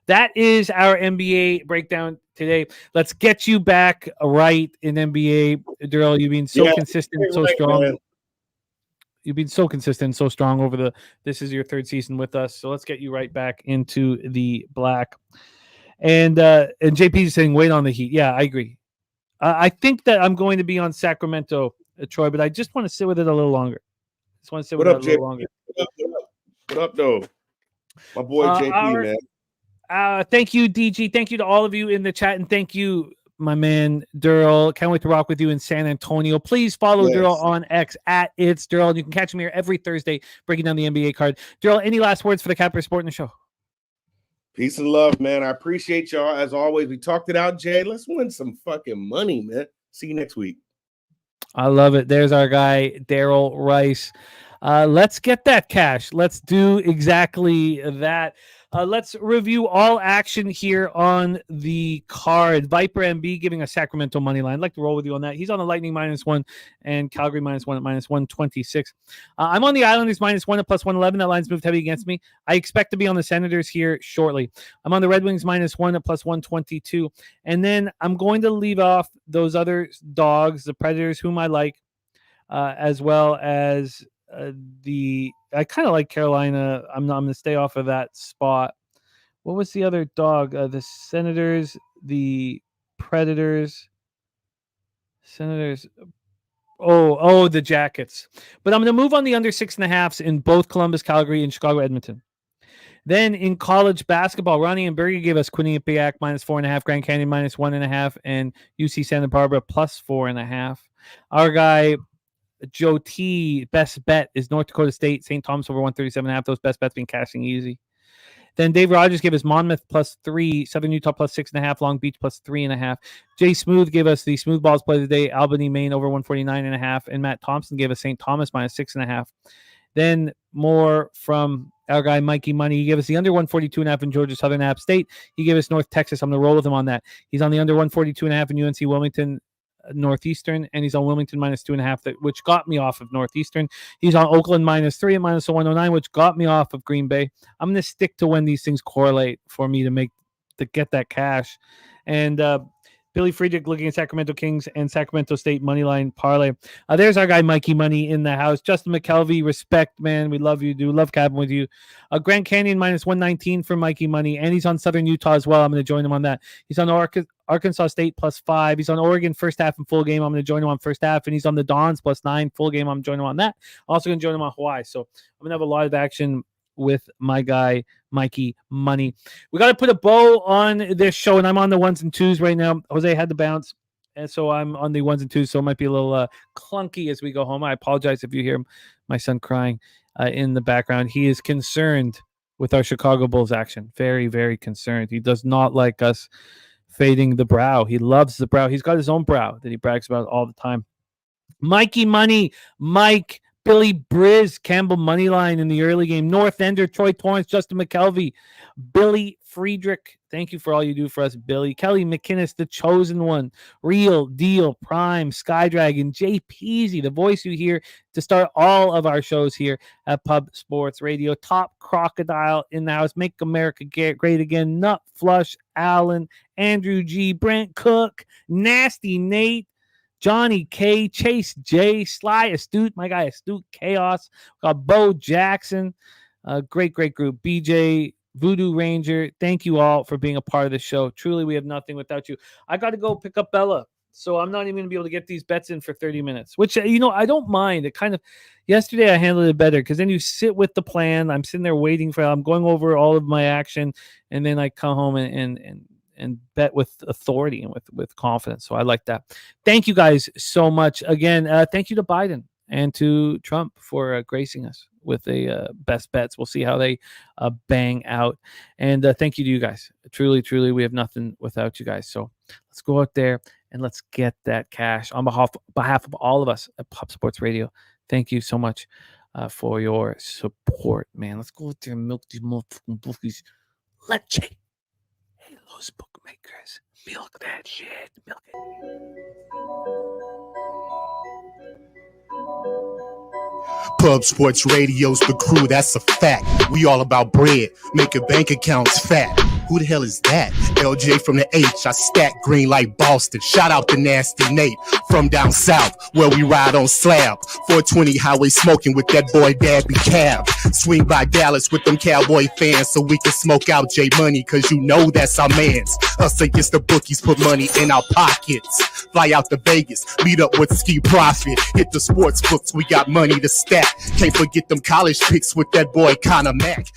That is our NBA breakdown today. Let's get you back right in NBA. Darryl, you've been so consistent and so strong. Man. You've been so consistent and so strong over this is your 3rd season with us. So let's get you right back into the black. And JP is saying, wait on the Heat. Yeah, I agree. I think that I'm going to be on Sacramento, Troy, but I just want to sit with it a little longer. Just want to sit with it a little longer. What up, though? My boy JP, man. Thank you, DG. Thank you to all of you in the chat, and thank you, my man Darryl. Can't wait to rock with you in San Antonio. Please follow Darryl on X at It's Darryl. You can catch me here every Thursday breaking down the NBA card. Darryl, any last words for the Capper Sport in the show? Peace and love, man. I appreciate y'all as always. We talked it out, Jay. Let's win some fucking money, man. See you next week. I love it. There's our guy, Darryl Rice. Let's get that cash. Let's do exactly that. Let's review all action here on the card. Viper MB giving a Sacramento money line. I'd like to roll with you on that. He's on the Lightning -1 and Calgary -1 at -126. I'm on the Islanders -1 at +111. That line's moved heavy against me. I expect to be on the Senators here shortly. I'm on the Red Wings -1 at +122. And then I'm going to leave off those other dogs, the Predators, whom I like, as well as I kind of like Carolina. I'm going to stay off of that spot. What was the other dog? The Senators, the Predators, Senators. Oh, the Jackets. But I'm going to move on the under 6.5s in both Columbus, Calgary, and Chicago, Edmonton. Then in college basketball, Ronnie and Berger gave us Quinnipiac -4.5, Grand Canyon -1.5, and UC Santa Barbara +4.5. Our guy Joe T, best bet is North Dakota State, St. Thomas over 137.5. Those best bets been cashing easy. Then Dave Rogers gave us Monmouth +3, Southern Utah +6.5, Long Beach +3.5. Jay Smooth gave us the Smooth Balls play of the day, Albany, Maine over 149.5, and Matt Thompson gave us St. Thomas -6.5. Then more from our guy Mikey Money. He gave us the under 142.5 in Georgia Southern App State. He gave us North Texas. I'm going to roll with him on that. He's on the under 142.5 in UNC Wilmington Northeastern, and he's on Wilmington -2.5, which got me off of Northeastern. He's on Oakland -3 at -109, which got me off of Green Bay. I'm going to stick to when these things correlate for me to get that cash. And Billy Friedrich looking at Sacramento Kings and Sacramento State moneyline parlay. There's our guy Mikey Money in the house. Justin McKelvey, respect, man. We love you, dude. Love cabbing with you. Grand Canyon -119 for Mikey Money, and he's on Southern Utah as well. I'm going to join him on that. He's on Arkansas State +5. He's on Oregon first half and full game. I'm going to join him on first half, and he's on the Dons +9 full game. I'm joining him on that. Also going to join him on Hawaii. So I'm going to have a lot of action with my guy Mikey Money. We got to put a bow on this show, and I'm on the 1s and 2s right now. Jose had to bounce, and so I'm on the 1s and 2s, so it might be a little clunky as we go home. I apologize if you hear my son crying in the background. He is concerned with our Chicago Bulls action. Very, very concerned. He does not like us fading the brow. He loves the brow. He's got his own brow that he brags about all the time. Mikey Money, Mike, Billy Briz, Campbell Moneyline in the early game. North Ender, Troy Torrance, Justin McKelvey, Billy Friedrich. Thank you for all you do for us, Billy. Kelly McInnes, the chosen one. Real Deal, Prime, Skydragon, Jay Peasy, the voice you hear to start all of our shows here at Pub Sports Radio. Top Crocodile in the house. Make America Great Again. Nut Flush, Allen, Andrew G, Brent Cook, Nasty Nate, Johnny K, Chase J, Sly Astute, my guy Astute Chaos. We got Bo Jackson, great group. BJ, Voodoo Ranger, thank you all for being a part of the show. Truly, we have nothing without you. I got to go pick up Bella, so I'm not even going to be able to get these bets in for 30 minutes, which, I don't mind. It kind of, yesterday I handled it better because then you sit with the plan. I'm sitting there waiting for, I'm going over all of my action, and then I come home and bet with authority and with confidence. So I like that. Thank you guys so much. Again, thank you to Biden and to Trump for gracing us with a best bets. We'll see how they bang out. And thank you to you guys. Truly, we have nothing without you guys. So let's go out there and let's get that cash on behalf of all of us at Pop Sports Radio. Thank you so much for your support, man. Let's go out there and milk these motherfucking bookies. Let's check. Hey, those bookmakers, milk that shit. Milk it. Pub Sports Radio's the crew, that's a fact. We all about bread, making bank accounts fat. Who the hell is that? LJ from the H, I stack green like Boston. Shout out to Nasty Nate from down south, where we ride on slab. 420 highway smoking with that boy Dabby Cab. Swing by Dallas with them Cowboy fans so we can smoke out J Money, cause you know that's our mans. Us against the bookies, put money in our pockets. Fly out to Vegas, meet up with Ski Profit. Hit the sports books, we got money to stack. Can't forget them college picks with that boy Conor Mack.